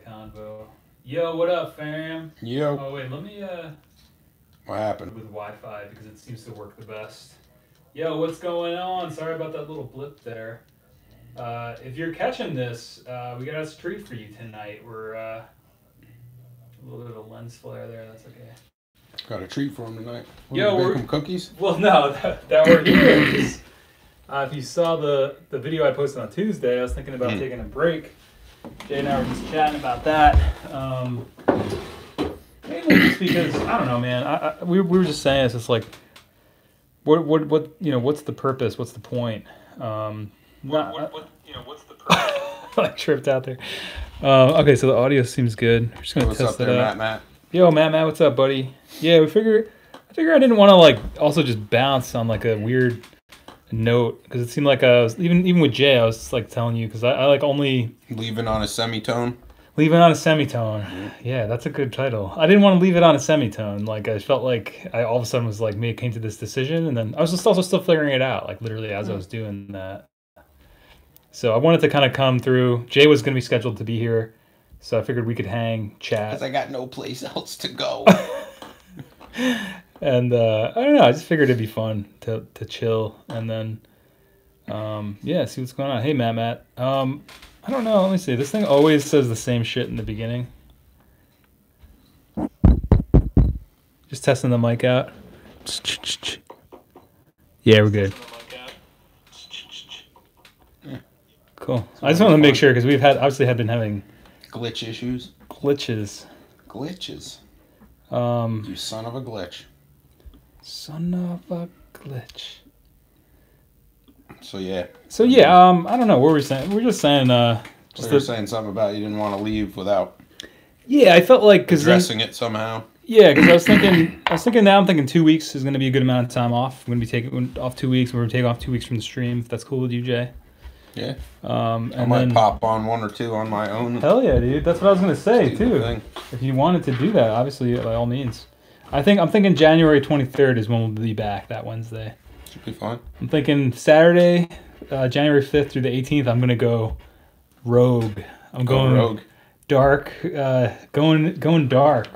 Convo. Yo, what up, fam? Yo. Oh wait, let me What happened? with Wi-Fi because it seems to work the best. Yo, what's going on? Sorry about that little blip there. If you're catching this, we got a treat for you tonight. We're a little bit of a lens flare there. That's okay. Got a treat for him tonight. Yo, we're making cookies. Well, no, that we're here. Just, if you saw the video I posted on Tuesday, I was thinking about taking a break. Jay and I were just chatting about that. Mainly just because I don't know, man. We were just saying it's just like, what what's the purpose? What's the point? What's the purpose? I tripped out there. Okay, so the audio seems good. We're just gonna What's test up there, it out. Matt? Yo, Matt, what's up, buddy? Yeah, I figure I didn't want to like also just bounce on like a weird note because it seemed like I was even with Jay, I was just, like telling you because I like only Leaving on a semitone. leaving on a semitone. Yeah, that's a good title. I didn't want to leave it on a semitone. Like I felt like I all of a sudden was like came to this decision, and then I was just also still figuring it out. Like literally as I was doing that. So I wanted to kind of come through. Jay was going to be scheduled to be here, so I figured we could hang, chat. Because I got no place else to go. And I don't know. I just figured it'd be fun to chill and then, yeah, see what's going on. Hey, Matt. I don't know. Let me see. This thing always says the same shit in the beginning. Just testing the mic out. Yeah, we're good. Cool. I just want to make sure because we've obviously been having Glitch issues. glitches. Glitches. You You son of a glitch. son of a glitch. So yeah. I don't know what we're saying. We're just saying, Just you were saying something about you didn't want to leave without yeah, I felt like because addressing it somehow. yeah, because I was thinking now I'm thinking 2 weeks is going to be a good amount of time off. I'm going to be taking off 2 weeks. We're going to take off 2 weeks from the stream. If that's cool with you, Jay. Yeah. And I might then, pop on one or two on my own. hell yeah, dude. That's what I was going to say Do the too. thing. If you wanted to do that, obviously by all means. I'm thinking January 23rd is when we'll be back. That Wednesday. Should be fine. I'm thinking Saturday, January 5th through the 18th. I'm gonna go rogue. I'm going rogue. dark. Going dark.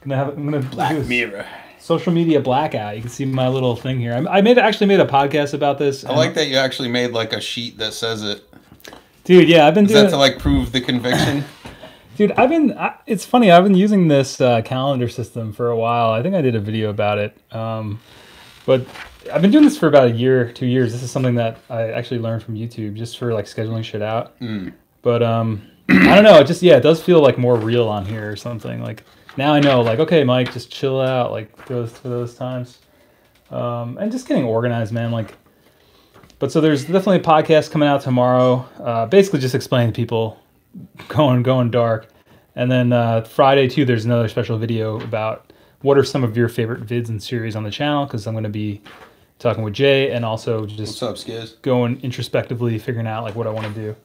I'm gonna Black do a Mirror. social media blackout. You can see my little thing here. I actually made a podcast about this. I like that you actually made like a sheet that says it. Dude. Yeah, I've been Is doing. that to like prove the conviction? Dude, it's funny. I've been using this calendar system for a while. I think I did a video about it. But I've been doing this for about a year, 2 years. This is something that I actually learned from YouTube just for like scheduling shit out. But I don't know. It does feel like more real on here or something. Like now I know like, okay, Mike, just chill out like for those times. And just getting organized, man. Like, but so there's definitely a podcast coming out tomorrow. Basically just explaining to people going dark. And then Friday too, there's another special video about what are some of your favorite vids and series on the channel, because I'm going to be talking with Jay and also just What's up, Skiz? going introspectively, figuring out like what I want to do.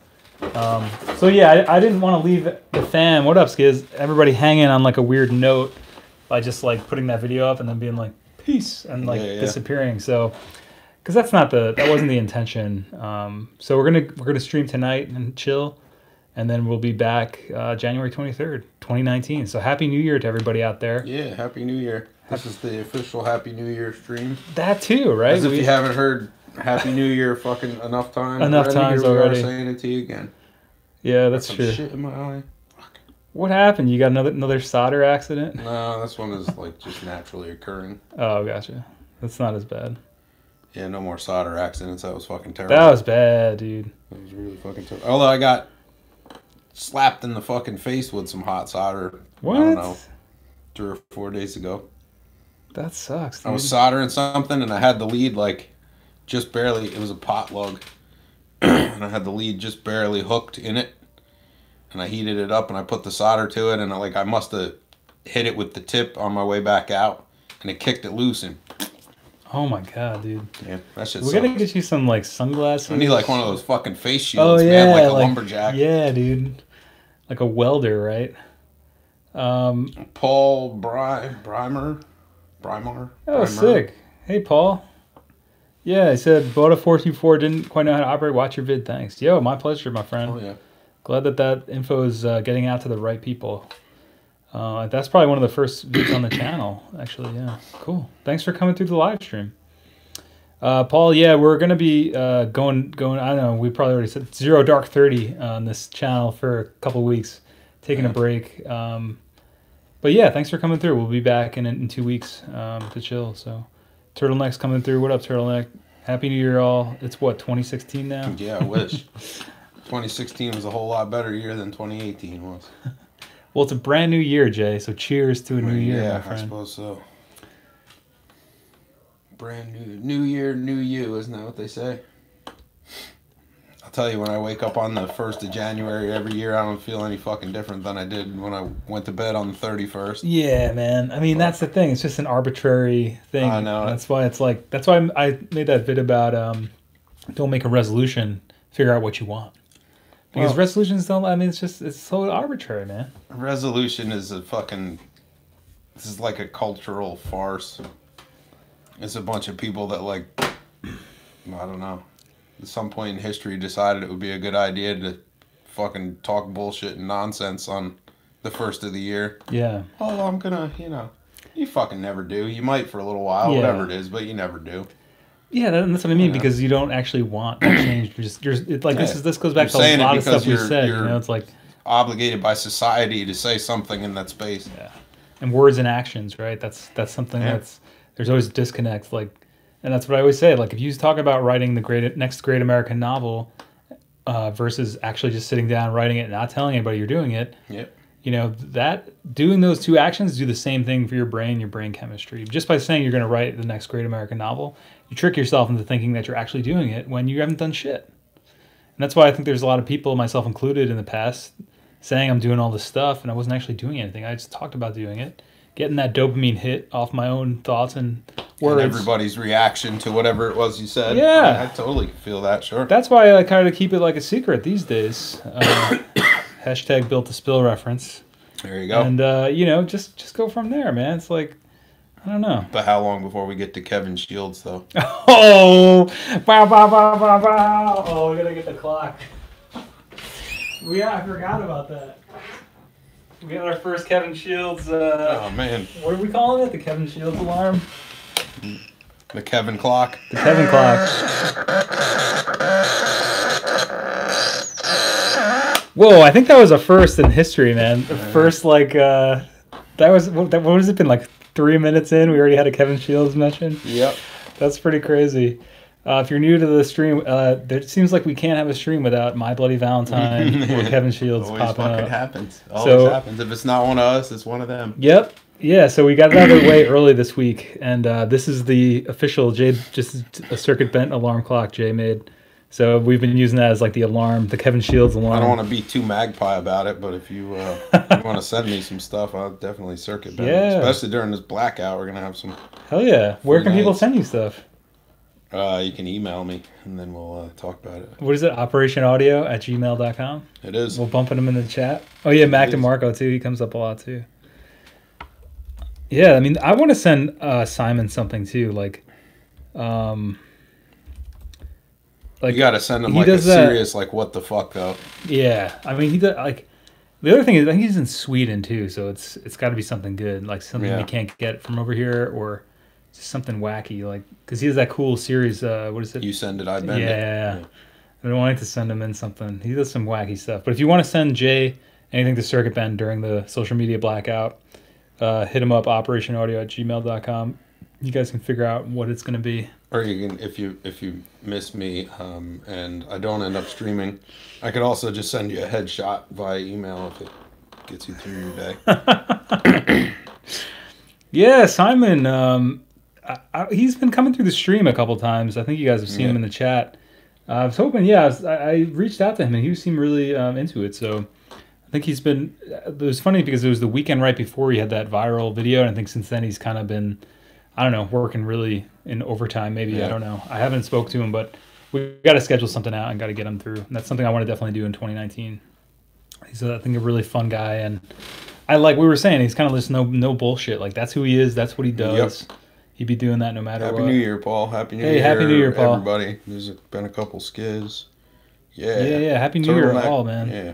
So yeah, I didn't want to leave the fam. What up, Skiz? Everybody hanging on like a weird note by just like putting that video up and then being like peace and like disappearing. So because that wasn't the intention. So we're gonna stream tonight and chill. And then we'll be back January 23rd, 2019. So Happy New Year to everybody out there. Yeah, Happy New Year. This is the official Happy New Year stream. That too, right? As if you haven't heard Happy New Year fucking enough times. Enough times already. Here we are saying it to you again. Yeah, that's Got true. some shit in my eye. Fuck. What happened? You got another solder accident? No, this one is like just naturally occurring. Oh, gotcha. That's not as bad. Yeah, no more solder accidents. That was fucking terrible. That was bad, dude. That was really fucking terrible. Although I got slapped in the fucking face with some hot solder. What? I don't know. 3 or 4 days ago. That sucks, dude. I was soldering something and I had the lead like just barely. It was a pot lug. And I had the lead just barely hooked in it. And I heated it up and I put the solder to it and I must have hit it with the tip on my way back out. And it kicked it loose and... Oh my god, dude. Yeah, that shit We sucks. gotta get you some like sunglasses. I need like one of those fucking face shields, man, like a lumberjack. Yeah, dude. Like a welder, right? Paul Brimar. Oh, sick. Hey, Paul. Yeah, I said bought a 424, didn't quite know how to operate. Watch your vid, thanks. Yo, my pleasure, my friend. Oh, yeah. Glad that info is getting out to the right people. That's probably one of the first vids on the channel, actually. Yeah, cool. Thanks for coming through the live stream. Paul, yeah, we're going to be going, I don't know, we probably already said Zero Dark 30 on this channel for a couple weeks, taking a break. But yeah, thanks for coming through. We'll be back in 2 weeks to chill. So Turtleneck's coming through. What up, Turtleneck? Happy New Year, all. It's what, 2016 now? Yeah, I wish. 2016 was a whole lot better year than 2018 was. Well, it's a brand new year, Jay, so cheers to a new year, yeah, my friend. I suppose so. Brand new year, new you, isn't that what they say? I'll tell you, when I wake up on the 1st of January every year, I don't feel any fucking different than I did when I went to bed on the 31st. Yeah, man. I mean, that's the thing. It's just an arbitrary thing. I know. That's why it's like, that's why I made that vid about don't make a resolution, figure out what you want. Because resolutions don't, I mean, it's so arbitrary, man. A resolution is this is like a cultural farce. It's a bunch of people that, like, I don't know, at some point in history decided it would be a good idea to fucking talk bullshit and nonsense on the 1st of the year. Yeah. Oh, I'm gonna, you fucking never do. You might for a little while, whatever it is, but you never do. Yeah, that's what I mean, because you don't actually want that change. This goes back to a lot of stuff we said. It's like obligated by society to say something in that space. Yeah. And words and actions, right? That's something there's always a disconnect. Like, and that's what I always say. Like, if you talk about writing the next great American novel versus actually just sitting down, writing it, and not telling anybody you're doing it. Yep. That doing those two actions do the same thing for your brain chemistry. Just by saying you're going to write the next great American novel, you trick yourself into thinking that you're actually doing it when you haven't done shit. And that's why I think there's a lot of people, myself included, in the past, saying I'm doing all this stuff and I wasn't actually doing anything. I just talked about doing it, getting that dopamine hit off my own thoughts and words. And everybody's reaction to whatever it was you said. Yeah. I totally feel that, sure. That's why I kind of keep it like a secret these days. Hashtag built to spill reference. There you go. And, just go from there, man. It's like, I don't know. But how long before we get to Kevin Shields, though? Oh! Bow, bow, bow, bow, bow. Oh, we gotta get the clock. I forgot about that. We got our first Kevin Shields. Oh, man. What are we calling it? The Kevin Shields alarm? The Kevin clock. The Kevin clock. Whoa, I think that was a first in history, man. The first, what has it been, like 3 minutes in? We already had a Kevin Shields mention? Yep. That's pretty crazy. If you're new to the stream, it seems like we can't have a stream without My Bloody Valentine or Kevin Shields Always popping fucking up. happens. Always happens. If it's not one of us, it's one of them. Yep. Yeah, so we got it out of the way early this week, and this is the official just a circuit bent alarm clock Jay made. So we've been using that as like the alarm, the Kevin Shields alarm. I don't want to be too magpie about it, but if you want to send me some stuff, I'll definitely circuit bend. Yeah. Especially during this blackout, we're gonna have some. Hell yeah! Where can people send you stuff? You can email me, and then we'll talk about it. What is it? OperationAudio@gmail.com? It is. We'll bump him in the chat. Oh yeah, Mac DeMarco too. He comes up a lot too. Yeah, I mean, I want to send Simon something too, like you got to send him like a serious, like, what the fuck though. Yeah, I mean, he does, like, the other thing is I think he's in Sweden too, so it's got to be something good, like something we can't get from over here, or just something wacky, like, because he has that cool series. What is it? You Send It, I Bend It. Yeah. I've been wanting to send him in something. He does some wacky stuff. But if you want to send Jay anything to Circuit Bend during the social media blackout, hit him up, operationaudio@gmail.com. You guys can figure out what it's going to be. Or you can, if you miss me and I don't end up streaming, I could also just send you a headshot via email if it gets you through your day. Yeah, Simon, he's been coming through the stream a couple times. I think you guys have seen him in the chat. I was hoping, I reached out to him and he seemed really into it. So I think he's been, it was funny because it was the weekend right before he had that viral video. And I think since then he's kind of been, I don't know, working really in overtime maybe. Yeah. I don't know. I haven't spoke to him, but we got to schedule something out and got to get him through. And that's something I want to definitely do in 2019. He's, I think, a really fun guy. And I like we were saying, he's kind of just no bullshit. Like, that's who he is. That's what he does. Yep. He'd be doing that no matter what. Happy New Year, Paul. Happy New Year. Hey, Happy New Year, Paul. Everybody. There's been a couple skids. Yeah. Yeah. Happy New Year all, man. Yeah.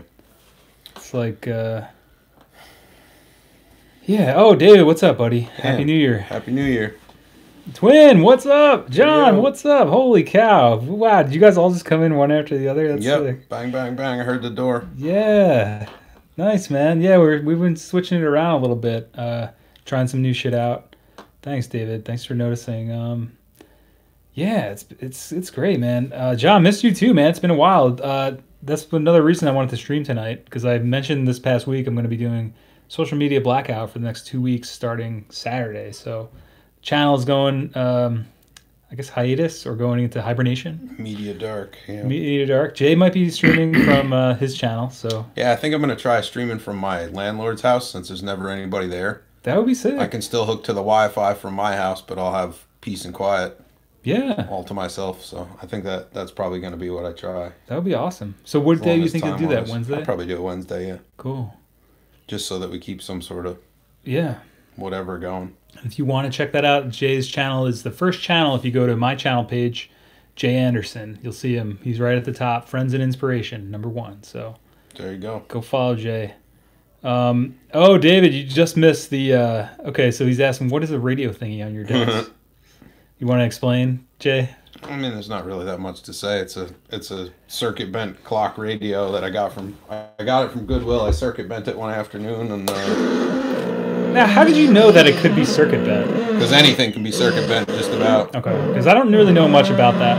It's like, yeah. Oh, David, what's up, buddy? Yeah. Happy New Year. Happy New Year. Twin, what's up? John, Yo. what's up? Holy cow. Wow, did you guys all just come in one after the other? That's Yep. sick. Bang, bang, bang. I heard the door. Yeah. Nice, man. Yeah, we've been switching it around a little bit, trying some new shit out. Thanks, David. Thanks for noticing. Yeah, it's great, man. John, missed you too, man. It's been a while. That's another reason I wanted to stream tonight, because I mentioned this past week I'm going to be doing social media blackout for the next 2 weeks starting Saturday. So channel's going, I guess, hiatus or going into hibernation. Media dark. Yeah. Media dark. Jay might be streaming from his channel, so Yeah, I think I'm going to try streaming from my landlord's house since there's never anybody there. that would be sick. I can still hook to the Wi-Fi from my house, but I'll have peace and quiet Yeah, all to myself. So I think that's probably going to be what I try. that would be awesome. So what day do you As think you'll do that? Wednesday? I'll probably do it Wednesday, yeah. Cool. Just so that we keep some sort of Yeah. whatever going. If you want to check that out, Jay's channel is the first channel. If you go to my channel page, Jay Anderson, you'll see him. He's right at the top. Friends and Inspiration, #1. So There you go. go follow Jay. Oh, David, you just missed the. Okay, so he's asking, what is a radio thingy on your desk? You want to explain, Jay? I mean, there's not really that much to say. It's a circuit bent clock radio that I got it from Goodwill. I circuit bent it one afternoon, and Now, how did you know that it could be circuit bent? because anything can be circuit bent, just about. Okay, because I don't really know much about that,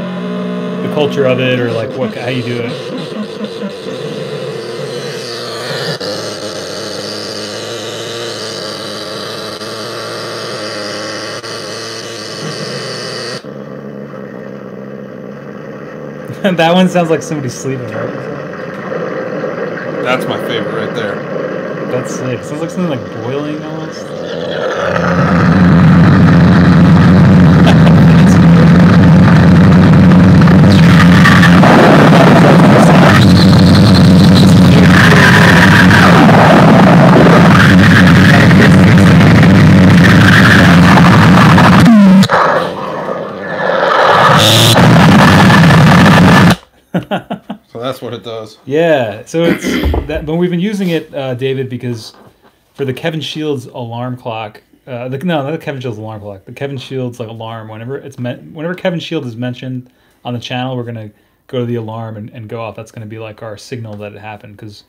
the culture of it, or like how you do it. That one sounds like somebody sleeping, right? That's my favorite right there. That's sick. Sounds like something like boiling almost. So that's what it does. Yeah, so it's that, but we've been using it, David, because for the Kevin Shields alarm clock, no, not the Kevin Shields alarm clock, the Kevin Shields like alarm. Whenever Kevin Shields is mentioned on the channel, we're gonna go to the alarm and go off. That's gonna be like our signal that it happened. Because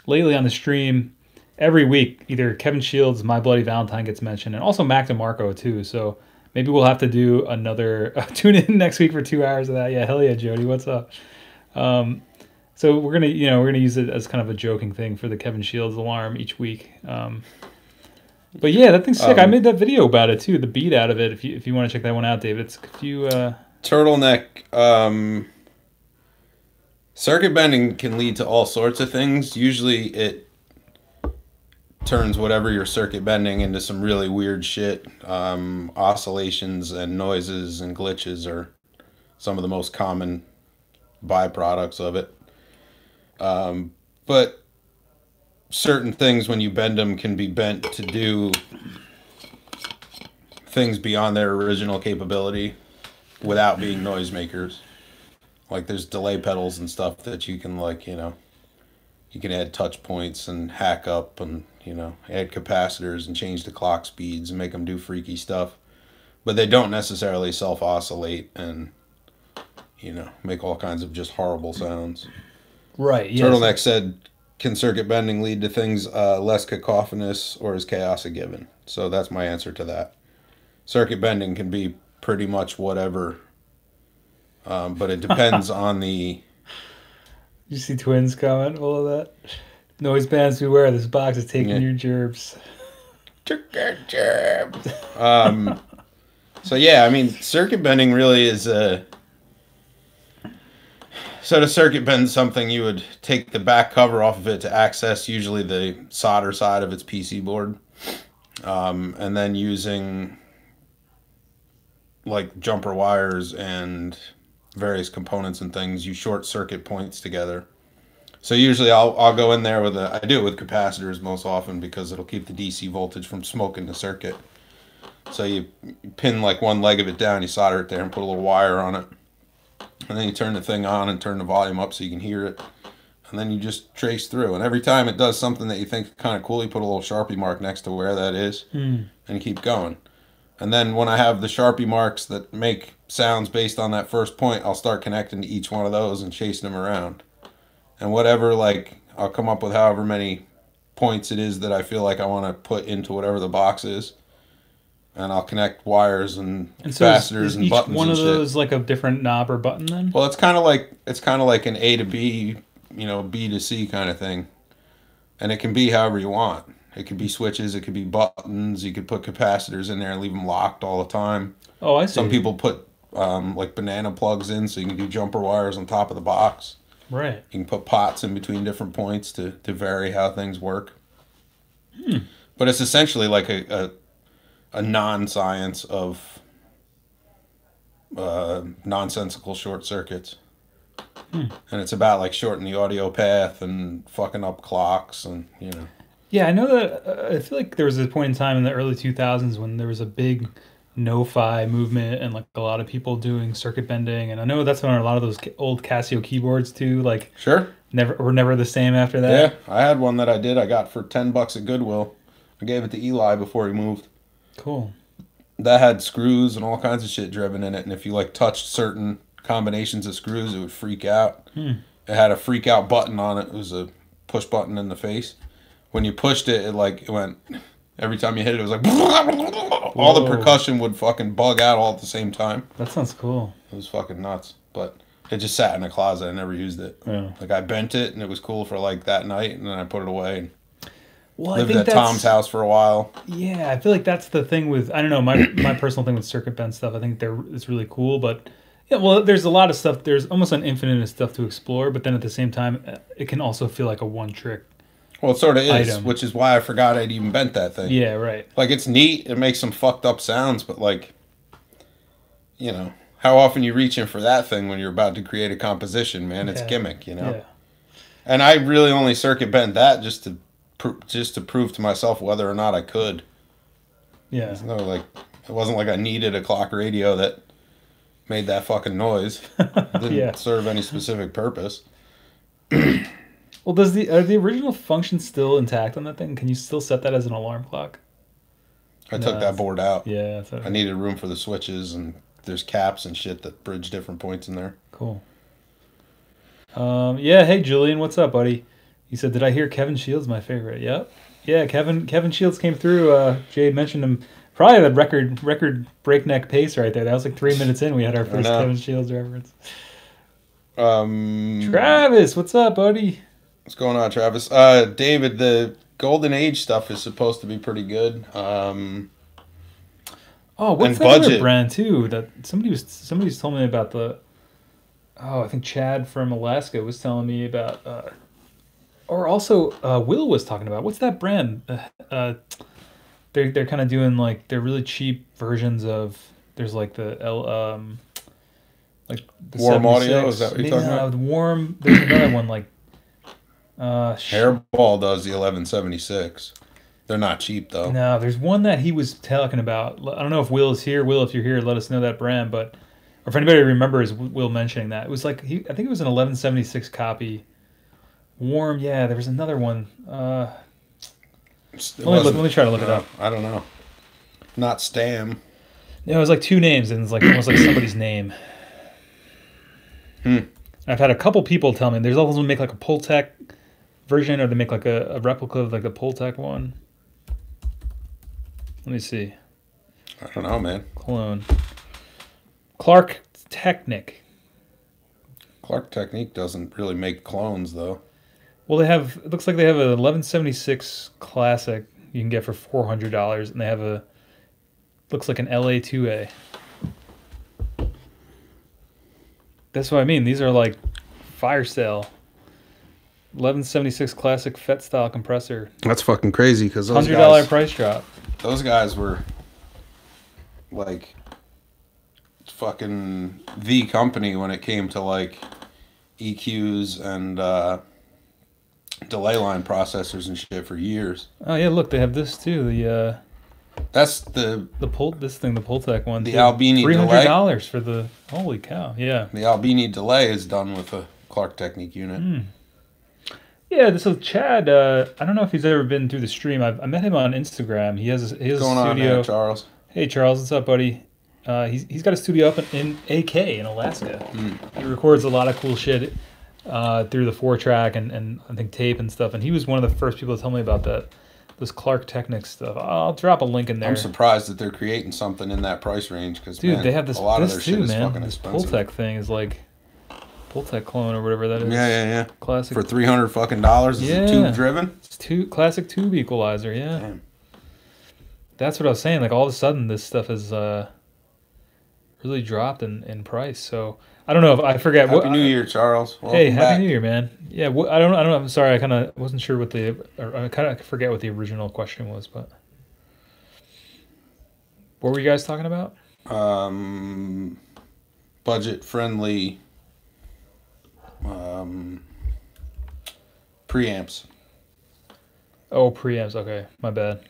lately on the stream, every week, either Kevin Shields' My Bloody Valentine gets mentioned, and also Mac DeMarco too. So maybe we'll have to do another tune in next week for 2 hours of that. Yeah, hell yeah, Jody, what's up? So we're gonna use it as kind of a joking thing for the Kevin Shields alarm each week. But yeah, that thing's sick. I made that video about it too, the beat out of it. If you want to check that one out, David, it's a few. Turtleneck. Circuit bending can lead to all sorts of things. Usually, it turns whatever you're circuit bending into some really weird shit. Oscillations and noises and glitches are some of the most common byproducts of it. But certain things, when you bend them, can be bent to do things beyond their original capability without being noisemakers. Like there's delay pedals and stuff that you can, like, you can add touch points and hack up and, add capacitors and change the clock speeds and make them do freaky stuff. But they don't necessarily self-oscillate and, make all kinds of just horrible sounds. Right. Yes. Turtleneck said, can circuit bending lead to things less cacophonous, or is chaos a given? So that's my answer to that. Circuit bending can be pretty much whatever, but it depends on the... You see Twins comment all of that? Noise bands beware, this box is taking your gerbs. Took your gerbs. So yeah, I mean, circuit bending really is a... So to circuit bend something, you would take the back cover off of it to access usually the solder side of its PC board. And then using like jumper wires and various components and things, you short circuit points together. So usually I'll go in there with I do it with capacitors most often because it'll keep the DC voltage from smoking the circuit. So you pin like one leg of it down, you solder it there and put a little wire on it. And then you turn the thing on and turn the volume up so you can hear it. and then you just trace through. And every time it does something that you think is kind of cool, you put a little Sharpie mark next to where that is, and keep going. And then when I have the Sharpie marks that make sounds based on that first point, I'll start connecting to each one of those and chasing them around. And whatever, like, I'll come up with however many points it is that I feel like I want to put into whatever the box is. And I'll connect wires and so capacitors is and each buttons one and of shit. those like a different knob or button then? Well, it's kind of like an A to B, B to C kind of thing. And it can be however you want. It could be switches, it could be buttons, you could put capacitors in there and leave them locked all the time. Oh, I see. Some people put like banana plugs in so you can do jumper wires on top of the box. Right. You can put pots in between different points to vary how things work. But it's essentially like a non-science of nonsensical short circuits. And it's about like shortening the audio path and fucking up clocks and, Yeah, I know that. I feel like there was a point in time in the early 2000s when there was a big no-fi movement and like a lot of people doing circuit bending, and I know that's when a lot of those old Casio keyboards too, like Sure. were never the same after that. Yeah, I had one that I got for $10 at Goodwill. I gave it to Eli before he moved. Cool. That had screws and all kinds of shit driven in it, and if you like touched certain combinations of screws, it would freak out. It had a freak out button on it. It was a push button in the face. When you pushed it, it went. Every time you hit it, it was like all the percussion would fucking bug out all at the same time. That sounds cool. It was fucking nuts, but it just sat in a closet. I never used it. Yeah. Like I bent it, and it was cool for like that night, and then I put it away. And Well, lived I think at Tom's house for a while. Yeah, I feel like that's the thing with, I don't know, my personal thing with circuit bend stuff. I think it's really cool, but yeah, well, there's a lot of stuff. There's almost an infinite of stuff to explore, but then at the same time, it can also feel like a one trick. Well, it sort of is, item. which is why I forgot I'd even bent that thing. Yeah, right. Like, it's neat. It makes some fucked up sounds, but, like, how often you reach in for that thing when you're about to create a composition, man? It's gimmick, Yeah. And I really only circuit bent that just to prove to myself whether or not I could. Yeah. No, like, it wasn't like I needed a clock radio that made that fucking noise. It didn't serve any specific purpose. Well, are the original functions still intact on that thing? Can you still set that as an alarm clock? I took that board out. Yeah. I needed room for the switches, and there's caps and shit that bridge different points in there. Cool. Yeah, hey Julian, what's up, buddy? He said, "Did I hear Kevin Shields my favorite?" Yep. Yeah, Kevin Shields came through. Jay mentioned him. Probably the record breakneck pace right there. That was like 3 minutes in. We had our first Kevin Shields reference. Travis, what's up, buddy? What's going on, Travis? David, the Golden Age stuff is supposed to be pretty good. What's that other brand too? That somebody's told me about the. Oh, I think Chad from Alaska was telling me about. Or also, Will was talking about. What's that brand? They're kind of doing like they're really cheap versions of. There's like the like the Warm 76. Audio. Is that what you're talking about? Warm. There's another one like. Hairball does the 1176. They're not cheap though. No, there's one that he was talking about. I don't know if Will is here. Will, if you're here, let us know that brand. But or if anybody remembers Will mentioning that, it was like I think it was an 1176 copy. Warm, yeah. There was another one. Let me try to look it up. I don't know. Not Stam. Yeah, it was like two names, and it's like almost like somebody's name. I've had a couple people tell me there's also make like a Pultec version, or they make like a replica of like the Pultec one. Let me see. I don't know, man. Clone. Clark Technic. Clark Technique doesn't really make clones though. Well, it looks like they have an 1176 Classic you can get for $400, and they have looks like an LA2A. That's what I mean. These are like fire sale. 1176 Classic FET style compressor. That's fucking crazy because those $100 price drop. Those guys were like fucking the company when it came to like EQs and delay line processors and shit for years. Oh yeah, look, they have this too. That's the Pultec one. The Albini $300 for the holy cow. Yeah. The Albini delay is done with a Clark Technique unit. Yeah, so Chad, I don't know if he's ever been through the stream. I met him on Instagram. He has What's a going on there, studio. Charles? Hey Charles, what's up, buddy? He's got a studio up in AK in Alaska. He records a lot of cool shit through the 4-track and I think tape and stuff. And he was one of the first people to tell me about that, this Clark Technics stuff. I'll drop a link in there. I'm surprised that they're creating something in that price range because, Dude, man, they have this, a lot of this their too, shit is man. fucking This expensive. Pultec thing is like Pultec clone or whatever that is. Yeah. Classic. For $300 fucking dollars, is it tube driven? It's classic tube equalizer. Yeah. Damn. That's what I was saying. Like all of a sudden, this stuff is really dropped in price. So I don't know if I forget. Happy New Year, Charles. Welcome Hey, back. Happy New Year, man. Yeah, I don't know. I'm sorry. I kind of wasn't sure what I kind of forget what the original question was, but what were you guys talking about? Budget friendly preamps. Oh, preamps. Okay, my bad.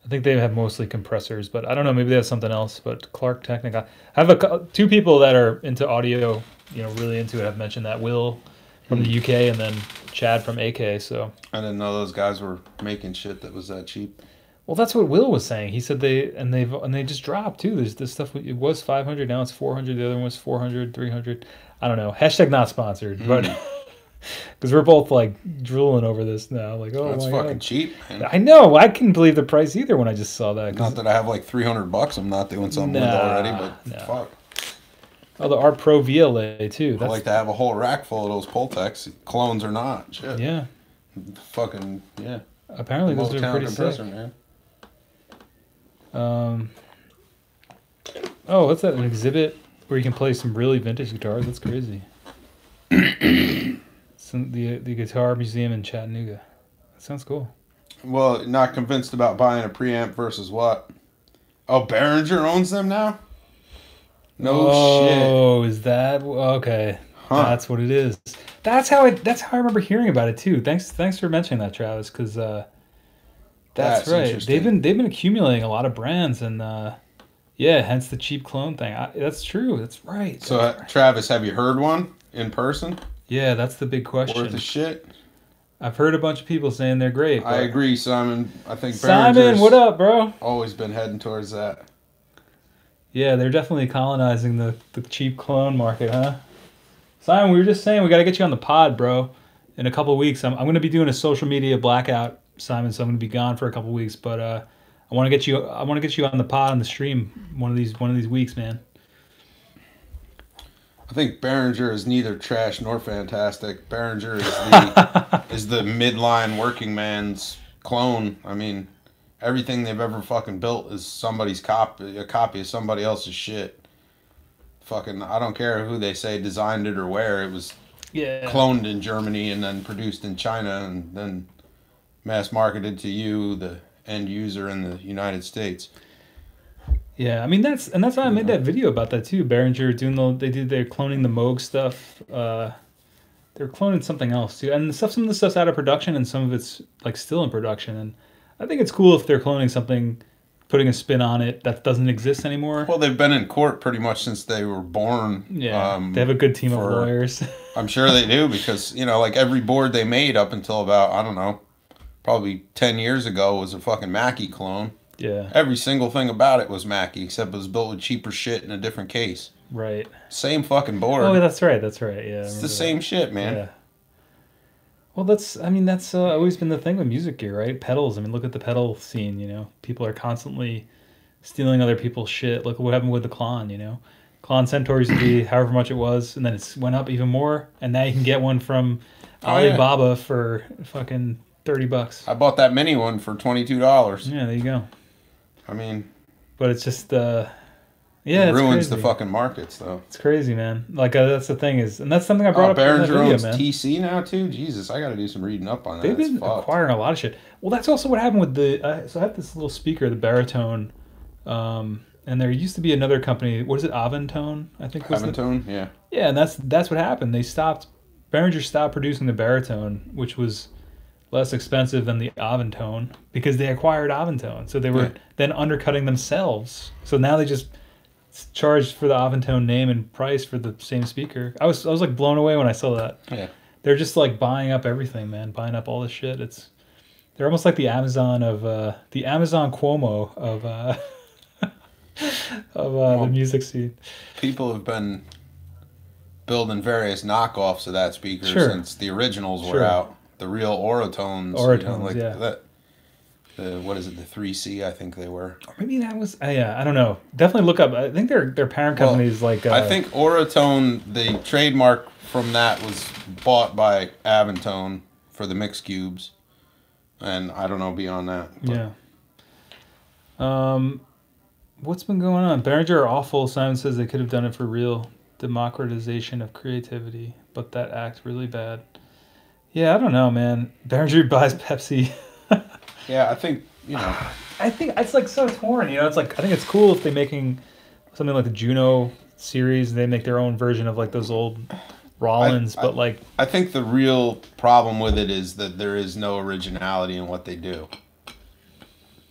I think they have mostly compressors, but I don't know. Maybe they have something else. But Clark Technica, I have two people that are into audio, really into it. I've mentioned that Will from the UK and then Chad from AK. So I didn't know those guys were making shit that was that cheap. well, that's what Will was saying. He said they just dropped too. There's this stuff. It was 500, now it's 400. The other one was 400, 300. I don't know. Hashtag not sponsored, but because we're both like drooling over this now. Like, oh That's my fucking God. cheap, man. I know. I couldn't believe the price either when I just saw that. Not that I have like $300 I'm not doing something with already, but fuck. Oh, the Art Pro VLA too. I like to have a whole rack full of those Pultecs, clones or not. Shit. Yeah. Fucking, yeah. Apparently those are pretty sick. Man. Oh, what's that? An exhibit where you can play some really vintage guitars? That's crazy. The Guitar Museum in Chattanooga. That sounds cool. Well, not convinced about buying a preamp versus what? Oh, Behringer owns them now? No shit. Oh, is that okay? Huh. That's what it is. That's how I remember hearing about it too. Thanks for mentioning that, Travis, because that's right. interesting. They've been accumulating a lot of brands, and yeah, hence the cheap clone thing. That's true. That's right. So, That's right. Travis, have you heard one in person? Yeah, that's the big question. Worth the shit? I've heard a bunch of people saying they're great. I agree, Simon. I think Simon, Behringer's what up, bro? always been heading towards that. Yeah, they're definitely colonizing the cheap clone market, huh? Simon, we were just saying we got to get you on the pod, bro. In a couple of weeks, I'm going to be doing a social media blackout, Simon. So I'm going to be gone for a couple of weeks, but I want to get you on the pod on the stream one of these weeks, man. I think Behringer is neither trash nor fantastic. Behringer is the midline working man's clone. I mean, everything they've ever fucking built is somebody's a copy of somebody else's shit. Fucking, I don't care who they say designed it or where. It was cloned in Germany and then produced in China and then mass marketed to you, the end user in the United States. Yeah, I mean that's why I made that video about that too. Behringer they're cloning the Moog stuff. They're cloning something else too, and some of the stuff's out of production, and some of it's like still in production. And I think it's cool if they're cloning something, putting a spin on it that doesn't exist anymore. Well, they've been in court pretty much since they were born. Yeah, they have a good team of lawyers. I'm sure they do because like every board they made up until about I don't know, probably 10 years ago was a fucking Mackie clone. Yeah. Every single thing about it was Mackie, except it was built with cheaper shit in a different case. Right. Same fucking board. Oh, that's right. Yeah. It's the same shit, man. Yeah. Well, that's always been the thing with music gear, right? Pedals. I mean, look at the pedal scene, People are constantly stealing other people's shit. Look at what happened with the Klon, Klon Centaur used to be however much it was, and then it went up even more, and now you can get one from Alibaba for fucking $30. I bought that mini one for $22. Yeah, there you go. I mean, but it's just it ruins the fucking markets, though. It's crazy, man. Like that's the thing and that's something I brought up in that video, owns man. TC now too. Jesus, I got to do some reading up on that. They've been acquiring a lot of shit. Well, that's also what happened with so I have this little speaker, the baritone, and there used to be another company. What is it, Aventone? I think. Aventone, yeah. Yeah, and that's what happened. Behringer stopped producing the baritone, which was less expensive than the Aventone because they acquired Aventone. So they were then undercutting themselves. So now they just charged for the Aventone name and price for the same speaker. I was like blown away when I saw that. Yeah. they're just like buying up everything, man. Buying up all this shit. They're almost like the Amazon of the Amazon Cuomo of the music scene. People have been building various knockoffs of that speaker since the originals were out. The real Oratones. Oratones, yeah. That, what is it? The 3C, I think they were. Maybe that was. Yeah, I don't know. Definitely look up. I think their parent company is like. I think Oratone, the trademark from that was bought by Aventone for the mix cubes, and I don't know beyond that. But. Yeah. What's been going on? Behringer are awful. Simon says they could have done it for real democratization of creativity, but that act really bad. Yeah, I don't know, man. Behringer buys Pepsi. Yeah, I think, I think it's like so torn, it's like, I think it's cool if they're making something like the Juno series, they make their own version of like those old Rollins, but like... I think the real problem with it is that there is no originality in what they do.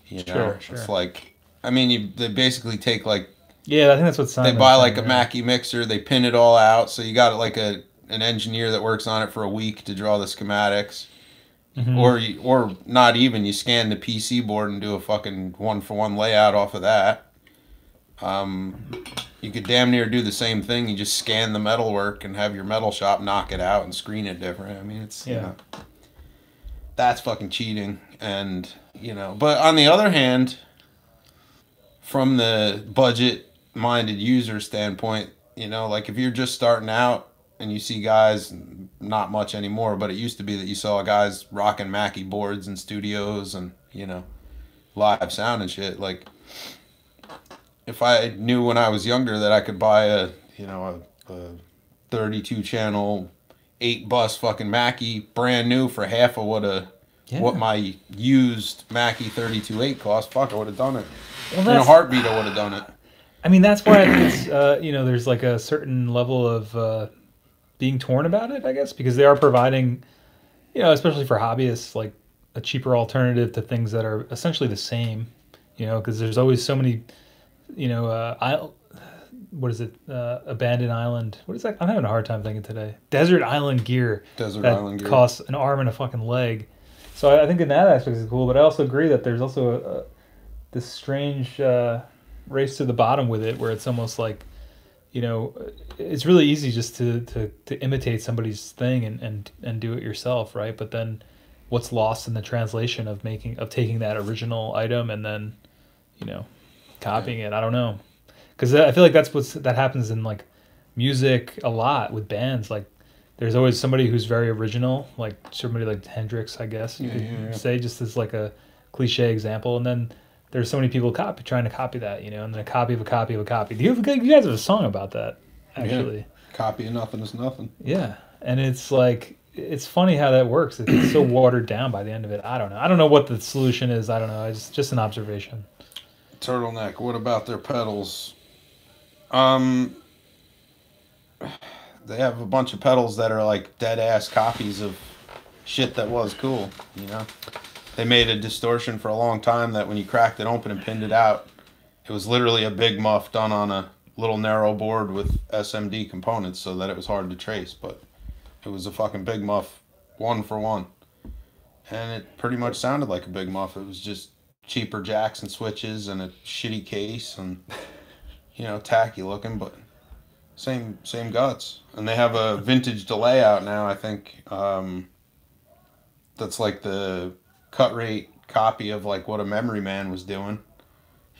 Sure. It's like, I mean, they basically take like... Yeah, I think that's what Simon they buy like a Mackie mixer, they pin it all out, so you got like an engineer that works on it for a week to draw the schematics. Mm-hmm. Or not even, you scan the PC board and do a fucking one-for-one layout off of that. You could damn near do the same thing. You just scan the metalwork and have your metal shop knock it out and screen it different. I mean, it's that's fucking cheating. And but on the other hand, from the budget-minded user standpoint, like if you're just starting out and you see guys, not much anymore, but it used to be that you saw guys rocking Mackie boards in studios and, live sound and shit. Like, if I knew when I was younger that I could buy a 32 channel 8-bus fucking Mackie brand new for half of what my used Mackie 32.8 cost, fuck, I would have done it. Well, in a heartbeat, I would have done it. I mean, that's why I think it's, there's like a certain level of being torn about it, I guess, because they are providing, especially for hobbyists, like a cheaper alternative to things that are essentially the same, because there's always so many, what is it? Abandoned Island. What is that? I'm having a hard time thinking today. Desert Island gear. That costs an arm and a fucking leg. So I think in that aspect it's cool, but I also agree that there's also this strange race to the bottom with it, where it's almost like, it's really easy just to imitate somebody's thing and do it yourself, right? But then what's lost in the translation of taking that original item and then, copying it? I don't know. Because I feel like that happens in like music a lot with bands. Like there's always somebody who's very original, like somebody like Hendrix, I guess you could say, just as like a cliche example. And then there's so many people trying to copy that, and then a copy of a copy of a copy. You guys have a song about that, actually. Yeah. Copy of nothing is nothing. Yeah, and it's like, it's funny how that works. It's so watered down by the end of it. I don't know. I don't know what the solution is. I don't know. It's just an observation. Turtleneck, what about their pedals? They have a bunch of pedals that are like dead-ass copies of shit that was cool, They made a distortion for a long time that when you cracked it open and pinned it out, it was literally a big muff done on a little narrow board with SMD components so that it was hard to trace, but it was a fucking big muff, 1-for-1. And it pretty much sounded like a big muff. It was just cheaper jacks and switches and a shitty case and, tacky looking, but same guts. And they have a vintage delay out now, I think, that's like the cut rate copy of like what a Memory Man was doing.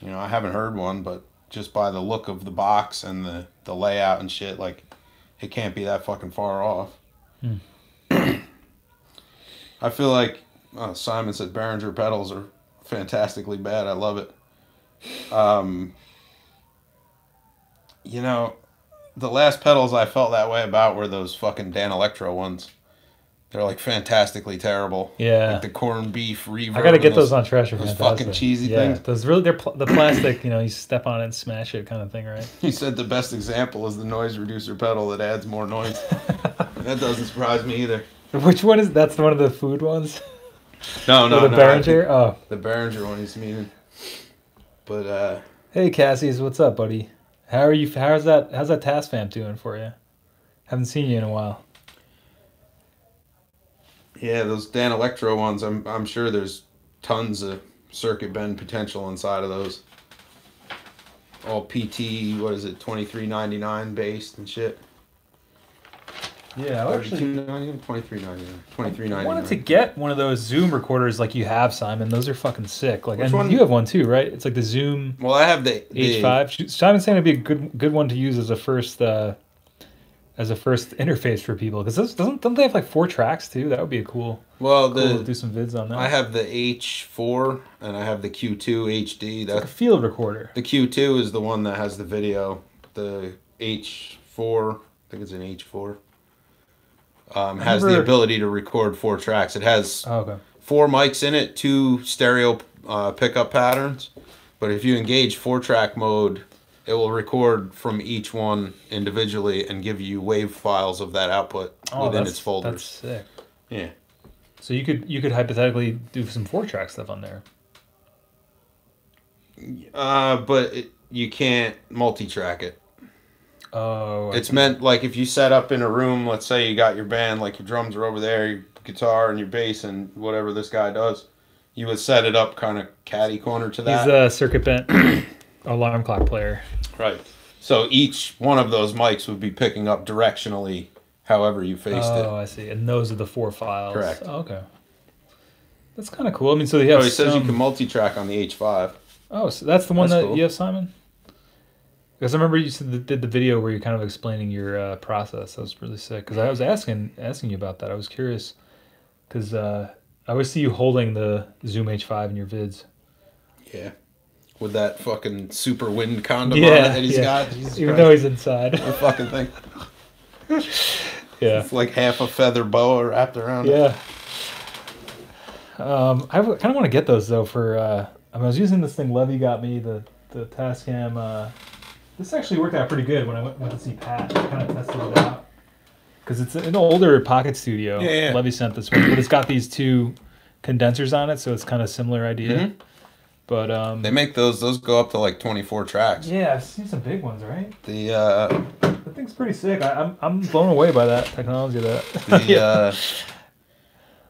I haven't heard one, but just by the look of the box and the layout and shit, like it can't be that fucking far off. I feel like Simon said Behringer pedals are fantastically bad. I love it. The last pedals I felt that way about were those fucking Dan Electro ones. They're like fantastically terrible. Yeah. Like the corned beef reverb. I gotta get those on Trash. Those fucking cheesy things. Those really, they're the plastic, you step on it and smash it kind of thing, right? He said the best example is the noise reducer pedal that adds more noise. That doesn't surprise me either. Which one is, that's one of the food ones? No. The Behringer? Oh. The Behringer one he's meaning. But, Hey, Cassius, what's up, buddy? How are you? How's that Task Fam doing for you? Haven't seen you in a while. Yeah, those Dan Electro ones, I'm sure there's tons of circuit bend potential inside of those. All PT, what is it, 2399 based and shit. Yeah, actually, 2399. I wanted to get one of those Zoom recorders like you have, Simon. Those are fucking sick. Like, Which and one? you have one too, right? It's like the Zoom Well, I have the H5. Simon's saying it'd be a good one to use as a first interface for people, because don't they have like 4 tracks too? That would be a cool. Well, to do some vids on that. I have the H4 and I have the Q2 HD. That's like a field recorder. The Q2 is the one that has the video. The H4, I think it's an H4. Has the ability to record 4 tracks. It has 4 mics in it, 2 stereo pickup patterns. But if you engage 4-track mode, it will record from each one individually and give you wave files of that output within its folders. That's sick. Yeah. So you could hypothetically do some 4-track stuff on there. But you can't multi-track it. Oh. It's meant like if you set up in a room, let's say you got your band, like your drums are over there, your guitar and your bass and whatever this guy does, you would set it up kind of catty corner to that. He's a circuit bent alarm clock player. Right. So each one of those mics would be picking up directionally however you faced it. Oh, I see. And those are the 4 files. Correct. Oh, okay. That's kind of cool. I mean, so they have he says you can multi-track on the H5. Oh, so that's the one that cool. you have, Simon? Because I remember you did the video where you're kind of explaining your process. That was really sick. Because I was asking you about that. I was curious. Because I always see you holding the Zoom H5 in your vids. Yeah. With that fucking super wind condom on it that he's got. Jesus Even Christ. though he's inside. The fucking thing. Yeah. It's like half a feather boa wrapped around it. Yeah. I kind of want to get those though for. I was using this thing Levy got me, the Tascam. This actually worked out pretty good when I went to see Pat. I kind of tested it out because it's an older Pocket Studio. Yeah. Levy sent this one, but it's got these 2 condensers on it, so it's kind of similar idea. Mm-hmm. But they make those go up to like 24 tracks. Yeah, I've seen some big ones, right? The thing's pretty sick. I'm blown away by that technology.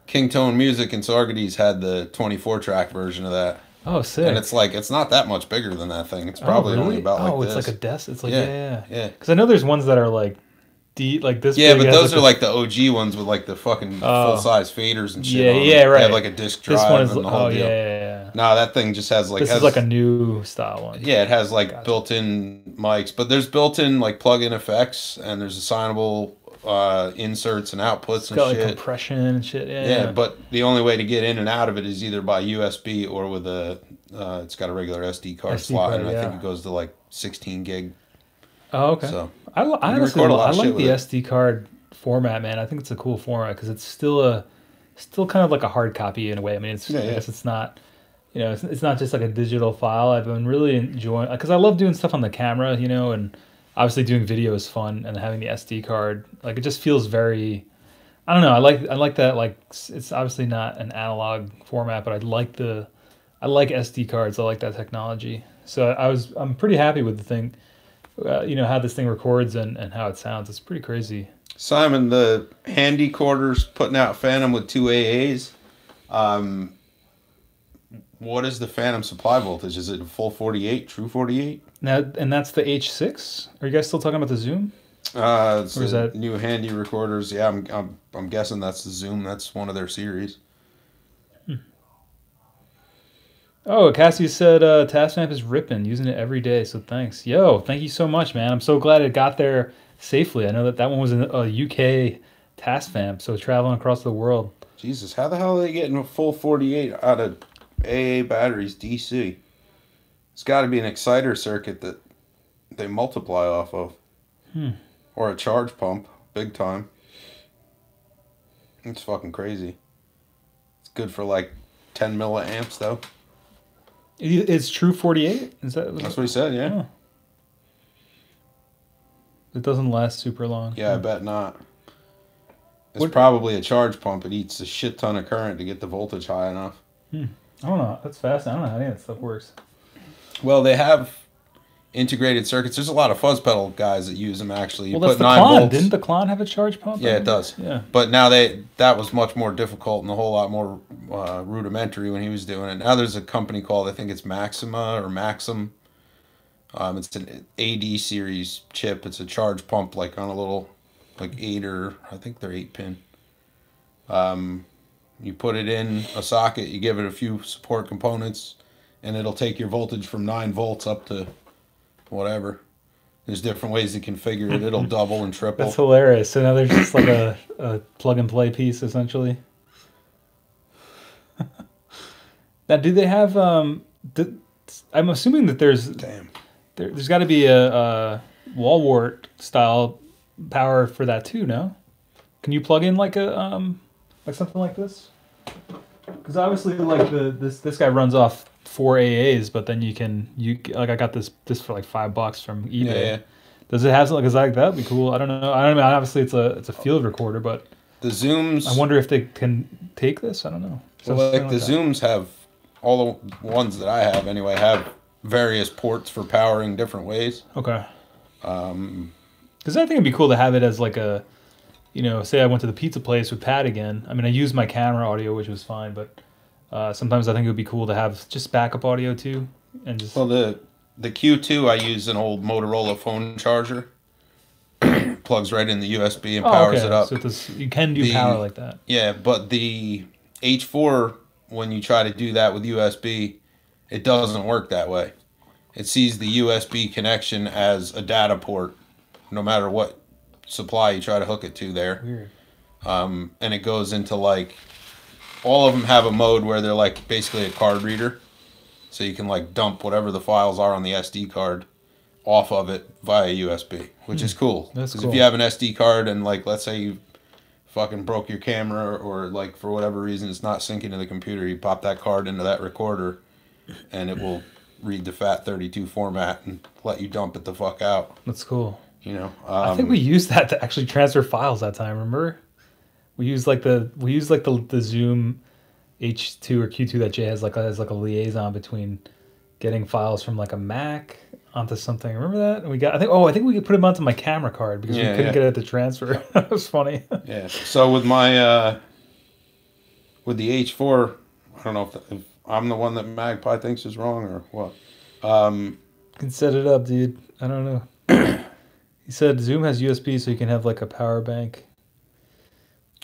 King Tone Music and Sargadis had the 24-track version of that. Oh, sick. And it's not that much bigger than that thing. It's probably really? only about like this. It's like a desk. It's like yeah. Because I know there's ones that are like like this. Yeah, big but those are the, like the OG ones with like the fucking full-size faders and shit. Yeah, right. They have like a disc drive. This one is and the whole deal. yeah. No, that thing just has like. This is like a new style one. Yeah, it has like built-in mics, but there's built-in like plug-in effects, and there's assignable inserts and outputs and got, shit. Like compression and shit. Yeah, but the only way to get in and out of it is either by USB or with a. It's got a regular SD card slot, and I think it goes to like 16 gig. Oh, okay. So I honestly I like the SD card format, man. I think it's a cool format because it's still kind of like a hard copy in a way. I mean, I guess it's not. It's not just like a digital file. I've been really enjoying because I love doing stuff on the camera, and obviously doing video is fun, and having the SD card, like it just feels very. I don't know. I like that. Like it's obviously not an analog format, but I like SD cards. I like that technology. So I'm pretty happy with the thing. How this thing records and how it sounds. It's pretty crazy. Simon, the handy quarters putting out Phantom with 2 AAs. What is the Phantom supply voltage? Is it a full 48, true 48? Now, and that's the H6. Are you guys still talking about the Zoom? It's or is that new handy recorders? Yeah, I'm guessing that's the Zoom. That's one of their series. Oh, Cassie said Tascam is ripping, using it every day, so thanks. Yo, thank you so much, man. I'm so glad it got there safely. I know that one was a UK Tascam, so traveling across the world. Jesus, how the hell are they getting a full 48 out of AA batteries DC? It's got to be an exciter circuit that they multiply off of. Or a charge pump, big time. It's fucking crazy. It's good for like 10 milliamps, though. It's true 48? That's what he said, yeah. Oh. It doesn't last super long. Yeah, I bet not. It's probably a charge pump. It eats a shit ton of current to get the voltage high enough. I don't know. That's fascinating. I don't know how any of that stuff works. Well, they have integrated circuits. There's a lot of fuzz pedal guys that use them actually. You Well, that's put the 9 Klon. volts. Didn't the Klon have a charge pump? Yeah, it does. Yeah. But now that was much more difficult and a whole lot more rudimentary when he was doing it. Now there's a company called, I think it's Maxima or Maxim. It's an AD series chip. It's a charge pump like on a little like 8 or I think they're 8-pin. You put it in a socket, you give it a few support components, and it'll take your voltage from 9 volts up to whatever. There's different ways to configure it. It'll double and triple. That's hilarious. So now there's just like a plug and play piece essentially. Now, do they have? I'm assuming that there's got to be a wall wart style power for that too. No, can you plug in like a like something like this? Because obviously, like this guy runs off 4 AAs, but then you like I got this for like $5 from eBay. Yeah. Does it have something like that? Would be cool. I don't know. I don't know. Obviously, it's a field recorder, but the zooms. I wonder if they can take this. I don't know. Well, like the zooms have all the ones that I have anyway have various ports for powering different ways. Okay. Because I think it'd be cool to have it as like a, say I went to the pizza place with Pat again. I mean, I used my camera audio, which was fine, but sometimes I think it would be cool to have just backup audio too, and just. Well, the Q2 I use an old Motorola phone charger. Plugs right in the USB and powers it up. So you can do power like that. Yeah, but the H4, when you try to do that with USB, it doesn't work that way. It sees the USB connection as a data port, no matter what supply you try to hook it to there. Weird. And it goes into like, all of them have a mode where they're like basically a card reader. So you can like dump whatever the files are on the SD card off of it via USB, which is cool. That's Because cool. if you have an SD card and like, let's say you fucking broke your camera or like for whatever reason it's not syncing to the computer, you pop that card into that recorder and it will read the FAT32 format and let you dump it the fuck out. That's cool. I think we used that to actually transfer files that time. Remember, we used the Zoom H2 or Q2 that Jay has like a liaison between getting files from like a Mac onto something. Remember that? And I think we could put them onto my camera card because we couldn't get it to transfer. That was funny. Yeah. So with my with the H4, I don't know if I'm the one that Magpie thinks is wrong or what. You can set it up, dude. I don't know. He said Zoom has USB, so you can have like a power bank.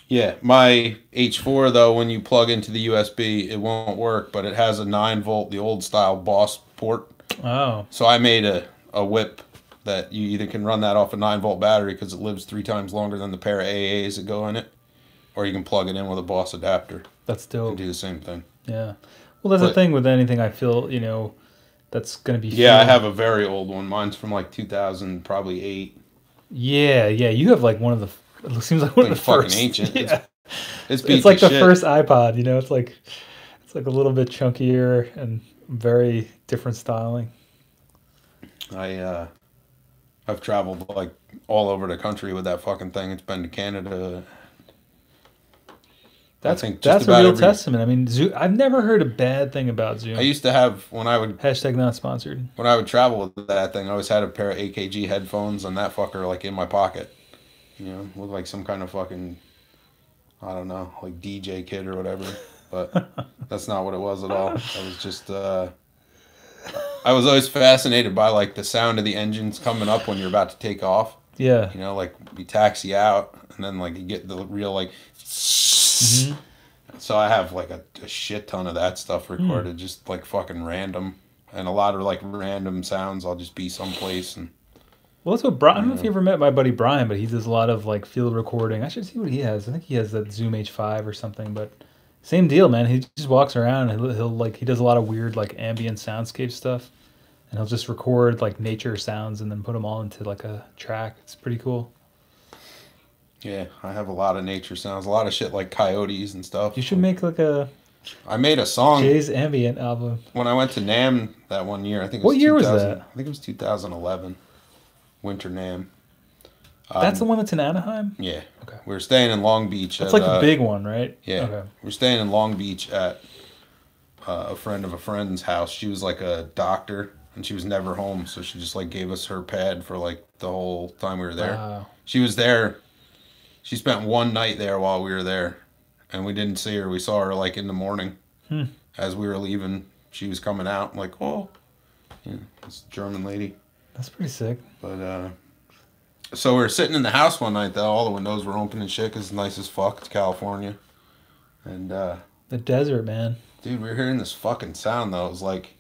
Yeah, my H4 though, when you plug into the USB, it won't work, but it has a 9-volt, the old style Boss port. Oh. So I made a whip that you either can run that off a 9-volt battery because it lives 3 times longer than the pair of AAs that go in it, or you can plug it in with a Boss adapter. That's dope. And do the same thing. Yeah. Well, that's the thing with anything. I feel that's gonna be. Yeah, I have a very old one. Mine's from like 2000, probably 8. Yeah. You have like one of the. It seems like one of the fucking first. ancient. Yeah. It's like the shit. first iPod. It's like a little bit chunkier and very different styling. I've traveled like all over the country with that fucking thing. It's been to Canada. That's a real testament. I mean, Zoom, I've never heard a bad thing about Zoom. I used to have when I would hashtag not sponsored. When I would travel with that thing, I always had a pair of AKG headphones and that fucker like in my pocket. Looked like some kind of fucking, I don't know, like DJ kid or whatever. But that's not what it was at all. I was just, I was always fascinated by like the sound of the engines coming up when you're about to take off. Yeah. Like you taxi out and then like you get the real like. Mm-hmm. So I have like a shit ton of that stuff recorded, just like fucking random, and a lot of like random sounds. I'll just be someplace and. Well, that's what Brian. I don't know if you ever met my buddy Brian, but he does a lot of like field recording. I should see what he has. I think he has that Zoom H5 or something, but same deal, man. He just walks around and he'll like he does a lot of weird like ambient soundscape stuff, and he'll just record like nature sounds and then put them all into like a track. It's pretty cool. Yeah, I have a lot of nature sounds, a lot of shit like coyotes and stuff. You should make like a. I made a song. Jay's ambient album. When I went to NAMM that one year, I think. What year was that? I think it was 2011. Winter NAMM. That's the one that's in Anaheim? Yeah. Okay. We were staying in Long Beach. That's like the big one, right? Yeah. Okay. We're staying in Long Beach at a friend of a friend's house. She was like a doctor and she was never home, so she just like gave us her pad for like the whole time we were there. Wow. She was there. She spent one night there while we were there, and we didn't see her. We saw her like in the morning as we were leaving. She was coming out. I'm like, oh, yeah, this German lady. That's pretty sick. But so we were sitting in the house one night though. All the windows were open and shit. 'Cause it's nice as fuck. It's California, and the desert, man. dude, we were hearing this fucking sound though. It was like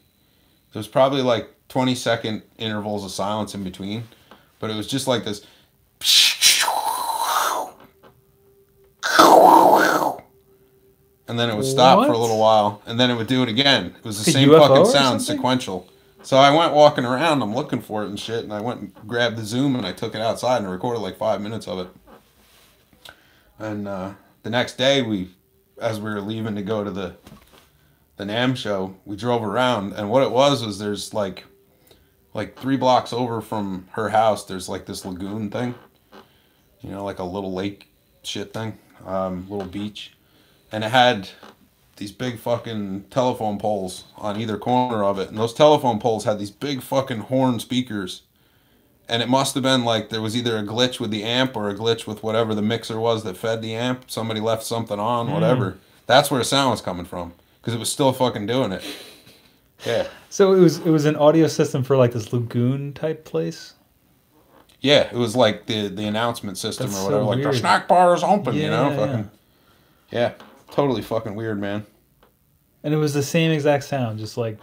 there was probably like 20-second intervals of silence in between, but it was just like this. And then it would stop for a little while, and then it would do it again. It was the same UFO fucking or sound, something? sequential. So I went walking around, I'm looking for it and shit, and I went and grabbed the Zoom and I took it outside and recorded like 5 minutes of it. And the next day, as we were leaving to go to the NAMM show, we drove around, and what it was there's like 3 blocks over from her house, there's like this lagoon thing, you know, like a little lake shit thing, little beach. And it had these big fucking telephone poles on either corner of it. And those telephone poles had these big fucking horn speakers. And it must have been like there was either a glitch with the amp or a glitch with whatever the mixer was that fed the amp. Somebody left something on, whatever. That's where the sound was coming from. Because it was still fucking doing it. Yeah. So it was an audio system for like this lagoon type place? Yeah, it was like the announcement system That's or whatever. so Like, the weird. snack bar is open, you Yeah, know? yeah, Fucking, yeah. Totally fucking weird, man. And it was the same exact sound, just like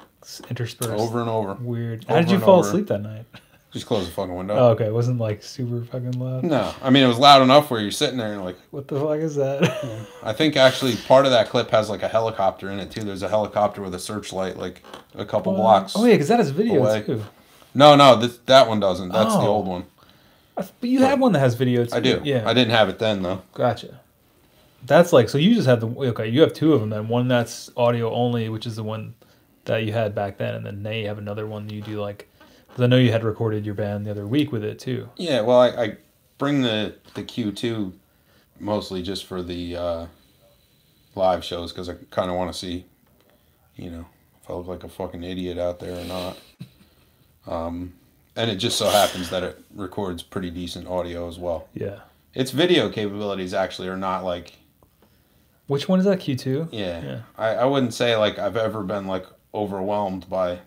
interspersed. Over and over. Weird. Over How did you and fall over. asleep that night? Just close the fucking window. Oh, okay. It wasn't like super fucking loud. No, I mean it was loud enough where you're sitting there and like. What the fuck is that? I think actually part of that clip has like a helicopter in it too. There's a helicopter with a searchlight like a couple blocks. Oh yeah, because that has video away. too. No, that one doesn't. That's the Oh. old one. But you have one that has video too. I do. Yeah. I didn't have it then though. Gotcha. That's like, so you just have you have 2 of them then. One that's audio only, which is the one that you had back then, and then now you have another one you do like, because I know you had recorded your band the other week with it too. Yeah, well I bring the Q2 mostly just for the live shows because I kind of want to see, you know, if I look like a fucking idiot out there or not. And it just so happens that it records pretty decent audio as well. Yeah. Its video capabilities actually are not like. Which one is that, Q2? Yeah. I wouldn't say like I've ever been like overwhelmed by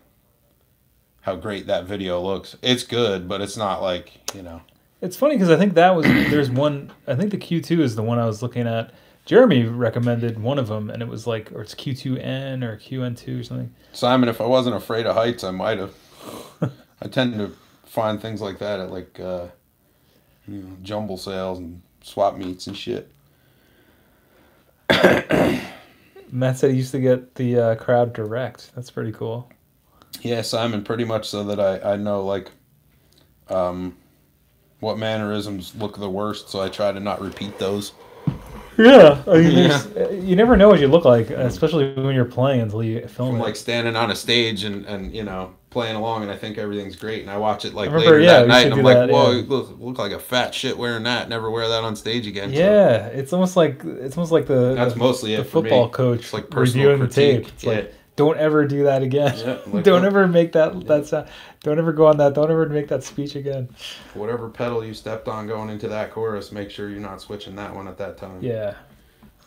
how great that video looks. It's good, but it's not like, you know. It's funny because I think there's one, I think the Q2 is the one I was looking at. Jeremy recommended one of them, and it was like, or it's Q2N or QN2 or something. Simon, if I wasn't afraid of heights, I might have. I tend to find things like that at like, you know, jumble sales and swap meets and shit. Matt said he used to get the crowd direct. That's pretty cool. Yeah, Simon, pretty much so that I know like what mannerisms look the worst, so I try to not repeat those. Yeah, I mean, you never know what you look like, especially when you're playing until you film From it. like standing on a stage and you know playing along, and I think everything's great, and I watch it like remember, later yeah, that we night, should and I'm do like, that, whoa, yeah. you look like a fat shit wearing that. Never wear that on stage again. So Yeah, it's almost like that's mostly the it for me. football coach It's like personal reviewing the tape. critique. It's Yeah. like, don't ever do that again. Yeah, like, don't oh. ever make that sound. Don't ever go on that. Don't ever make that speech again. Whatever pedal you stepped on going into that chorus, make sure you're not switching that one at that time. Yeah.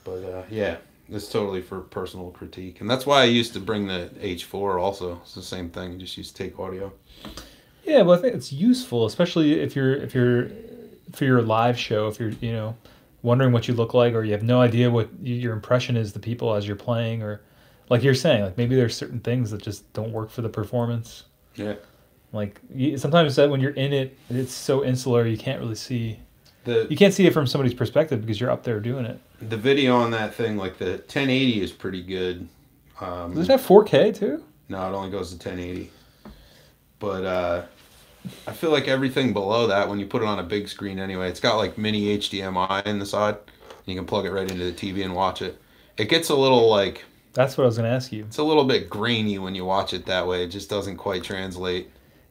But yeah, it's totally for personal critique, and that's why I used to bring the H4 also. It's the same thing. You just used to take audio. Yeah, well, I think it's useful, especially if you're for your live show. If you're wondering what you look like, or you have no idea what your impression is to people as you're playing, or like you're saying, like maybe there's certain things that just don't work for the performance. Yeah. Like sometimes that when you're in it, it's so insular you can't really see. You You can't see it from somebody's perspective because you're up there doing it. The video on that thing, like the 1080 is pretty good. Does it have 4K too? No, it only goes to 1080. But I feel like everything below that, when you put it on a big screen anyway, it's got like mini HDMI in the side. You can plug it right into the TV and watch it. It gets a little like... That's what I was going to ask you. It's a little bit grainy when you watch it that way. It just doesn't quite translate.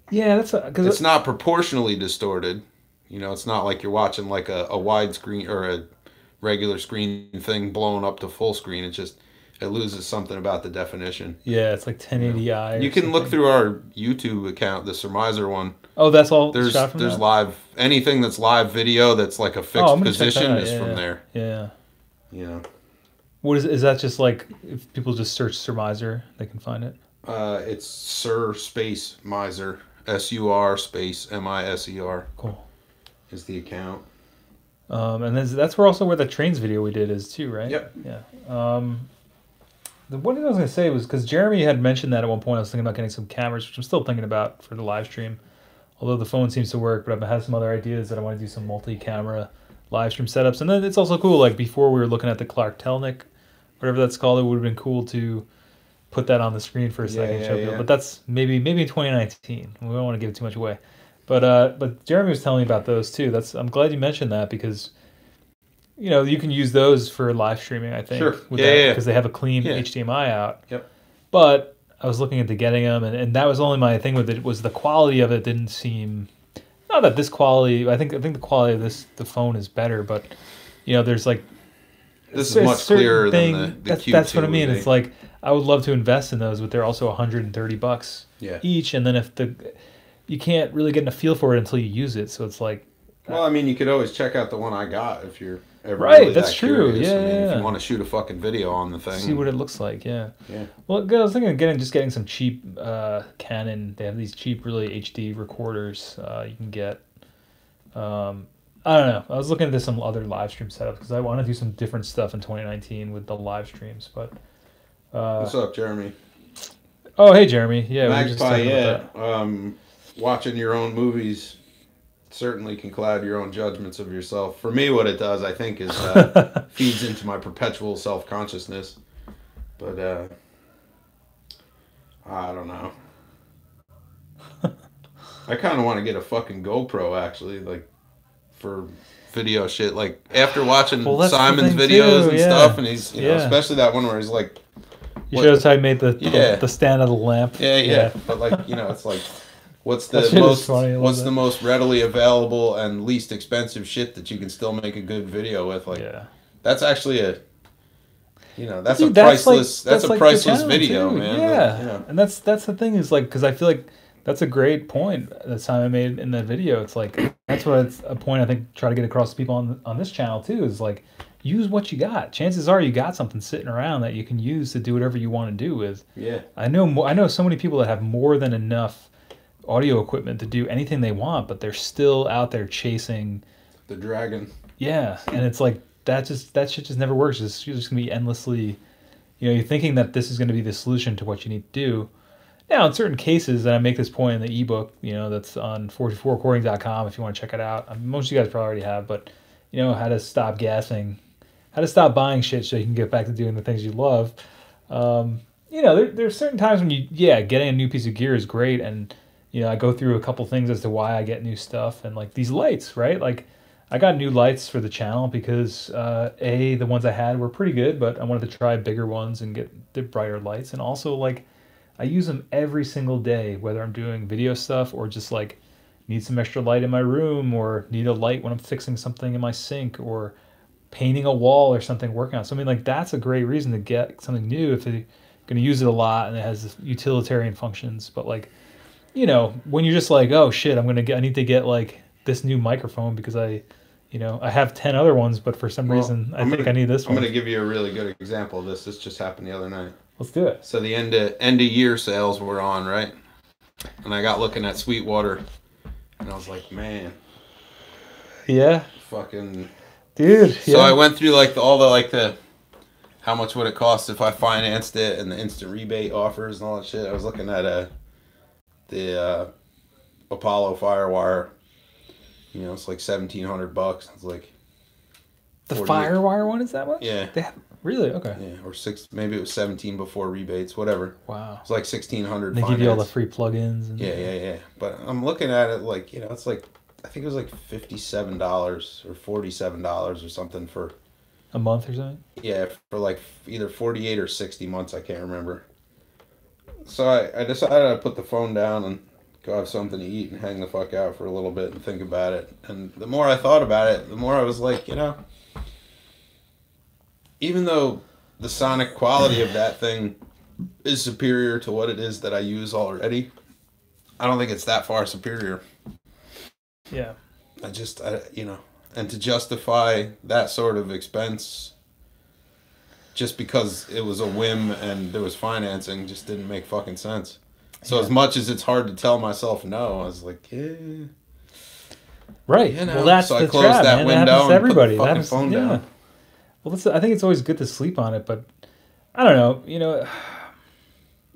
Yeah, that's because It's not proportionally distorted. You know, it's not like you're watching like a widescreen or a regular screen thing blown up to full screen. It's just it loses something about the definition. Yeah, it's like 1080i. You can look through our YouTube account, the Surmiser one. Oh, that's all. There's shot from that? live anything that's live video that's like a Oh, fixed I'm gonna check that position out. is Yeah, from yeah. there. Yeah. You know. What is that? Just like if people just search Surmiser, they can find it. It's Sir Space Miser, SUR space MISER. Cool. Is the account. And that's where also where the trains video we did is too, right? Yep. Yeah. The one thing I was gonna say was because Jeremy had mentioned that at one point. I was thinking about getting some cameras, which I'm still thinking about for the live stream. Although the phone seems to work, but I've had some other ideas that I want to do some multi-camera live stream setups. And then it's also cool. Like before, we were looking at the Clark Telnick, whatever that's called. It would have been cool to put that on the screen for a second. Yeah. But that's maybe in 2019. We don't want to give too much away. But Jeremy was telling me about those too. I'm glad you mentioned that because you can use those for live streaming. I think Sure. Because they have a clean HDMI out. Yep. But I was looking into getting them, and that was only my thing with it was the quality of it didn't seem. Not that this quality. I think the quality of the phone is better, but there's like. This is much clearer than the Q2. That's what I mean. It's like I would love to invest in those, but they're also $130 each, and then if you can't really get a feel for it until you use it, so it's like. Well, I mean, you could always check out the one I got if you're ever right. really That's that true. curious. Yeah, I mean, if you want to shoot a fucking video on the thing, see what it looks like. Yeah. Yeah. Well, I was thinking of getting some cheap Canon. They have these cheap, really HD recorders you can get. I don't know. I was looking into some other live stream setups because I want to do some different stuff in 2019 with the live streams. But what's up, Jeremy? Oh, hey, Jeremy. Yeah, Magpie. Yeah. Watching your own movies certainly can cloud your own judgments of yourself. For me, what it does, I think, is feeds into my perpetual self-consciousness. But I don't know. I kind of want to get a fucking GoPro, actually, like for video shit. Like after watching Simon's videos and stuff, and he's especially that one where he's like, you showed us how he made the stand of the lamp. Yeah. But like it's like. What's the most readily available and least expensive shit that you can still make a good video with? Like, that's actually that's a priceless video, too. man. Yeah, and that's the thing is like because I feel like that's a great point that Simon made in that video. It's like that's a point I think try to get across to people on this channel too is like use what you got. Chances are you got something sitting around that you can use to do whatever you want to do with. Yeah, I know so many people that have more than enough audio equipment to do anything they want, but they're still out there chasing the dragon. Yeah, and it's like that shit just never works. You're just gonna be endlessly, you're thinking that this is gonna be the solution to what you need to do. Now, in certain cases, and I make this point in the ebook, that's on 44recording.com if you want to check it out. Most of you guys probably already have, but how to stop gassing, how to stop buying shit so you can get back to doing the things you love. There's certain times when getting a new piece of gear is great, and I go through a couple things as to why I get new stuff, and like these lights, right? Like I got new lights for the channel because the ones I had were pretty good, but I wanted to try bigger ones and get the brighter lights, and also like I use them every single day, whether I'm doing video stuff or just like need some extra light in my room or need a light when I'm fixing something in my sink or painting a wall or something, working on. So I mean, like that's a great reason to get something new if you're going to use it a lot and it has utilitarian functions, but like. When you're just like, oh shit, I need to get like this new microphone because I have 10 other ones, but for some reason I think I need this one. I'm going to give you a really good example of this. This just happened the other night. Let's do it. So the end of year sales were on, right? And I got looking at Sweetwater and I was like, man. Yeah. Fucking. Dude. So I went through like all the how much would it cost if I financed it and the instant rebate offers and all that shit. I was looking at the Apollo Firewire, it's like $1,700. It's like the Firewire one is that much? Yeah. Really? Okay. Yeah, or maybe it was 17 before rebates, whatever. Wow. It's like 1,600. They give you all the free plugins. And yeah. But I'm looking at it like it's like I think it was like $57 or $47 or something for a month or something. Yeah, for like either 48 or 60 months. I can't remember. So I decided to put the phone down and go have something to eat and hang the fuck out for a little bit and think about it. And the more I thought about it, the more I was like, even though the sonic quality of that thing is superior to what it is that I use already. I don't think it's that far superior. Yeah. You know, and to justify that sort of expense just because it was a whim and there was financing just didn't make fucking sense. So as much as it's hard to tell myself no, I was like, yeah. Right. You know, well, that's so I the closed trap, that man. window That happens to and put the everybody. fucking phone down. Well, I think it's always good to sleep on it, but I don't know. You know,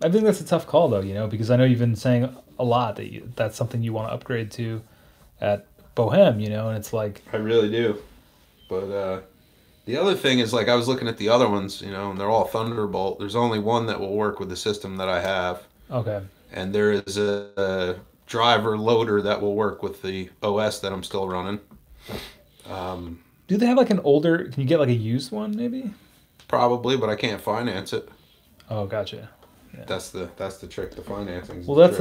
I think that's a tough call, though. You know, because I know you've been saying a lot that that's something you want to upgrade to at Bohem. You know, and it's like I really do. But the other thing is, like, I was looking at the other ones, you know, and they're all Thunderbolt. There's only one that will work with the system that I have. Okay. And there is a driver loader that will work with the OS that I'm still running. Do they have like an older? Can you get like a used one, maybe? Probably, but I can't finance it. Oh, gotcha. Yeah. That's the trick. The financing. Well, that's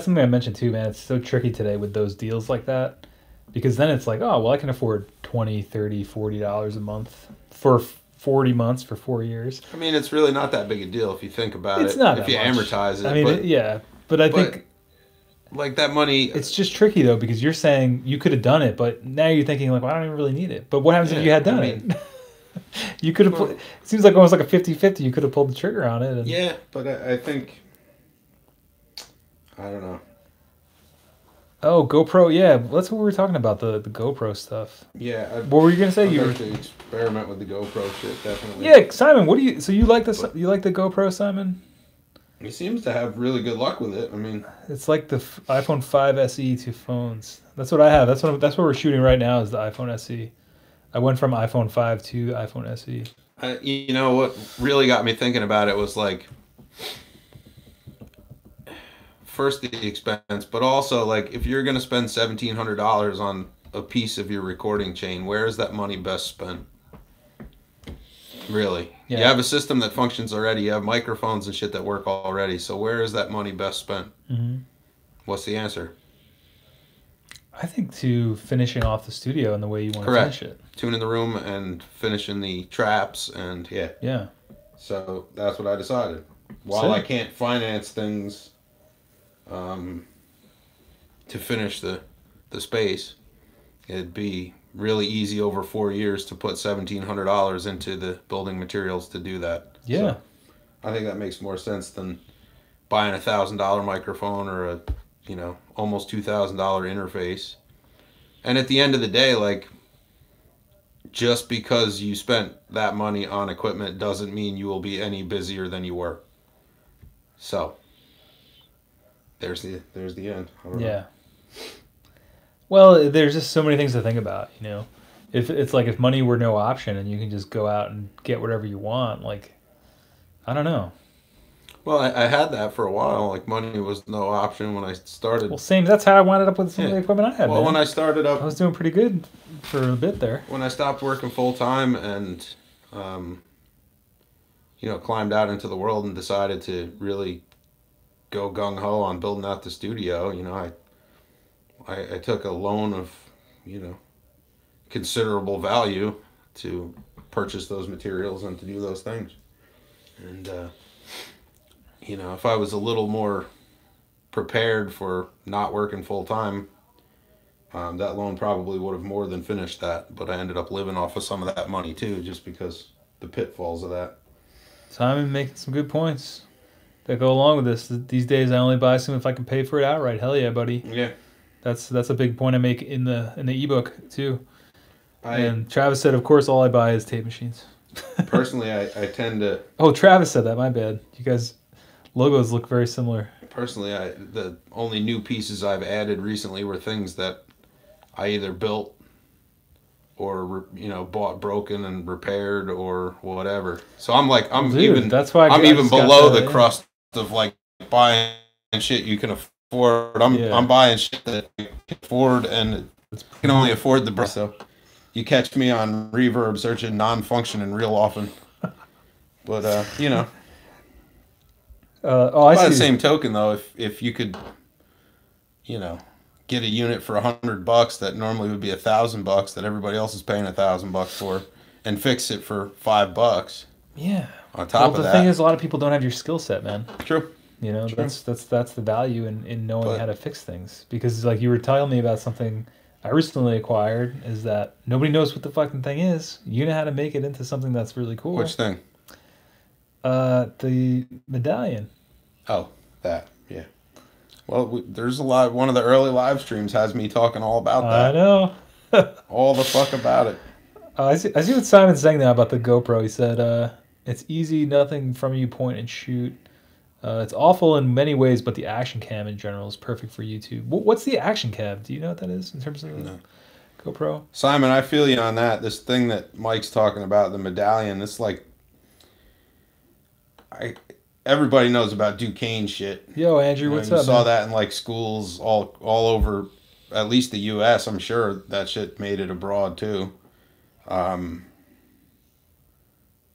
something I mentioned too, man. It's so tricky today with those deals like that, because then it's like, oh, well, I can afford $20, $30, $40 a month for 40 months for 4 years. I mean, it's really not that big a deal if you think about it. It's not if that you much. amortize it. I mean, yeah, but I think like that money. It's just tricky though, because you're saying you could have done it, but now you're thinking like, well, I don't even really need it. But what happens if you had done it? You could have. It seems like almost like a 50-50. You could have pulled the trigger on it. Yeah, but I think I don't know. Oh, GoPro. Yeah, that's what we were talking about. The GoPro stuff. Yeah. What were you gonna say? You were to experiment with the GoPro shit, definitely. Yeah, Simon. What do you? So you like this? You like the GoPro, Simon? He seems to have really good luck with it. I mean, it's like the iPhone 5 SE to phones. That's what I have. That's what we're shooting right now is the iPhone SE. I went from iPhone 5 to iPhone SE. You know what really got me thinking about it was like, first the expense, but also like if you're gonna spend $1,700 on a piece of your recording chain, where is that money best spent? Really, you have a system that functions already. You have microphones and shit that work already. So where is that money best spent? Mm-hmm. What's the answer? I think to finishing off the studio in the way you want to finish it. Tuning the room and finishing the traps and yeah. So that's what I decided. While I can't finance things to finish the space, it'd be really easy over 4 years to put $1,700 into the building materials to do that. Yeah. So I think that makes more sense than buying $1,000 microphone or a almost $2,000 interface. And at the end of the day, like, just because you spent that money on equipment doesn't mean you will be any busier than you were. So there's the end. I don't know. Well, there's just so many things to think about, you know. If it's like if money were no option and you can just go out and get whatever you want, like, I don't know. Well, I had that for a while. Like, money was no option when I started. Well, same. That's how I wound up with some of the equipment I had. Well, when I started up, I was doing pretty good for a bit there. When I stopped working full time and, climbed out into the world and decided to really go gung ho on building out the studio, I took a loan of, considerable value to purchase those materials and to do those things. And, if I was a little more prepared for not working full time, that loan probably would have more than finished that. But I ended up living off of some of that money too, just because the pitfalls of that. Simon making some good points that go along with this. These days, I only buy some if I can pay for it outright. Hell yeah, buddy. Yeah. That's a big point I make in the ebook too. And Travis said, of course, all I buy is tape machines. Personally, I tend to. Oh, Travis said that. My bad. You guys, logos look very similar. Personally, the only new pieces I've added recently were things that I either built or bought broken and repaired or whatever. So I'm even below the crust of like buying shit you can afford. I'm buying shit that you can afford and can only afford the price. So you catch me on Reverb searching non-functioning real often. But I by see. the same token though, if you could get a unit for $100 that normally would be $1,000 that everybody else is paying $1,000 for, and fix it for $5, Yeah. On top Well, of the thing that, is, a lot of people don't have your skill set, man. true. You know, True. that's the value in knowing But- how to fix things. Because like you were telling me about something I recently acquired, is that nobody knows what the fucking thing is. You know how to make it into something that's really cool. Which thing? The medallion. Oh, that. Yeah. Well, there's a lot. One of the early live streams has me talking all about I that. know. All the fuck about it. I see what Simon's saying now about the GoPro. He said, it's easy, nothing from you, point and shoot. It's awful in many ways, but the action cam in general is perfect for YouTube. What's the action cam? Do you know what that is in terms of the GoPro? Simon, I feel you on that. This thing that Mike's talking about, the medallion, it's like everybody knows about Duquesne shit. Yo, Andrew, what's You up? saw Man? that in like schools all over, at least the U.S. I'm sure that shit made it abroad too.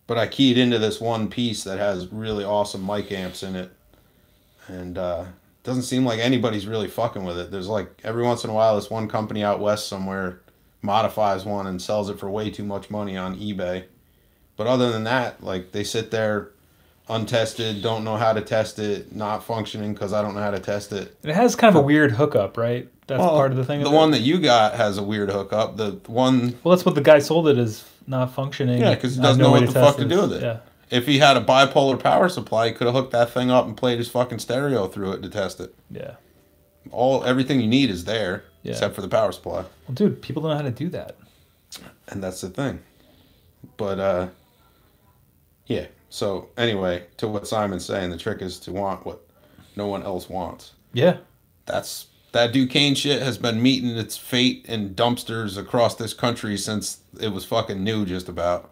But I keyed into this one piece that has really awesome mic amps in it, and doesn't seem like anybody's really fucking with it. There's like every once in a while this one company out west somewhere modifies one and sells it for way too much money on eBay. But other than that, like they sit there untested, don't know how to test it, not functioning because I don't know how to test it. It has kind of a weird hookup, right? That's part of the thing. The one that you got has a weird hookup. The one, well, that's what the guy sold it as not functioning. yeah, because he I doesn't have know no way what the test fuck to this. do with it. Yeah. If he had a bipolar power supply, he could have hooked that thing up and played his fucking stereo through it to test it. Yeah. Everything you need is there, Yeah. except for the power supply. Well, dude, people don't know how to do that. And that's the thing. But yeah. So anyway, to what Simon's saying, the trick is to want what no one else wants. Yeah. That Duquesne shit has been meeting its fate in dumpsters across this country since it was fucking new, just about.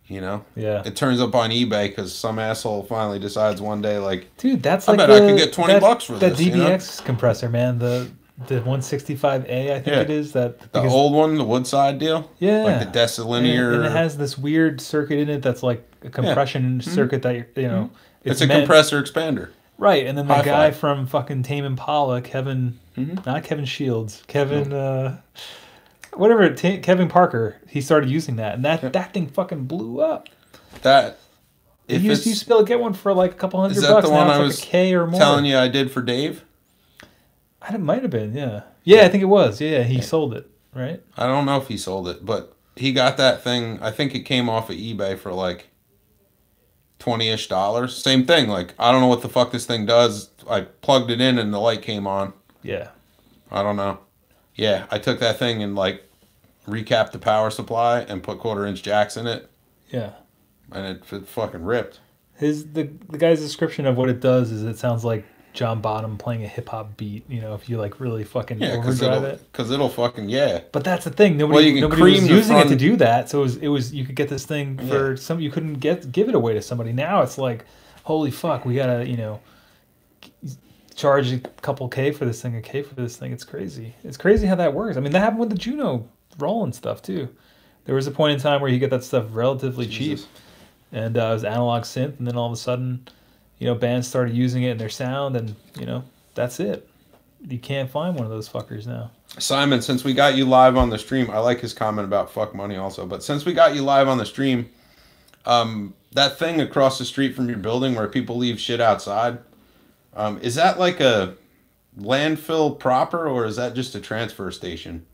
You know? Yeah. It turns up on eBay because some asshole finally decides one day, like, Dude, that's I like bet I could get $20 for that this. You know? DBX compressor, man. The 165A, I think Yeah. it is. The Because- old one, the Woodside deal? Yeah. Like the decilinear. And it has this weird circuit in it that's like a compression circuit that, you know. It's a compressor expander. Right, and then the Hi-Fi. guy from fucking Tame Impala, Kevin, not Kevin Shields, Kevin, Kevin Parker, he started using that, and that thing fucking blew up. That. You If used to be able to get one for like a couple $100 Is that the now one it's I like was a K or more. telling you I did for Dave? It might have been, yeah. Yeah, I think it was. Yeah, he sold it, right? I don't know if he sold it, but he got that thing. I think it came off of eBay for like $20-ish. Same thing. Like, I don't know what the fuck this thing does. I plugged it in and the light came on. Yeah. I don't know. Yeah, I took that thing and like recapped the power supply and put 1/4-inch jacks in it, Yeah. and it fucking ripped. The guy's description of what it does is it sounds like John Bottom playing a hip hop beat, you know, if you like really fucking Yeah, overdrive it. because it'll fucking, yeah. But that's the thing. Well, Nobody you can was cream the using it to front- do that. So it was you could get this thing for some. You couldn't give it away to somebody. Now it's like, holy fuck, we gotta, you know, charge a couple K for this thing, a K for this thing. It's crazy. It's crazy how that works. I mean, that happened with the Juno Roland stuff too. There was a point in time where you get that stuff relatively cheap, and it was analog synth, and then all of a sudden, you know, bands started using it in their sound, and you know, that's it. You can't find one of those fuckers now. Simon, since we got you live on the stream, I like his comment about fuck money also, but since we got you live on the stream, that thing across the street from your building where people leave shit outside, is that like a landfill proper, or is that just a transfer station?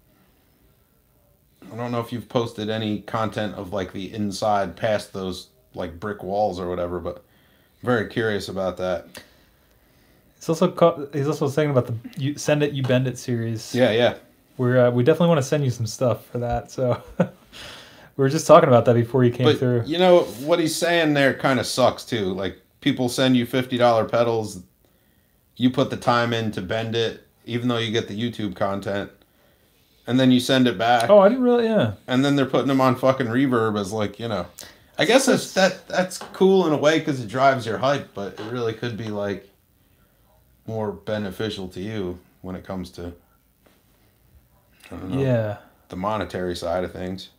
I don't know if you've posted any content of like the inside past those like brick walls or whatever, but I'm very curious about that. He's also saying about the you Send It, You Bend It series. Yeah. We definitely want to send you some stuff for that. So we were just talking about that before you came But through. you know what he's saying there kind of sucks too. Like people send you $50 pedals, you put the time in to bend it, even though you get the YouTube content, and then you send it back. Oh, I didn't really. Yeah. And then they're putting them on fucking reverb as like, you know, I guess that's cool in a way because it drives your hype, but it really could be like more beneficial to you when it comes to, I don't know, Yeah. the monetary side of things.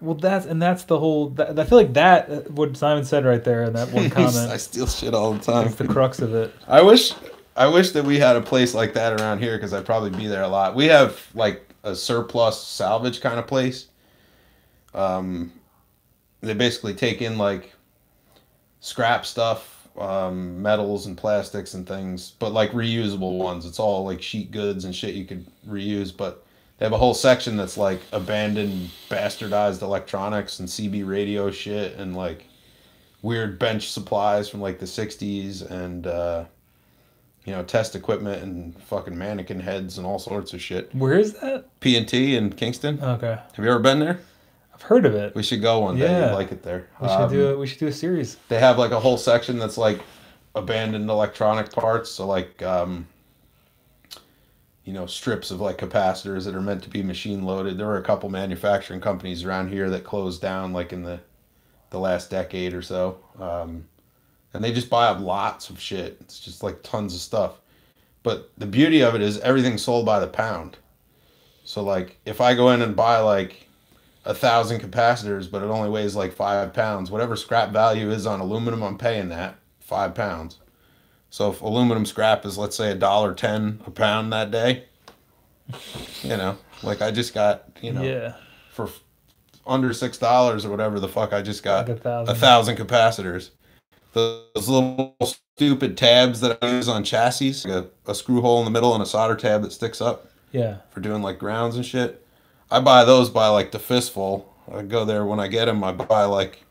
Well, that's the whole. I feel like that what Simon said right there in that one I comment steal shit all the time. is the crux of it. I wish that we had a place like that around here because I'd probably be there a lot. We have like a surplus salvage kind of place. they basically take in like scrap stuff, metals and plastics and things, but like reusable ones. It's all like sheet goods and shit you could reuse, but they have a whole section that's like abandoned, bastardized electronics and CB radio shit and like weird bench supplies from like the 60s and you know, test equipment and fucking mannequin heads and all sorts of shit. Where is that? P&T in Kingston. Okay. Have you ever been there? I've heard of it. We should go one day. You'd like it there. We should do a series. They have like a whole section that's like abandoned electronic parts. So like, you know, strips of like capacitors that are meant to be machine loaded. There were a couple manufacturing companies around here that closed down like in the last decade or so. And they just buy up lots of shit. It's just like tons of stuff. But the beauty of it is everything's sold by the pound. So like if I go in and buy like 1,000 capacitors, but it only weighs like 5 pounds, whatever scrap value is on aluminum, I'm paying that 5 pounds. So if aluminum scrap is, let's say, $1.10 a pound that day, you know, like I just got, you know, for under $6 or whatever the fuck, I just got like 1,000 capacitors. Those little stupid tabs that I use on chassis, like a screw hole in the middle and a solder tab that sticks up. Yeah. For doing like grounds and shit. I buy those by like the fistful. I go there when I get them. I buy like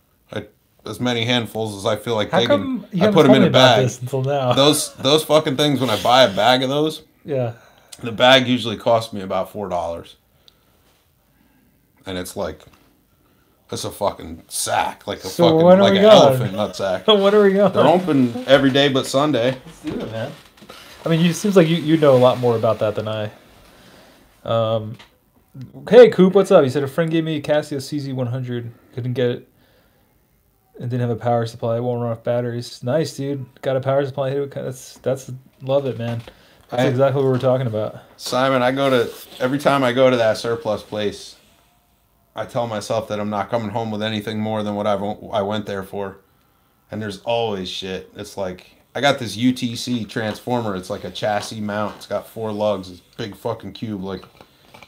as many handfuls as I feel like taking. I put them in a bag. Until now. Those fucking things. When I buy a bag of those, yeah, the bag usually costs me about $4, and it's like it's a fucking sack, like a fucking like an elephant nut sack. When are we going? They're open every day but Sunday. Let's do it, man. I mean, it seems like you know a lot more about that than I. Hey, Coop, what's up? He said a friend gave me a Casio CZ100. Couldn't get it. And didn't have a power supply. It won't run off batteries. Nice, dude. Got a power supply. That's love it, man. That's exactly what we're talking about. Simon, every time I go to that surplus place, I tell myself that I'm not coming home with anything more than what I went there for. And there's always shit. It's like, I got this UTC transformer. It's like a chassis mount. It's got 4 lugs. It's a big fucking cube, like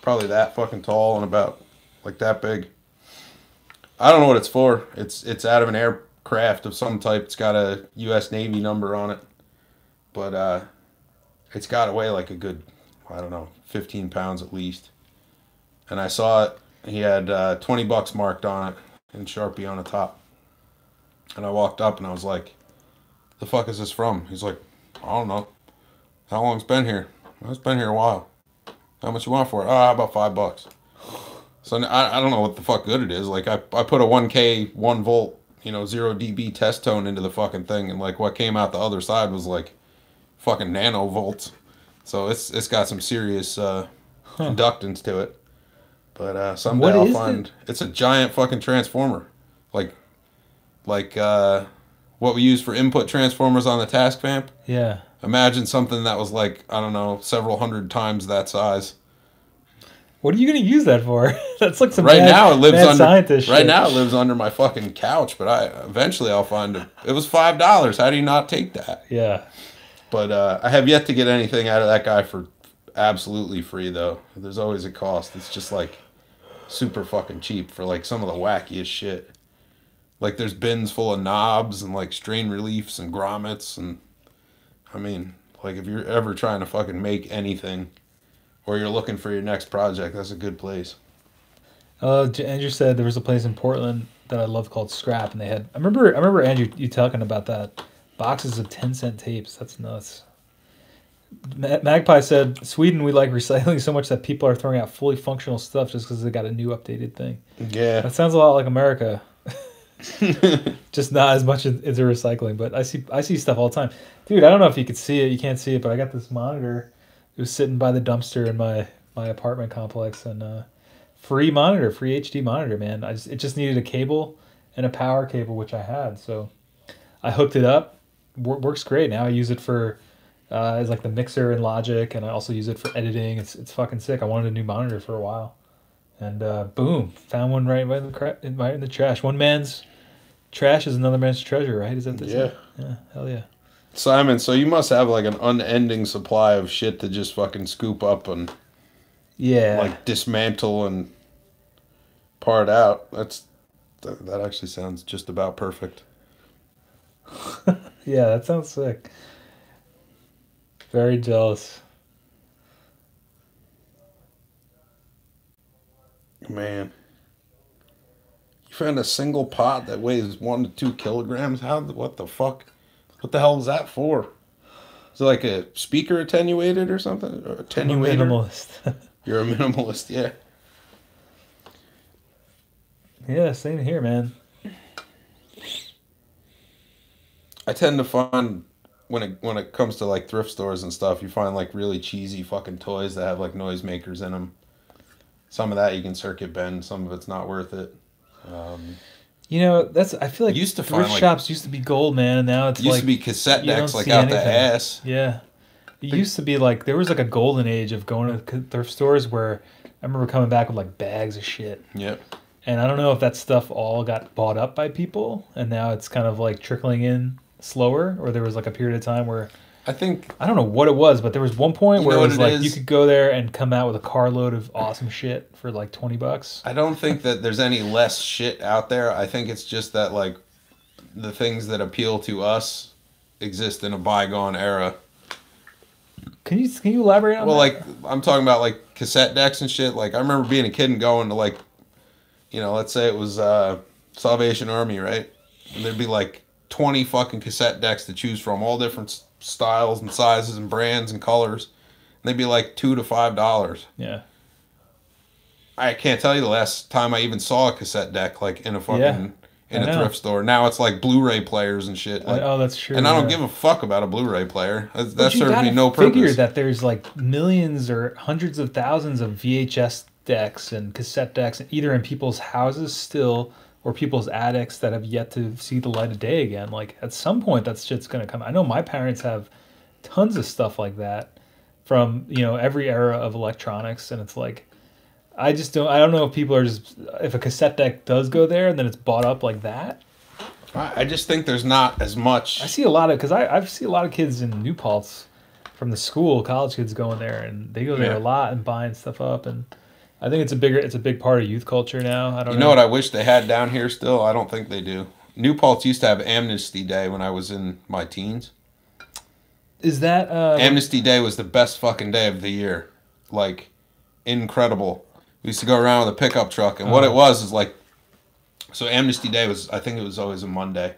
probably that fucking tall and about like that big. I don't know what it's for. It's out of an aircraft of some type. It's got a U.S. Navy number on it. But it's got to weigh like a good, I don't know, 15 pounds at least. And I saw it. He had $20 marked on it in Sharpie on the top. And I walked up and I was like, the fuck is this from? He's like, I don't know. How long it's been here? It's been here a while. How much you want for it? About $5. So I don't know what the fuck good it is. Like I put a 1K 1 volt, 0 dB test tone into the fucking thing, and like what came out the other side was like fucking nanovolts. So it's got some serious inductance to it. But someday I'll find it's a giant fucking transformer, like what we use for input transformers on the task vamp. Yeah. Imagine something that was like, I don't know, several hundred times that size. What are you going to use that for? That's like some now it lives under scientist shit. Right now it lives under my fucking couch, but eventually I'll find it. It was $5. How do you not take that? Yeah. But I have yet to get anything out of that guy for absolutely free though. There's always a cost. It's just like super fucking cheap for like some of the wackiest shit. Like there's bins full of knobs and like strain reliefs and grommets, and I mean, like if you're ever trying to fucking make anything or you're looking for your next project, that's a good place. Andrew said there was a place in Portland that I love called Scrap, and they had I remember Andrew you talking about that. Boxes of 10-cent tapes. That's nuts. Magpie said, Sweden, we like recycling so much that people are throwing out fully functional stuff just because they got a new updated thing. Yeah. That sounds a lot like America. Just not as much into recycling, but I see stuff all the time. Dude, I don't know if you could see it. You can't see it, but I got this monitor. It was sitting by the dumpster in my apartment complex, and free HD monitor, man. It just needed a cable and a power cable, which I had. So I hooked it up. Works great. Now I use it for as like the mixer in Logic, and I also use it for editing. It's fucking sick. I wanted a new monitor for a while, and boom, found one right in the trash. One man's trash is another man's treasure, right? Is that this? Yeah, hell yeah. Simon, so you must have like an unending supply of shit to just fucking scoop up and like dismantle and part out. That's That actually sounds just about perfect. Yeah, that sounds sick. Very jealous. Man. You found a single pot that weighs 1 to 2 kilograms? What the fuck? What the hell is that for? Is it like a speaker attenuated or something? Or I'm a attenuator? minimalist. You're a minimalist, yeah. Yeah, same here, man. I tend to find when it comes to like thrift stores and stuff, you find like really cheesy fucking toys that have like noisemakers in them. Some of that you can circuit bend, some of it's not worth it. You know, I feel like Used to thrift find, like- shops used to be gold, man, and now it's Used like to be cassette you don't decks like see out the anything. ass. Yeah. It used to be like there was like a golden age of going to thrift stores where I remember coming back with like bags of shit. Yep. And I don't know if that stuff all got bought up by people and now it's kind of like trickling in slower, or there was like a period of time where I think I don't know what it was, but there was one point You where know it was what it like you is? could go there and come out with a carload of awesome shit for like $20. I don't think that there's any less shit out there. I think it's just that like the things that appeal to us exist in a bygone era. Can you elaborate on Well, that? like I'm talking about like cassette decks and shit. Like I remember being a kid and going to like, let's say it was Salvation Army, right? And there'd be like 20 fucking cassette decks to choose from, all different styles and sizes and brands and colors. And they'd be like $2 to $5. Yeah. I can't tell you the last time I even saw a cassette deck like in a fucking Yeah, in I a know. thrift store. Now it's like Blu-ray players and shit. Like, Oh, that's true. and I don't yeah. give a fuck about a Blu-ray player. That But you serves me gotta no figure purpose. that there's like millions or hundreds of thousands of VHS decks and cassette decks, either in people's houses still or people's attics that have yet to see the light of day again. Like at some point, that shit's gonna come. I know my parents have tons of stuff like that from every era of electronics, and it's like I don't know if people are just if a cassette deck does go there and then it's bought up like that. I just think there's not as much. I see a lot of I see a lot of kids in New Paltz from the school, college kids going there, and they go there Yeah. a lot and buying stuff up. And I think it's a big part of youth culture now. I don't You know what I wish they had down here still? I don't think they do. New Paltz used to have Amnesty Day when I was in my teens. Is that Amnesty Day was the best fucking day of the year. Like, incredible. We used to go around with a pickup truck, and what it was is like, so Amnesty Day was, I think it was always a Monday.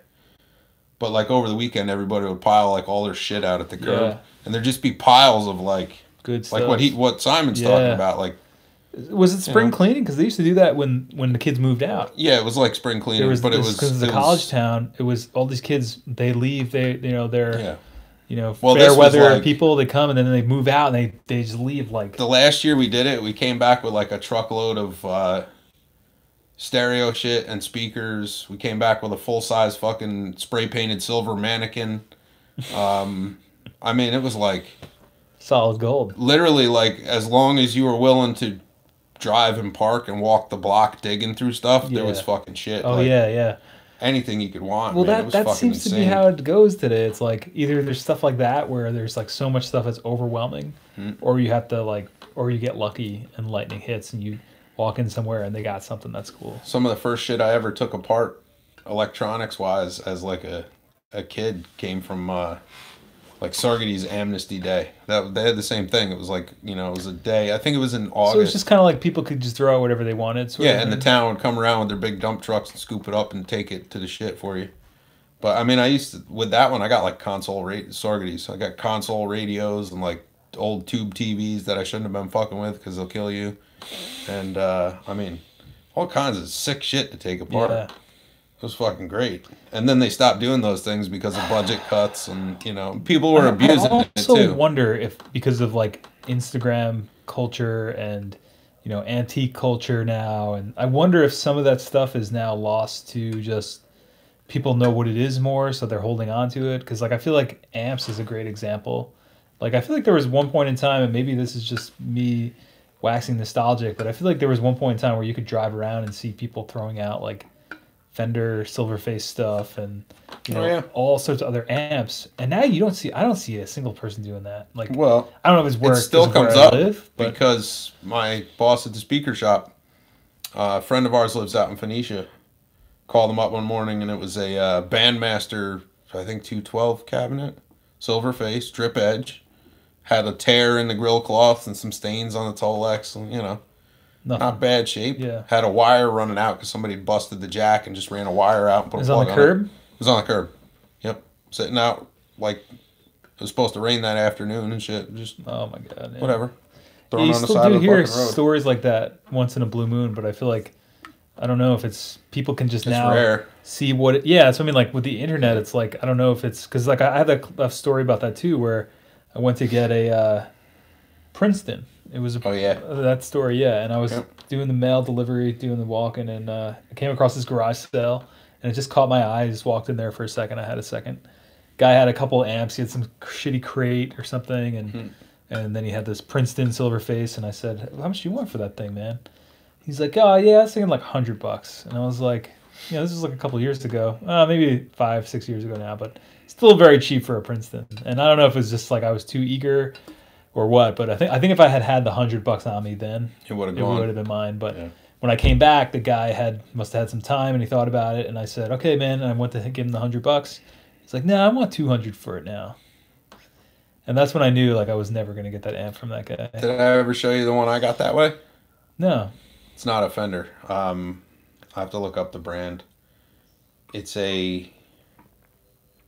But like over the weekend, everybody would pile like all their shit out at the curb. Yeah. And there'd just be piles of like good stuff? what Simon's talking Yeah. about. Like, Was it spring know. cleaning? Because they used to do that when the kids moved out. yeah, it was like spring cleaning, but it was because it's a college town. It was all these kids. They leave. They're Yeah. fair Well, this was weather like- people. They come and then they move out and they just leave like The last year we did it, we came back with like a truckload of stereo shit and speakers. We came back with a full size fucking spray painted silver mannequin. I mean, it was like solid gold. literally like as long as you were willing to drive and park and walk the block digging through stuff, there was Yeah. fucking shit. Oh like, yeah. anything you could want. Well, man. It was that fucking seems to be insane. how it goes today. It's like either there's stuff like that where there's like so much stuff that's overwhelming, or you have to or you get lucky and lightning hits and you walk in somewhere and they got something that's cool. Some of the first shit I ever took apart, electronics wise, as like a kid, came from like Sargady's Amnesty Day. They had the same thing. It was like it was a day. I think it was in August. So it's just kind of like people could just throw out whatever they wanted. Sort of and the thing. town would come around with their big dump trucks and scoop it up and take it to the shit for you. But I mean, I used to with that one. I got like Sargady's. I got console radios and like old tube TVs that I shouldn't have been fucking with because they'll kill you. And I mean, all kinds of sick shit to take apart. Yeah. It was fucking great. And then they stopped doing those things because of budget cuts and, people were abusing I it also too. wonder if because of like Instagram culture and antique culture now, and I wonder if some of that stuff is now lost to just people know what it is more, so they're holding on to it. Because like I feel like amps is a great example. Like I feel like there was one point in time, and maybe this is just me waxing nostalgic, but I feel like there was one point in time where you could drive around and see people throwing out like Fender Silverface stuff and all sorts of other amps, and now I don't see a single person doing that. Like, Well, I don't know if it's work. it still because of comes where I up live, but because my boss at the speaker shop, a friend of ours lives out in Phoenicia, Called them up one morning, and it was a Bandmaster, I think 212 cabinet, silver face, drip edge, had a tear in the grill cloth and some stains on the Tolex, and Nothing. not bad shape. Yeah. Had a wire running out because somebody busted the jack and just ran a wire out and put Is a it on plug the on it. curb? It was on the curb. Yep, sitting out like it was supposed to rain that afternoon and shit. Just Oh my god. Yeah. whatever. Yeah, Thrown you on the still side do of the hear fucking road. stories like that once in a blue moon, but I feel like I don't know if it's people can just It's now rare. see what it, yeah. So I mean, like with the internet, it's like I don't know if it's because like I had a story about that too, where I went to get a Princeton. It was Oh yeah. that story, yeah. And I was Yep. doing the mail delivery, doing the walk-in, and I came across this garage sale, and it just caught my eye. I just walked in there for a second. I had a second. Guy had a couple of amps. He had some shitty crate or something, and then he had this Princeton silver face. And I said, "How much do you want for that thing, man?" He's like, "Oh yeah, I was thinking like $100." And I was like, this was like a couple years ago, maybe 5, 6 years ago now, but still very cheap for a Princeton. And I don't know if it was just like I was too eager or what, but I think if I had had the $100 on me then, It would have it gone. would have been mine. But Yeah. when I came back, the guy must have had some time and he thought about it, and I said, "Okay, man," and I went to give him the $100. He's like, "No, I want 200 for it now." And that's when I knew like I was never gonna get that amp from that guy. Did I ever show you the one I got that way? No. It's not a Fender. I have to look up the brand. It's a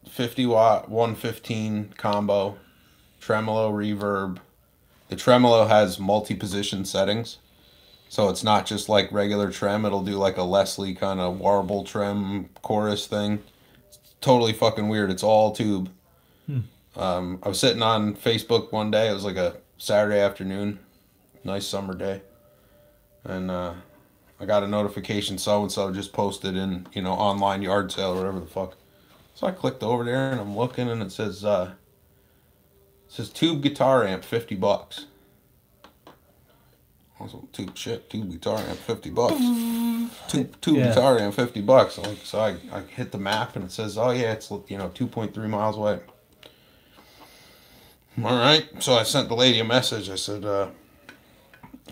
50-watt 115 combo, tremolo reverb. The tremolo has multi-position settings, so it's not just like regular trem. It'll do like a Leslie kind of warble trem chorus thing. It's totally fucking weird. It's all tube. I was sitting on Facebook one day. It was like a Saturday afternoon, nice summer day, and I got a notification so and so just posted in online yard sale or whatever the fuck. So I clicked over there and I'm looking and it says tube guitar amp $50. I was like, tube guitar amp $50. Tube Yeah. guitar amp $50. So I hit the map and it says, oh yeah, it's 2.3 miles away. All right, so I sent the lady a message. I said,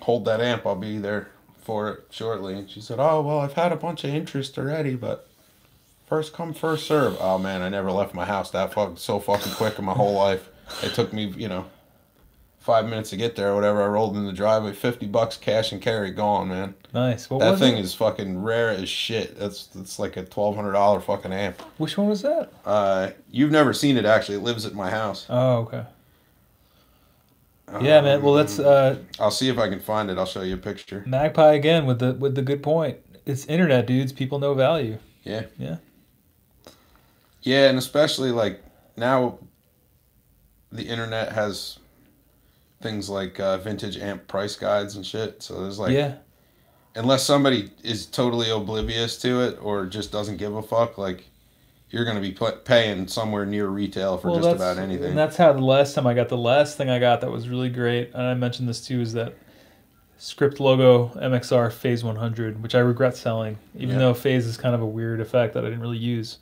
hold that amp, I'll be there for it shortly. And she said, oh, well, I've had a bunch of interest already, but first come, first serve. Oh, man, I never left my house so fucking quick in my whole life. It took me, 5 minutes to get there or whatever. I rolled in the driveway, $50 cash and carry, gone, man. Nice. What That was thing it? is fucking rare as shit. It's like a $1,200 fucking amp. Which one was that? You've never seen it, actually. It lives at my house. Oh, okay. Yeah, man. Well, that's I'll see if I can find it. I'll show you a picture. Magpie again with the good point. It's internet, dudes. People know value. Yeah. Yeah. Yeah, and especially like now the internet has things like vintage amp price guides and shit. So there's like, Yeah. unless somebody is totally oblivious to it or just doesn't give a fuck, like you're going to be paying somewhere near retail for just about anything. And that's how the last thing I got that was really great, and I mentioned this too, is that Script Logo MXR Phase 100, which I regret selling, even though Phase is kind of a weird effect that I didn't really use.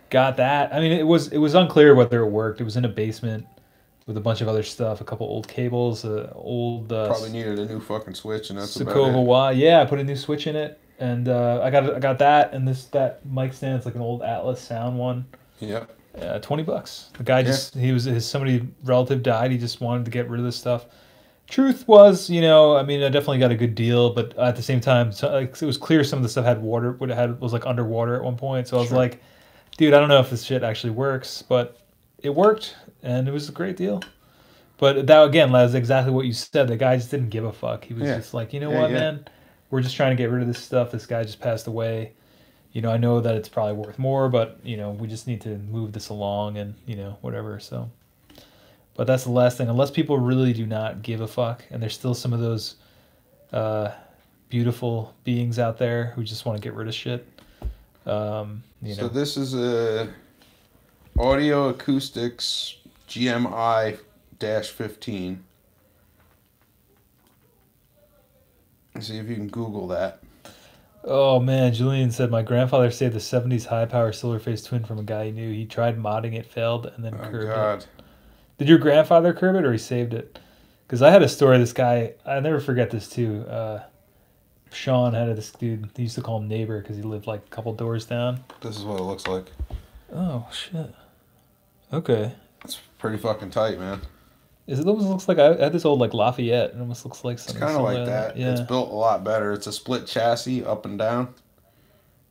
Got that. I mean, it was unclear whether it worked. It was in a basement with a bunch of other stuff, a couple old cables, old Probably needed a new fucking switch, and that's about Sokovia it. Y. Yeah, I put a new switch in it, and I got that, and that mic stand. It's like an old Atlas Sound one. Yep. $20. The guy somebody relative died. He just wanted to get rid of this stuff. Truth was, I mean, I definitely got a good deal, but at the same time, it was clear some of the stuff had water. Was like underwater at one point. So I was like, dude, I don't know if this shit actually works, but it worked, and it was a great deal. But that was exactly what you said. The guy just didn't give a fuck. He was just like, man, we're just trying to get rid of this stuff. This guy just passed away. I know that it's probably worth more, but we just need to move this along and whatever. So, but that's the last thing. Unless people really do not give a fuck, and there's still some of those beautiful beings out there who just want to get rid of shit. So this is a Audio Acoustics GMI-15. See if you can Google that. Oh man, Julian said my grandfather saved the '70s high-power silver-faced twin from a guy he knew. He tried modding it, failed, and then curbed it. Did your grandfather curb it, or he saved it? Because I had a story. This guy, I never forget this too. Sean had this dude. He used to call him neighbor because he lived like a couple doors down. This is what it looks like. Oh shit. Okay. It's pretty fucking tight, man. It almost looks like I had this old like Lafayette. It almost looks like It's something kind of like similar. that. Yeah. It's built a lot better. It's a split chassis up and down,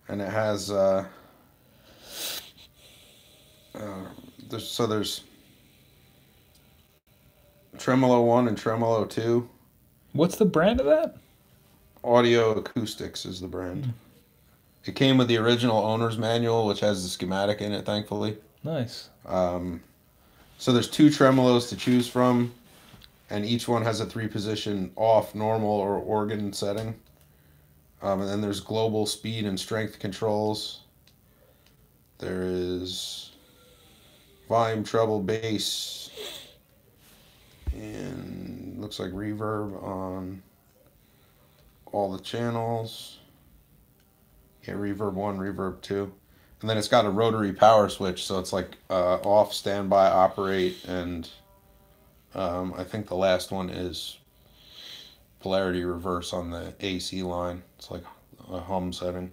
and it has there's Tremolo 1 and Tremolo 2. What's the brand of that? Audio Acoustics is the brand. It came with the original owner's manual, which has the schematic in it, thankfully. Nice. So there's 2 tremolos to choose from, and each one has a 3-position off, normal, or organ setting. And then there's global speed and strength controls. There is volume, treble, bass, and looks like reverb on all the channels. Yeah, reverb 1, reverb 2. And then it's got a rotary power switch, so it's like off, standby, operate, and I think the last one is polarity reverse on the AC line. It's like a hum setting.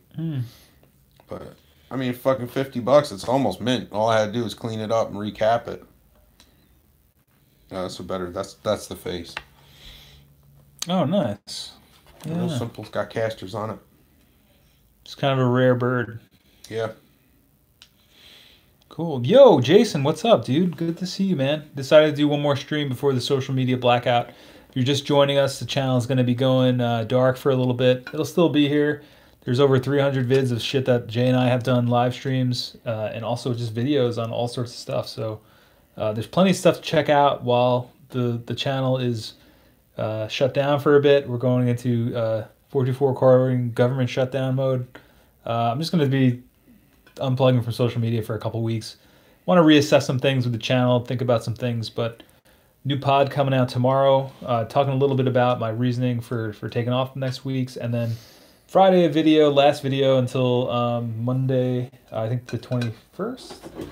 But I mean, fucking $50. It's almost mint. All I had to do is clean it up and recap it. So better. That's the face. Oh, nice. Yeah. Real simple. It's got casters on it. It's kind of a rare bird. Yeah. Cool. Yo, Jason, what's up, dude? Good to see you, man. Decided to do one more stream before the social media blackout. If you're just joining us, the channel is going to be going dark for a little bit. It'll still be here. There's over 300 vids of shit that Jay and I have done, live streams, and also just videos on all sorts of stuff. So there's plenty of stuff to check out while the channel is shut down for a bit. We're going into 424 recording government shutdown mode. I'm just going to be unplugging from social media for a couple weeks. Want to reassess some things with the channel, think about some things, but new pod coming out tomorrow, talking a little bit about my reasoning for taking off next week's, and then Friday a video, last video until Monday, I think the 21st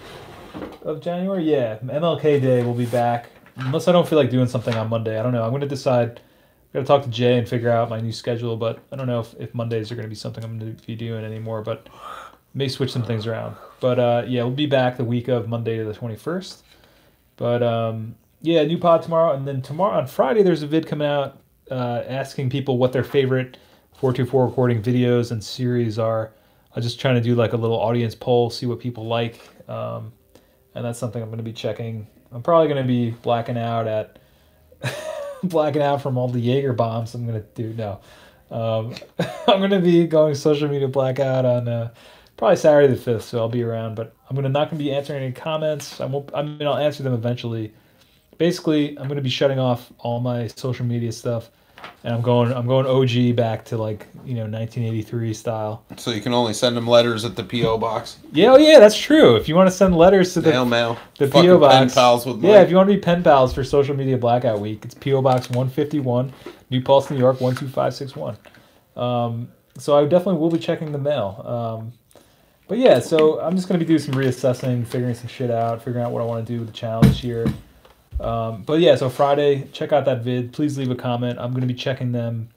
of January. Yeah, MLK Day we'll be back, unless I don't feel like doing something on Monday. I don't know. I'm going to decide. I've got to talk to Jay and figure out my new schedule, but I don't know if Mondays are going to be something I'm going to be doing anymore, but may switch some things around. But yeah, we'll be back the week of Monday to the 21st. But yeah, new pod tomorrow, and then tomorrow on Friday there's a vid coming out asking people what their favorite 424 recording videos and series are. I'm just trying to do like a little audience poll, see what people like, and that's something I'm going to be checking. I'm probably going to be blacking out at blacking out from all the Jaeger bombs I'm going to do. No, I'm going to be going social media blackout on probably Saturday the 5th, so I'll be around, but I'm not going to be answering any comments. I'll answer them eventually. Basically, I'm going to be shutting off all my social media stuff, and I'm going OG back to 1983 style. So you can only send them letters at the PO box. Yeah, oh yeah, that's true. If you want to send letters to the mail, the PO box, pen pals with Mike. Yeah, if you want to be pen pals for social media blackout week, it's PO Box 151, New Paltz, New York 12561. So I definitely will be checking the mail. But yeah, so I'm just going to be doing some reassessing, figuring some shit out, figuring out what I want to do with the channel this year. But yeah, so Friday, check out that vid. Please leave a comment. I'm going to be checking them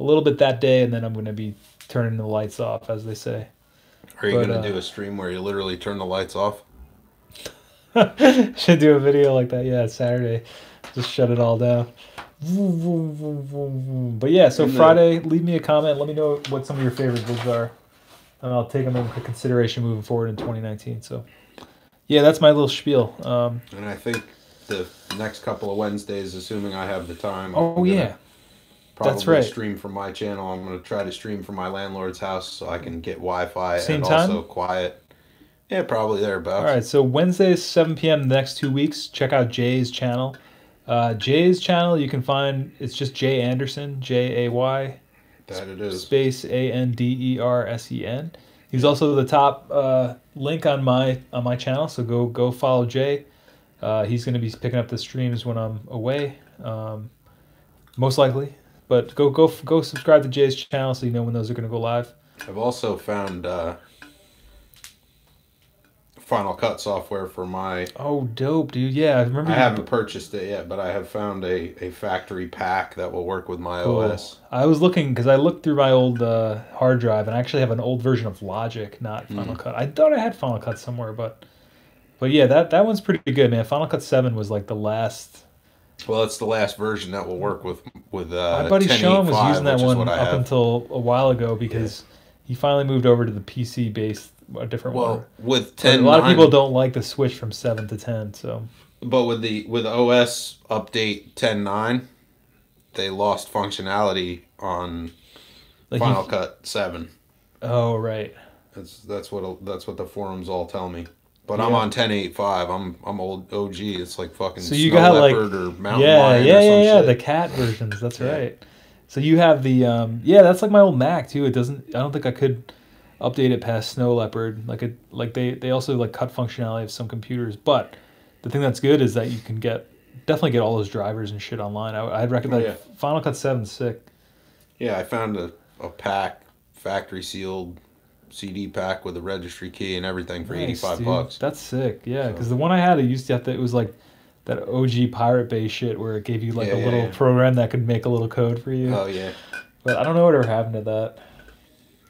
a little bit that day, and then I'm going to be turning the lights off, as they say. Are you going to do a stream where you literally turn the lights off? Should do a video like that. Yeah, Saturday. Just shut it all down. But yeah, so Friday, leave me a comment. Let me know what some of your favorite vids are, and I'll take them into consideration moving forward in 2019. So yeah, that's my little spiel. And I think the next couple of Wednesdays, assuming I have the time. Oh yeah, that's right. Stream from my channel. I'm going to try to stream from my landlord's house so I can get Wi-Fi Same and time? also quiet. Yeah, probably thereabouts. All right, so Wednesdays 7 p.m. the next 2 weeks. Check out Jay's channel. Jay's channel, you can find, it's just Jay Anderson, Jay That it is. space Andersen. He's also the top link on my channel, so go follow Jay. He's going to be picking up the streams when I'm away, most likely. But go subscribe to Jay's channel so you know when those are going to go live. I've also found Final Cut software for my. Oh, dope, dude. Yeah, I remember. I haven't purchased it yet, but I have found a factory pack that will work with my Cool. OS. I was looking because I looked through my old hard drive, and I actually have an old version of Logic, not Final Cut. I thought I had Final Cut somewhere, but yeah, that one's pretty good, man. Final Cut 7 was like the last. Well, it's the last version that will work with My buddy Sean was 10.8.5, using that which is one what I up have. until a while ago because he finally moved over to the PC based, a different one. Well, with But 10, a lot of people don't like the switch from 7 to 10, so. but with OS update 10.9, they lost functionality on Like Final Cut 7. Oh, right. That's what the forums all tell me. But Yeah. I'm on 10.8.5. I'm old OG. It's like fucking So you Snow got like Leopard or Mountain Lion or some shit. the cat versions. That's Yeah. right. So you have the that's like my old Mac too. It doesn't. I don't think I could update it past Snow Leopard. Like they also like cut functionality of some computers. But the thing that's good is that you can definitely get all those drivers and shit online. I'd recommend Final Cut 7's sick. Yeah, I found a pack, factory sealed CD pack with a registry key and everything for Nice, $85. dude. That's sick. Yeah, because the one I had, it used to have to. It was like that OG Pirate Bay shit where it gave you like a little program that could make a little code for you. Oh yeah. But I don't know whatever happened to that.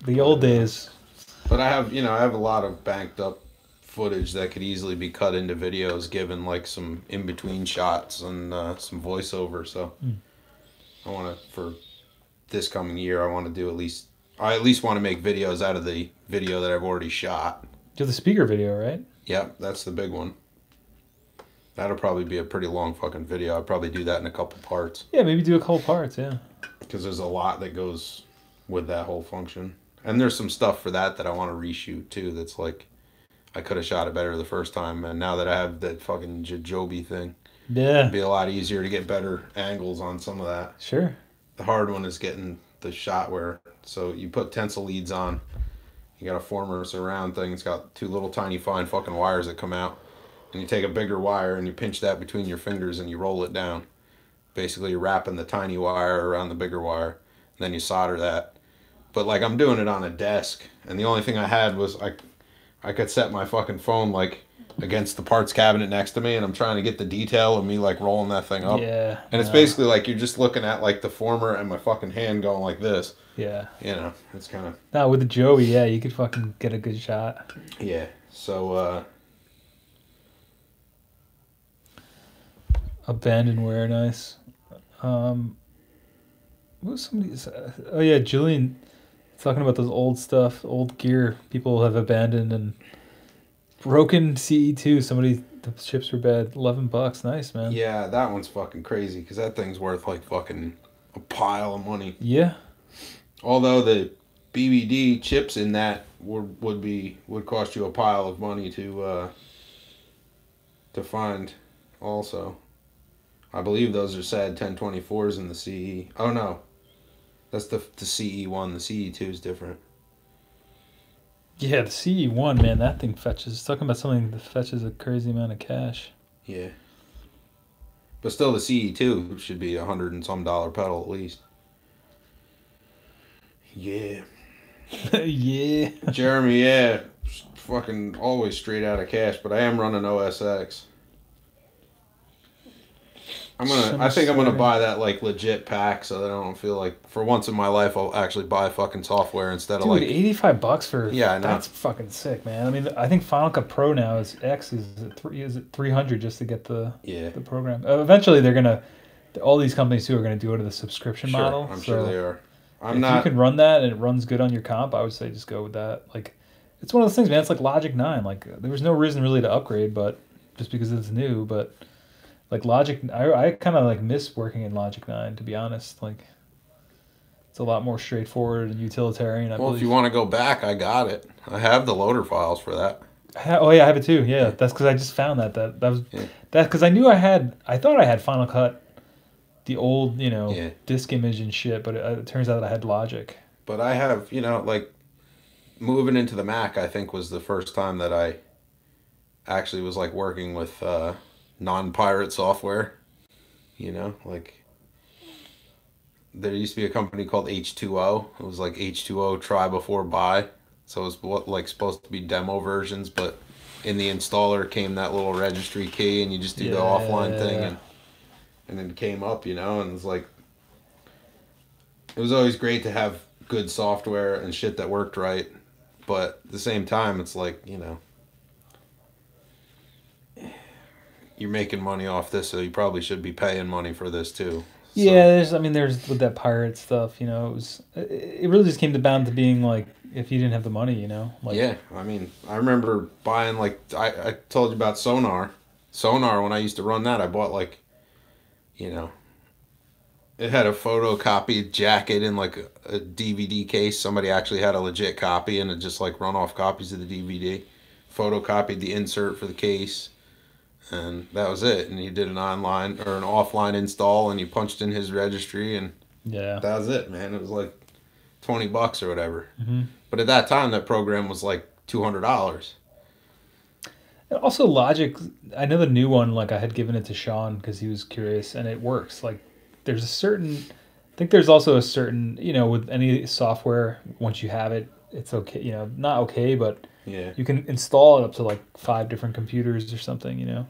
The old days. But I have a lot of banked up footage that could easily be cut into videos, given like some in between shots and some voiceover. So I want to, for this coming year, I want to do I at least want to make videos out of the video that I've already shot. Do the speaker video, right? Yep, that's the big one. That'll probably be a pretty long fucking video. I'll probably do that in a couple parts. Yeah, maybe do a couple parts, yeah. Because there's a lot that goes with that whole function. And there's some stuff for that I want to reshoot too. That's like, I could have shot it better the first time. And now that I have that fucking Joby thing, it'd be a lot easier to get better angles on some of that. Sure. The hard one is getting the shot where, so you put tensile leads on. You got a former surround thing. It's got two little tiny fine fucking wires that come out. And you take a bigger wire and you pinch that between your fingers and you roll it down. Basically, you're wrapping the tiny wire around the bigger wire. And then you solder that. But like, I'm doing it on a desk. And the only thing I had was I could set my fucking phone like against the parts cabinet next to me. And I'm trying to get the detail of me like rolling that thing up. Yeah. And it's basically like you're just looking at like the former and my fucking hand going like this. Yeah. You know, it's kind of... No, with the Joey, yeah, you could fucking get a good shot. Yeah. So, Abandonware, nice. What was somebody's? Oh yeah, Julian talking about those old stuff, old gear people have abandoned and broken CE2. Somebody, the chips were bad. $11, nice man. yeah, that one's fucking crazy because that thing's worth like fucking a pile of money. Yeah. Although the BBD chips in that would cost you a pile of money to find also. I believe those are SAD 1024s in the CE. Oh no, that's the CE one. The CE2 is different. Yeah, the CE1, man, that thing fetches. Talking about something that fetches a crazy amount of cash. Yeah. But still, the CE2 should be $100 and some pedal at least. Yeah. Yeah. Jeremy, yeah, fucking always straight out of cash, but I am running OS X. I think I'm gonna buy that like legit pack so that I don't feel like for once in my life I'll actually buy fucking software instead of like $85 for I know. That's fucking sick, man. I mean, I think Final Cut Pro now is it 300 just to get the program. Eventually, they're gonna all these companies too are gonna go to the subscription model. I'm sure they are. If you can run that and it runs good on your comp, I would say just go with that. Like, it's one of those things, man. It's like Logic 9. Like, there was no reason really to upgrade, but just because it's new. But like Logic, I kind of like miss working in Logic 9, to be honest. Like, it's a lot more straightforward and utilitarian. I believe. If you want to go back, I got it. I have the loader files for that. Oh yeah, I have it too. Yeah, that's because I just found that was that because I knew I thought I had Final Cut, the old disk image and shit, but it turns out that I had Logic. But I have like moving into the Mac. I think was the first time that I actually was like working with non-pirate software. Like there used to be a company called H2O. It was like H2O try before buy. So it was like supposed to be demo versions, but in the installer came that little registry key, and you just do the offline thing, and then it came up, you know, and it's like, it was always great to have good software and shit that worked right, but at the same time, it's like, you know, you're making money off this, so you probably should be paying money for this too. So. Yeah, there's with that pirate stuff, you know, it really just came down to being like, if you didn't have the money, you know. Like, yeah, I mean, I remember buying, like, I told you about Sonar. Sonar, when I used to run that, I bought, like, you know, it had a photocopied jacket in, like, a DVD case. Somebody actually had a legit copy, and it just, like, run off copies of the DVD. Photocopied the insert for the case. And that was it. And he did an online or an offline install, and he punched in his registry, and yeah, that was it, man. It was like $20 or whatever. Mm-hmm. But at that time, that program was like $200. And also Logic. I know the new one. Like I had given it to Sean because he was curious, and it works. Like there's a certain. I think there's also a certain. You know, with any software, once you have it, it's okay. You know, not okay, but Yeah. you can install it up to like 5 different computers or something. You know.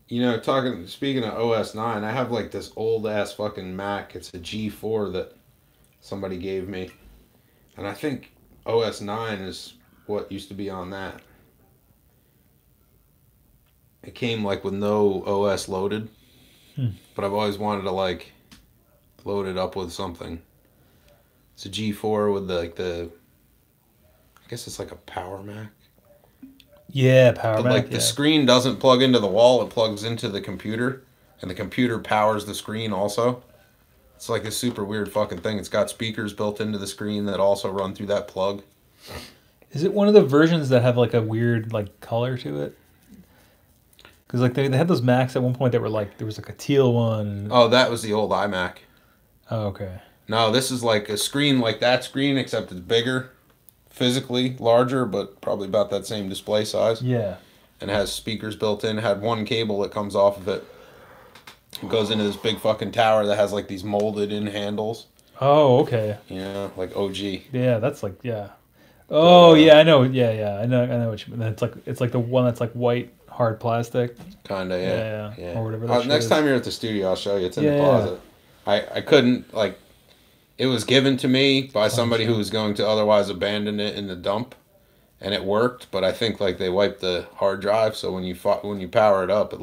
You know, speaking of OS 9, I have like this old ass fucking Mac. It's a G4 that somebody gave me. And I think OS 9 is what used to be on that. It came like with no OS loaded. But I've always wanted to like load it up with something. It's a G4 with I guess it's like a Power Mac. Yeah, Power Mac. Like the screen doesn't plug into the wall, it plugs into the computer, and the computer powers the screen also. It's like a super weird fucking thing. It's got speakers built into the screen that also run through that plug. Is it one of the versions that have like a weird like color to it? Because like they had those Macs at one point that were like, there was like a teal one. Oh, that was the old iMac. Oh, okay. No, this is like a screen like that screen, except it's bigger. Physically larger, but probably about that same display size. Yeah. And it has speakers built in. It had one cable that comes off of it. It goes into this big fucking tower that has like these molded in handles. Oh, okay. Yeah, like OG. Yeah, that's like, yeah. Oh, yeah, I know. Yeah. I know what you mean. It's like the one that's like white hard plastic. Kinda, yeah. Yeah. Or whatever. Next time you're at the studio, I'll show you. It's in the closet. I couldn't, like, it was given to me by somebody who was going to otherwise abandon it in the dump, and it worked. But I think like they wiped the hard drive, so when you power it up,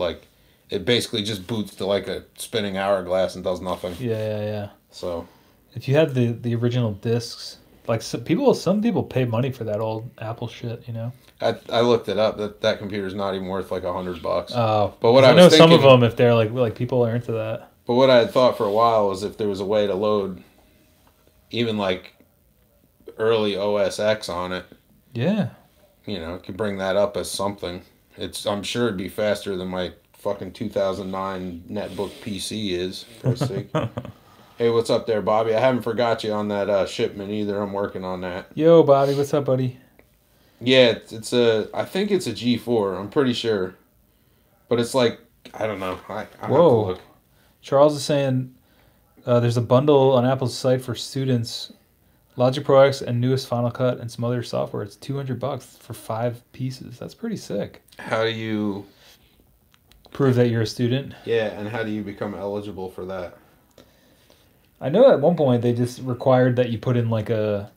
it basically just boots to like a spinning hourglass and does nothing. Yeah. So if you had the original discs, like some people pay money for that old Apple shit, you know. I looked it up. That computer's not even worth like $100. Oh, but what I was know thinking, some of them, if they're like people are into that. But what I had thought for a while was if there was a way to load even like early OS X on it. Yeah. You know, could bring that up as something. I'm sure it'd be faster than my fucking 2009 netbook PC is, for a sake. Hey, what's up there, Bobby? I haven't forgot you on that shipment either. I'm working on that. Yo, Bobby, what's up, buddy? Yeah, I think it's a G4. I'm pretty sure. But it's like, I don't know. I have to look. Charles is saying there's a bundle on Apple's site for students, Logic Pro X and newest Final Cut and some other software. It's $200 for 5 pieces. That's pretty sick. How do you prove that you're a student? Yeah, and how do you become eligible for that? I know at one point they just required that you put in like a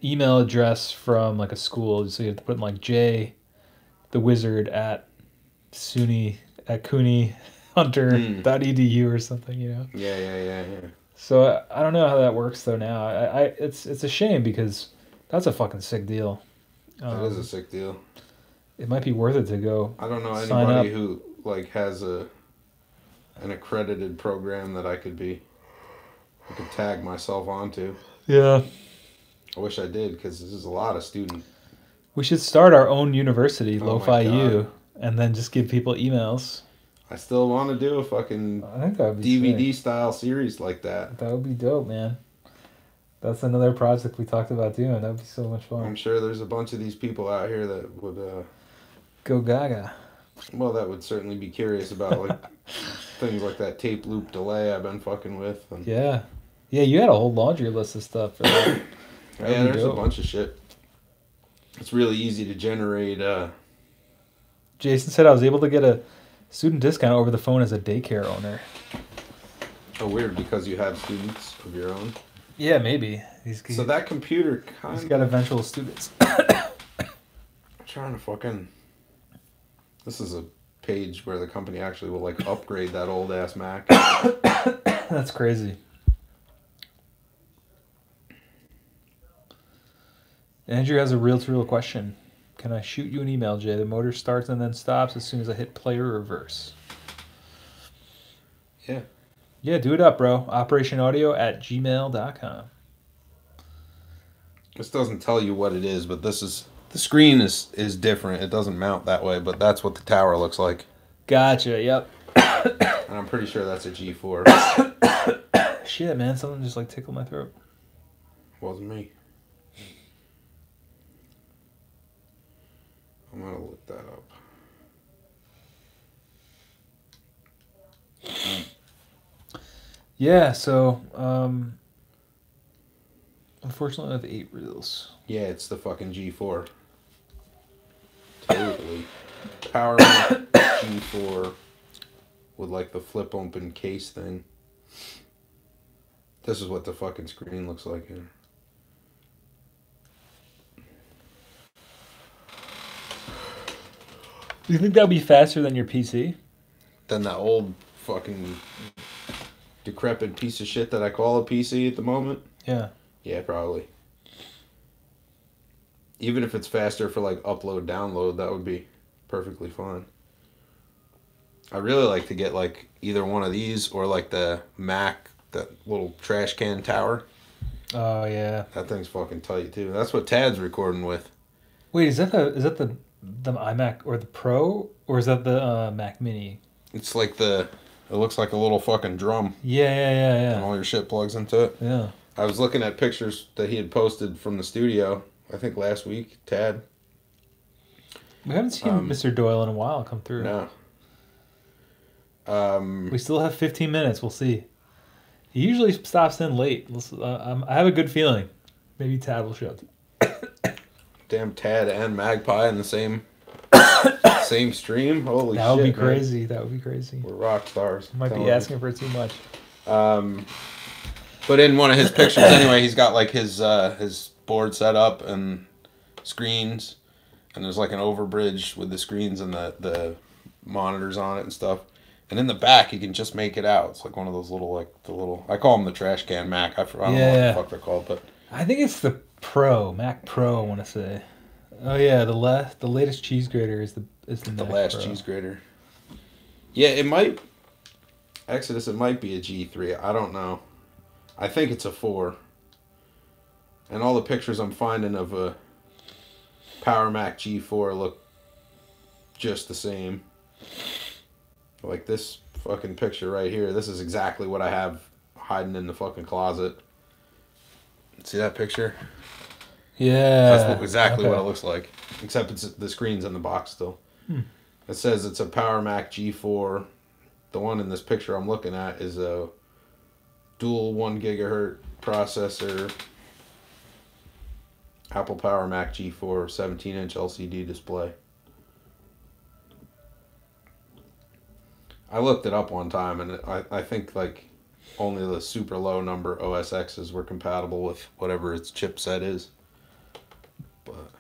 email address from like a school, so you have to put in like J, the wizard at SUNY at CUNYHunter.edu or something, you know. Yeah. So I don't know how that works though now. It's a shame because that's a fucking sick deal. That is a sick deal. It might be worth it to go. I don't know anybody who like has an accredited program that I could tag myself onto. Yeah. I wish I did because this is a lot of student. We should start our own university, Lo-Fi U, and then just give people emails. I still want to do a fucking DVD style series like that. That would be dope, man. That's another project we talked about doing. That would be so much fun. I'm sure there's a bunch of these people out here that would go gaga. Well, that would certainly be curious about like things like that tape loop delay I've been fucking with. And yeah, you had a whole laundry list of stuff for that. Yeah, there's a bunch of shit. It's really easy to generate Jason said I was able to get a student discount over the phone as a daycare owner. Oh, weird, because you have students of your own. Yeah, maybe. So that computer kind of... He's got eventual students. I'm trying to fucking... This is a page where the company actually will, like, upgrade that old-ass Mac. That's crazy. Andrew has a reel-to-reel question. Can I shoot you an email, Jay? The motor starts and then stops as soon as I hit play or reverse. Yeah. Yeah, do it up, bro. operationaudio@gmail.com. This doesn't tell you what it is, but this is... The screen is different. It doesn't mount that way, but that's what the tower looks like. Gotcha, yep. And I'm pretty sure that's a G4. Shit, man. Something just, like, tickled my throat. Wasn't me. I'm gonna look that up. Yeah, so unfortunately I have 8 reels. Yeah, it's the fucking G4. Totally. Power G4 with like the flip open case thing. This is what the fucking screen looks like here. Do you think that'll be faster than your PC? Than that old fucking decrepit piece of shit that I call a PC at the moment? Yeah. Yeah, probably. Even if it's faster for like upload, download, that would be perfectly fine. I really like to get like either one of these or like the Mac, that little trash can tower. Oh yeah. That thing's fucking tight too. That's what Tad's recording with. Wait, is that the iMac or the Pro, or is that the Mac Mini? It's like it looks like a little fucking drum. Yeah. And all your shit plugs into it. Yeah. I was looking at pictures that he had posted from the studio, I think last week, Tad. We haven't seen Mr. Doyle in a while come through. No. We still have 15 minutes. We'll see. He usually stops in late. I have a good feeling. Maybe Tad will show up. Damn, Tad and Magpie in the same stream. Holy shit! That would be man. crazy. That would be crazy. We're rock stars. Might be asking for too much. But in one of his pictures, anyway, he's got like his board set up and screens, and there's like an overbridge with the screens and the monitors on it and stuff. And in the back, you can just make it out. It's like one of those little I call them the trash can Mac. I don't know what the fuck they're called, but I think it's the Pro, Mac Pro. I want to say. Oh yeah, the latest cheese grater is the Mac last Pro. cheese grater. Yeah, it might. Exodus, it might be a G3. I don't know. I think it's a 4. And all the pictures I'm finding of a Power Mac G4 look just the same. Like this fucking picture right here. This is exactly what I have hiding in the fucking closet. See that picture? Yeah. That's exactly what it looks like. Except the screen's in the box still. It says it's a Power Mac G4. The one in this picture I'm looking at is a dual 1 gigahertz processor. Apple Power Mac G4 17-inch LCD display. I looked it up one time, and I think like only the super low number OS X's were compatible with whatever its chipset is. But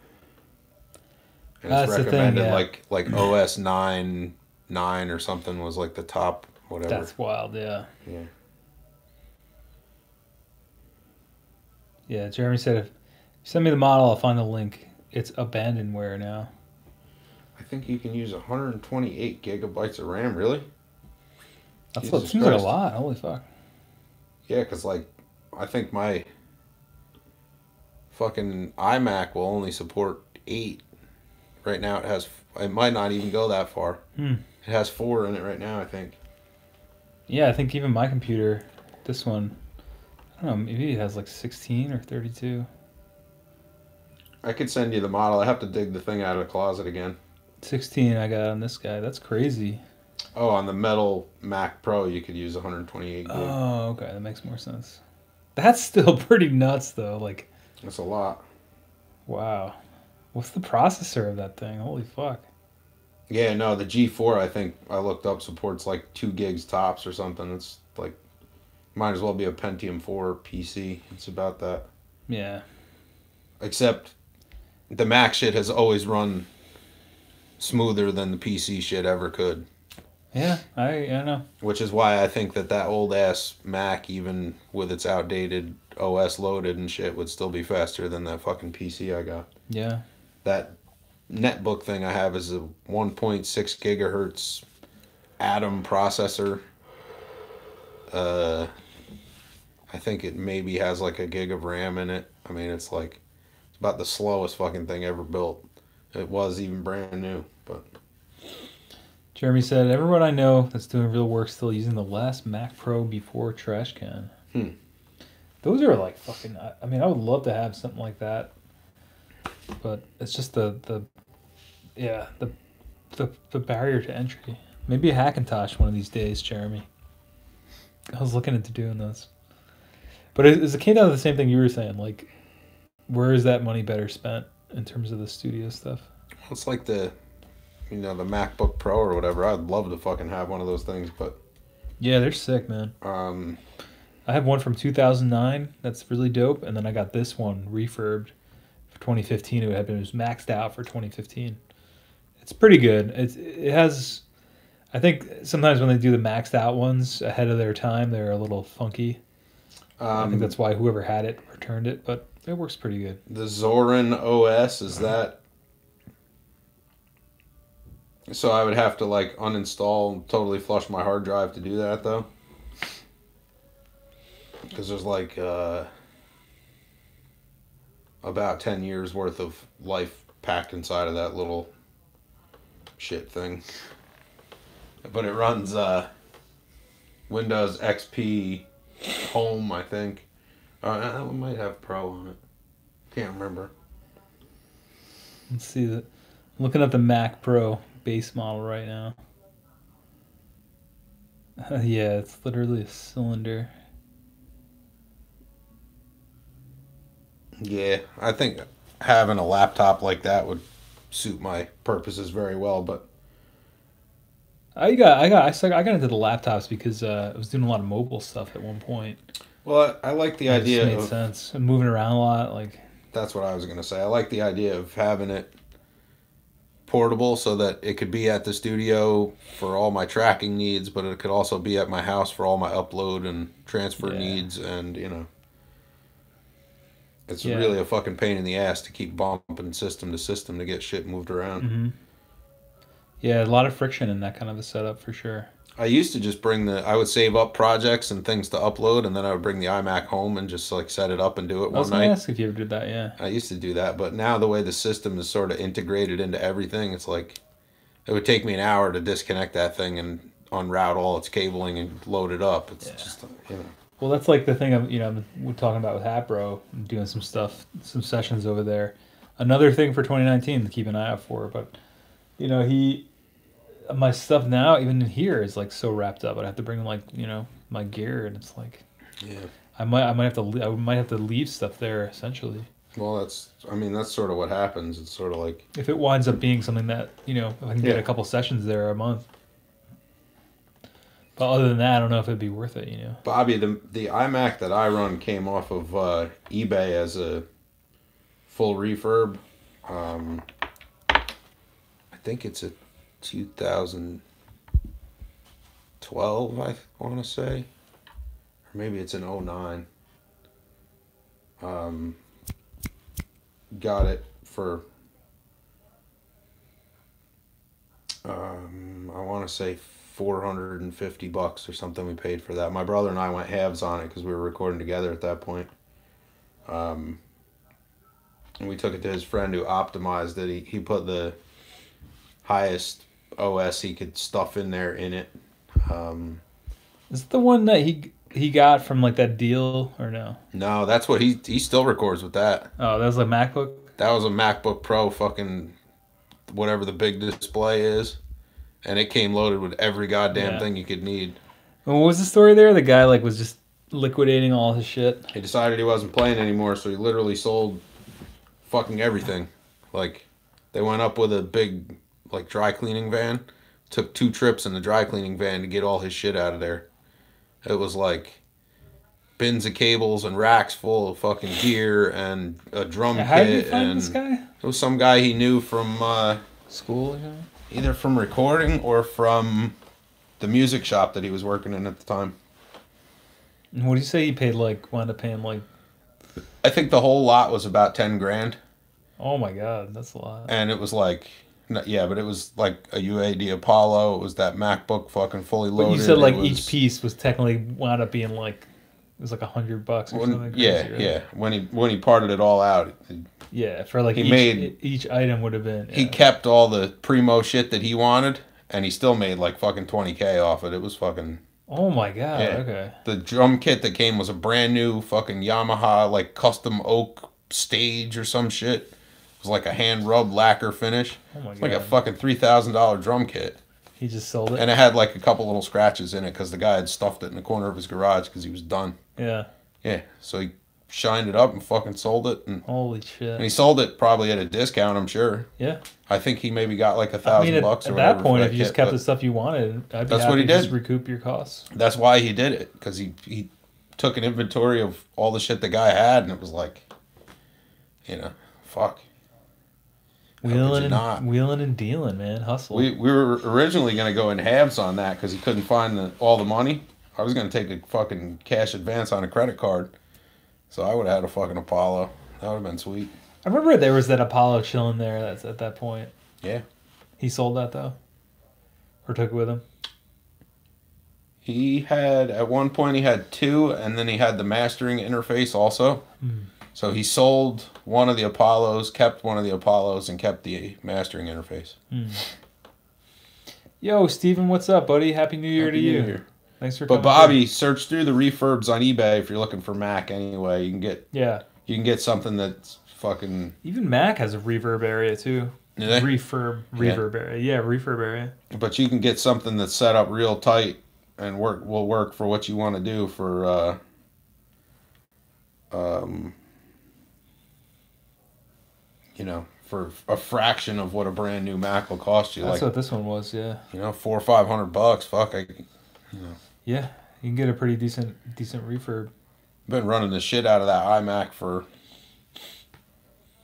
and it's recommended like OS 9 or something was like the top whatever. That's wild, yeah. Yeah. Yeah, Jeremy said if you send me the model, I'll find the link. It's abandonware now. I think you can use 128 gigabytes of RAM, really? That's what seems like a lot. Holy fuck. Yeah, because like I think my fucking iMac will only support 8. Right now it might not even go that far. It has 4 in it right now, I think. Yeah, I think even my computer, this one, I don't know, maybe it has like 16 or 32. I could send you the model. I have to dig the thing out of the closet again. 16 I got on this guy. That's crazy. Oh, on the metal Mac Pro, you could use 128 gig. Oh, okay. That makes more sense. That's still pretty nuts, though. Like, that's a lot. Wow. What's the processor of that thing? Holy fuck. Yeah, no, the G4 I think I looked up supports like 2 gigs tops or something. It's like might as well be a Pentium 4 PC. It's about that. Yeah. Except the Mac shit has always run smoother than the PC shit ever could. Yeah, I know. Which is why I think that old ass Mac, even with its outdated OS loaded and shit, would still be faster than that fucking PC I got. Yeah. That netbook thing I have is a 1.6 gigahertz Atom processor. I think it maybe has like a gig of RAM in it. I mean, it's about the slowest fucking thing ever built. It was even brand new, but Jeremy said, everyone I know that's doing real work still using the last Mac Pro before trash can. Those are like fucking. I mean, I would love to have something like that, but it's just the barrier to entry. Maybe a Hackintosh one of these days, Jeremy. I was looking into doing this, but it came down to the same thing you were saying. Like, where is that money better spent in terms of the studio stuff? it's like the MacBook Pro or whatever. I'd love to fucking have one of those things, but Yeah, they're sick, man. I have one from 2009 that's really dope, and then I got this one refurbed for 2015. It was maxed out for 2015. It's pretty good. It has. I think sometimes when they do the maxed out ones ahead of their time, they're a little funky. I think that's why whoever had it returned it, but it works pretty good. the Zorin OS, is that? So I would have to like uninstall and totally flush my hard drive to do that though? Because there's like about 10 years worth of life packed inside of that little shit thing. But it runs Windows XP Home, I think. It might have Pro on it. Can't remember. Let's see I'm looking at the Mac Pro base model right now. Yeah, it's literally a cylinder. Yeah, I think having a laptop like that would suit my purposes very well, but I got into the laptops because I was doing a lot of mobile stuff at one point. well, I like the It just idea made of sense. I'm moving around a lot, like that's what I was going to say. I like the idea of having it portable so that it could be at the studio for all my tracking needs, but it could also be at my house for all my upload and transfer needs, and it's really a fucking pain in the ass to keep bumping system to system to get shit moved around. Mm-hmm. Yeah, a lot of friction in that kind of a setup for sure. I used to just I would save up projects and things to upload, and then I would bring the iMac home and just like set it up and do it one night. I was going to ask if you ever did that, yeah. I used to do that, but now the way the system is sort of integrated into everything, it's like it would take me an hour to disconnect that thing and unroute all its cabling and load it up. It's just, Well, that's like the thing we're talking about with Hapro, doing some stuff, some sessions over there. Another thing for 2019 to keep an eye out for, but my stuff now, even in here, is like so wrapped up. I'd have to bring like my gear, and it's like, I might have to leave stuff there essentially. Well, that's sort of what happens. It's sort of like if it winds up being something that if I can get a couple sessions there a month. But other than that, I don't know if it'd be worth it, Bobby, the iMac that I run came off of eBay as a full refurb. I think it's a 2012, I want to say. Or maybe it's an 09. Got it for, I want to say $450 or something we paid for that. My brother and I went halves on it because we were recording together at that point. And we took it to his friend who optimized it. He put the highest OS he could stuff in there in it. Is it the one that he got from like that deal or no? No, that's what he still records with that. Oh, that was a MacBook? That was a MacBook Pro fucking whatever the big display is. And it came loaded with every goddamn thing you could need. And what was the story there? The guy like was just liquidating all his shit. He decided he wasn't playing anymore, so he literally sold fucking everything. Like, they went up with a big like dry cleaning van. Took 2 trips in the dry cleaning van to get all his shit out of there. It was like bins of cables and racks full of fucking gear and a drum How did you kit. find And this guy? it was some guy he knew from School again? either from recording or from the music shop that he was working in at the time. What do you say he paid like, wound up paying like, I think the whole lot was about 10 grand. oh my God, that's a lot. And it was like, yeah, but it was like a UAD Apollo. It was that MacBook fucking fully loaded. But you said like It was, each piece was technically wound up being like, it was like $100 or something crazy, yeah, right? yeah. When he parted it all out, Yeah, for like each item would have been. he kept all the primo shit that he wanted, and he still made like fucking 20K off it. It was fucking. Oh my God. Yeah. Okay. The drum kit that came was a brand new fucking Yamaha like custom oak stage or some shit. It was like a hand rubbed lacquer finish. Oh my It's God. like a fucking $3,000 drum kit. He just sold it. And it had like a couple little scratches in it because the guy had stuffed it in the corner of his garage because he was done. Yeah. Yeah, so he shined it up and fucking sold it, and Holy shit. he sold it probably at a discount, I'm sure. Yeah. I think he maybe got like $1,000 or whatever. At that point, for if you just kit, kept but the stuff you wanted, I'd be that's happy what he to just did. recoup your costs. That's why he did it, because he took an inventory of all the shit the guy had, and it was like, you know, fuck. Wheeling and dealing, man. Hustle. We were originally going to go in halves on that because he couldn't find all the money. I was going to take a fucking cash advance on a credit card. So I would have had a fucking Apollo. That would have been sweet. I remember there was that Apollo chilling there that's at that point. Yeah. He sold that, though? Or took it with him? He had, at one point, he had 2, and then he had the mastering interface also. Mm. So he sold one of the Apollos, kept one of the Apollos, and kept the mastering interface. Mm. Yo, Steven, what's up, buddy? Happy New Year to you. Year. Thanks for But coming. Bobby, search through the refurbs on eBay if you're looking for Mac anyway. You can get something that's fucking. Even Mac has a reverb area too. Do they? Reverb area. Yeah, refurb area. But you can get something that's set up real tight and will work for what you want to do for for a fraction of what a brand new Mac will cost you. That's like, what this one was, yeah. $400 or $500. Fuck, Yeah, you can get a pretty decent refurb. I've been running the shit out of that iMac for,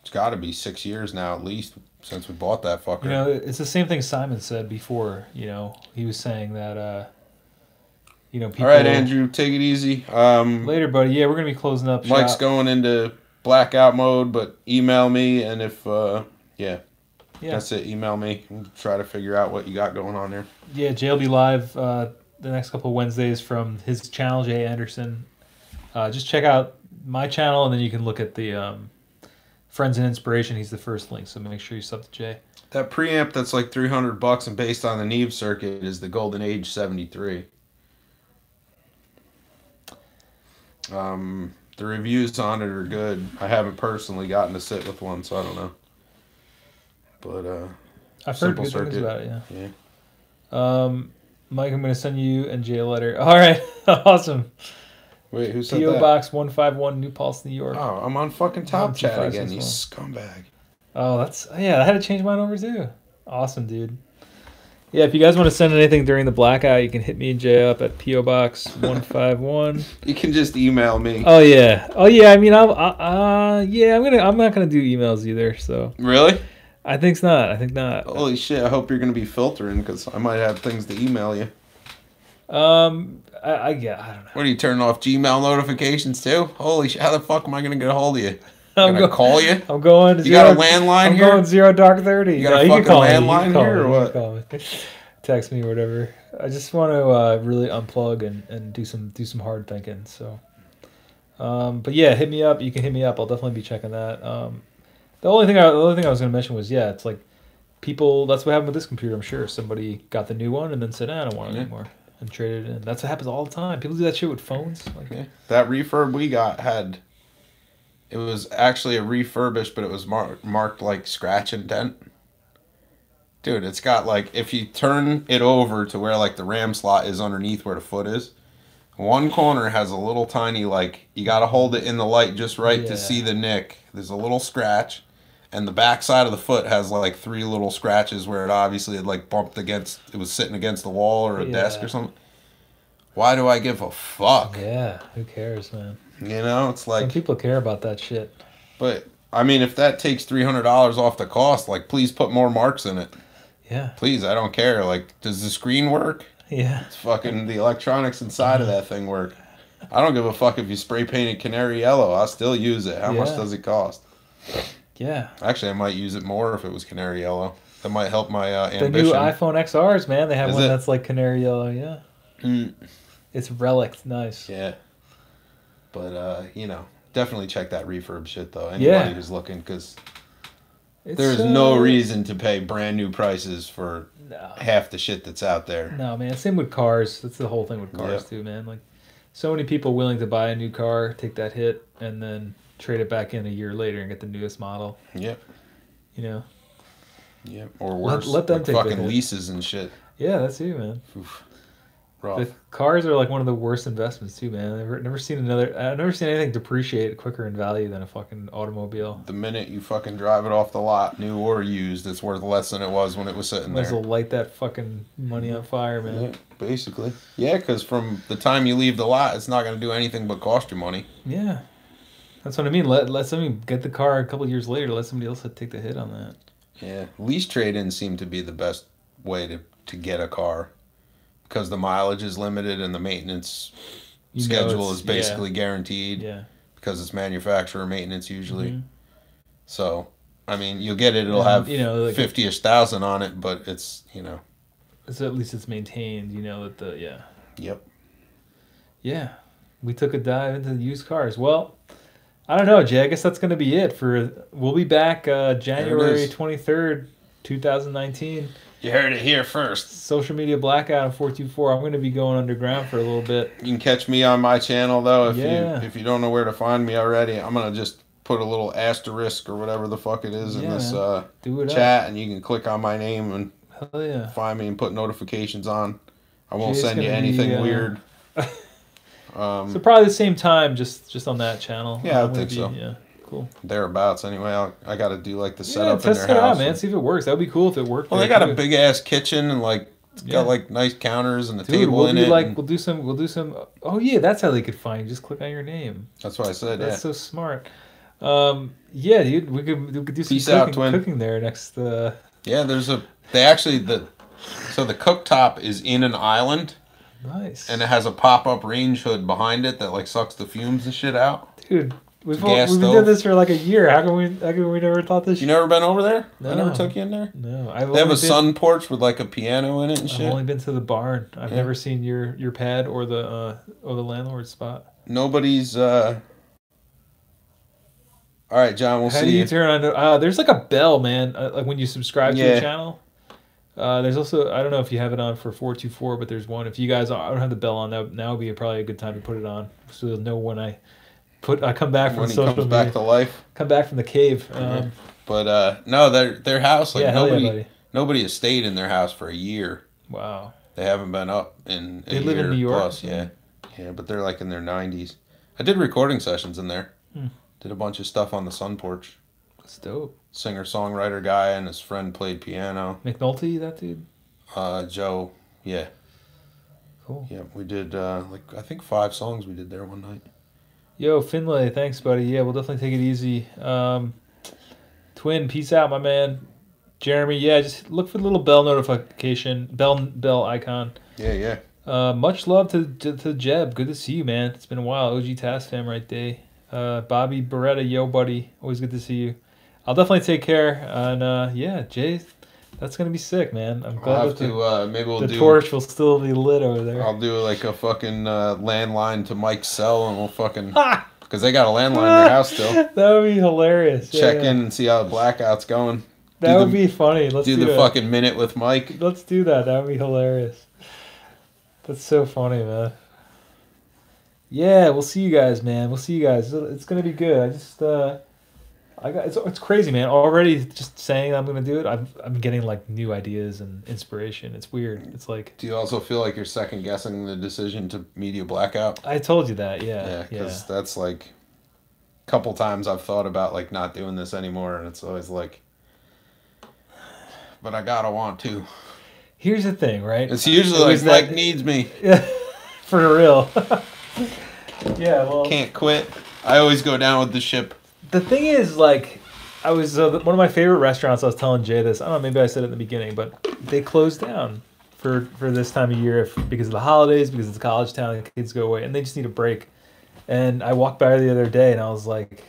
it's got to be 6 years now at least since we bought that fucker. You know, it's the same thing Simon said before. You know, he was saying that, people. All right, Andrew, take it easy. Later, buddy. Yeah, we're gonna be closing up. Mike's going into blackout mode, but email me, and if that's it. Email me and try to figure out what you got going on there. Yeah, Jay will be live the next couple of Wednesdays from his channel, Jay Anderson. Just check out my channel, and then you can look at the Friends and Inspiration. He's the first link, so make sure you sub to Jay. That preamp that's like $300 and based on the Neve circuit is the Golden Age 73. The reviews on it are good. I haven't personally gotten to sit with one, so I don't know. But I've heard good circuit. things about it. Yeah. Mike, I'm going to send you and Jay a letter. All right, awesome. Wait, who said P.O. that? Box 151, New Paltz, New York. Oh, I'm on fucking Top Chat again, you 256-1. scumbag. Oh, I had to change mine over too. Awesome, dude. Yeah, if you guys want to send anything during the blackout, you can hit me and Jay up at P.O. Box 151. You can just email me. Oh yeah. I mean, I'm not gonna do emails either. So Really? I think not. Holy shit! I hope you're gonna be filtering because I might have things to email you. I don't know. What are you turning off Gmail notifications too? Holy shit! How the fuck am I gonna get a hold of you? I'm gonna call you. I'm going. You got a landline here? I'm going 0 dark 30. You got a fucking landline here or what? Call me. Text me or whatever. I just want to really unplug and do some hard thinking. So, but yeah, hit me up. You can hit me up. I'll definitely be checking that. The only thing I was going to mention was it's like people. That's what happened with this computer. I'm sure somebody got the new one and then said, I don't want it anymore, and traded it in. That's what happens all the time. People do that shit with phones. Like, That refurb we got it was actually a refurbished, but it was marked like scratch and dent. Dude, it's got like, if you turn it over to where like the RAM slot is underneath where the foot is, one corner has a little tiny, like, you got to hold it in the light just right to see the nick. There's a little scratch. and the back side of the foot has like 3 little scratches where it obviously had like bumped against, it was sitting against the wall or a desk or something. Why do I give a fuck? Yeah, who cares, man? You know, it's like... Some people care about that shit. But, I mean, if that takes $300 off the cost, like, please put more marks in it. Yeah. Please, I don't care. Like, does the screen work? Yeah. It's fucking the electronics inside of that thing work. I don't give a fuck if you spray painted canary yellow. I'll still use it. How much does it cost? Yeah. Actually, I might use it more if it was canary yellow. That might help my ambition. The new iPhone XRs, man, they have Is one it? that's like canary yellow. Yeah. It's relic. Nice. Yeah. But, you know, definitely check that refurb shit, though. Anybody who's looking, because there's no reason to pay brand new prices for half the shit that's out there. No, man. Same with cars. That's the whole thing with cars, too, man. Like, so many people willing to buy a new car, take that hit, and then trade it back in a year later and get the newest model. Yep. You know? Yep. Or worse, let them like take fucking the hit. leases and shit. Yeah, that's you, man. Oof. Rough. The cars are like one of the worst investments too, man. I've never seen anything depreciate quicker in value than a fucking automobile. The minute you fucking drive it off the lot, new or used, it's worth less than it was when it was sitting Might as there. well light that fucking money on fire, man. Yeah, basically. Yeah, because from the time you leave the lot, it's not going to do anything but cost you money. Yeah, that's what I mean. Let somebody get the car a couple years later. Let somebody else take the hit on that. Yeah, lease trade-ins seem to be the best way to get a car. Because the mileage is limited and the maintenance schedule is basically guaranteed. Yeah. Because it's manufacturer maintenance usually. So, I mean, you'll get it. It'll have, you know, like 50-ish thousand on it, but it's, you know. So at least it's maintained, you know, that the, Yep. Yeah. We took a dive into the used cars. Well, I don't know, Jay. I guess that's going to be it we'll be back January 23rd, 2019. You heard it here first. Social media blackout in 424. I'm going to be going underground for a little bit. You can catch me on my channel, though, if you don't know where to find me already. I'm going to just put a little asterisk or whatever the fuck it is in this chat, and you can click on my name and find me and put notifications on. I won't send you anything weird. So probably the same time, just on that channel. Yeah, I think so. Yeah. Cool. Thereabouts. Anyway, I got to do like the setup in their house. Test it out, man. See if it works. That would be cool if it worked. Well, they got a big ass kitchen and like it's got like nice counters and a table in it. We'll do some. Oh yeah, that's how they could find you. Just click on your name. That's what I said. That's so smart. Yeah, dude. We could do some cooking there next. Yeah, the cooktop is in an island. Nice. And it has a pop-up range hood behind it that like sucks the fumes and shit out. Dude. We've been doing this for like a year. How can we never thought this? You never been over there? No. I never took you in there? No. They have a sun porch with like a piano in it and shit. I've only been to the barn. I've never seen your pad or the landlord's spot. Nobody's All right, John, we'll see. How do you turn on there's like a bell, man. Like when you subscribe to the channel. There's also, I don't know if you have it on for 424, but there's one. If you guys don't have the bell on, now would be probably a good time to put it on so you'll know when I come back from social media. When he comes back to life. Come back from the cave. But no, their house, like nobody has stayed in their house for a year. Wow. They haven't been up in a year. They live in New York. Plus, yeah, but they're like in their 90s. I did recording sessions in there. Did a bunch of stuff on the sun porch. That's dope. Singer-songwriter guy and his friend played piano. McNulty, that dude? Joe, yeah. Cool. Yeah, we did I think 5 songs we did there one night. Yo, Finlay, thanks, buddy. Yeah, we'll definitely take it easy. Twin, peace out, my man. Jeremy, yeah, just look for the little bell notification, bell icon. Yeah. Much love to Jeb. Good to see you, man. It's been a while. OG Task Fam right there. Bobby Beretta, yo, buddy. Always good to see you. I'll definitely take care. And yeah, Jay, that's gonna be sick, man. I'm glad the torch will still be lit over there. I'll do like a fucking landline to Mike's cell, and we'll fucking because they got a landline in their house still. That would be hilarious. Check in and see how the blackout's going. That would be funny. Let's do the fucking minute with Mike. Let's do that. That would be hilarious. That's so funny, man. Yeah, we'll see you guys, man. We'll see you guys. It's gonna be good. I just it's crazy, man. Already just saying I'm gonna do it, I'm getting like new ideas and inspiration. It's weird. It's like. Do you also feel like you're second guessing the decision to media blackout? I told you that, yeah. Yeah, because that's like, couple times I've thought about like not doing this anymore, and it's always like, but I gotta want to. Here's the thing, right? It's usually like needs me. Yeah, for real. Yeah, well, can't quit. I always go down with the ship. The thing is, like, I was one of my favorite restaurants. I was telling Jay this. I don't know, maybe I said it in the beginning, but they closed down for this time of year because of the holidays, because it's a college town and the kids go away, and they just need a break. And I walked by the other day, and I was like,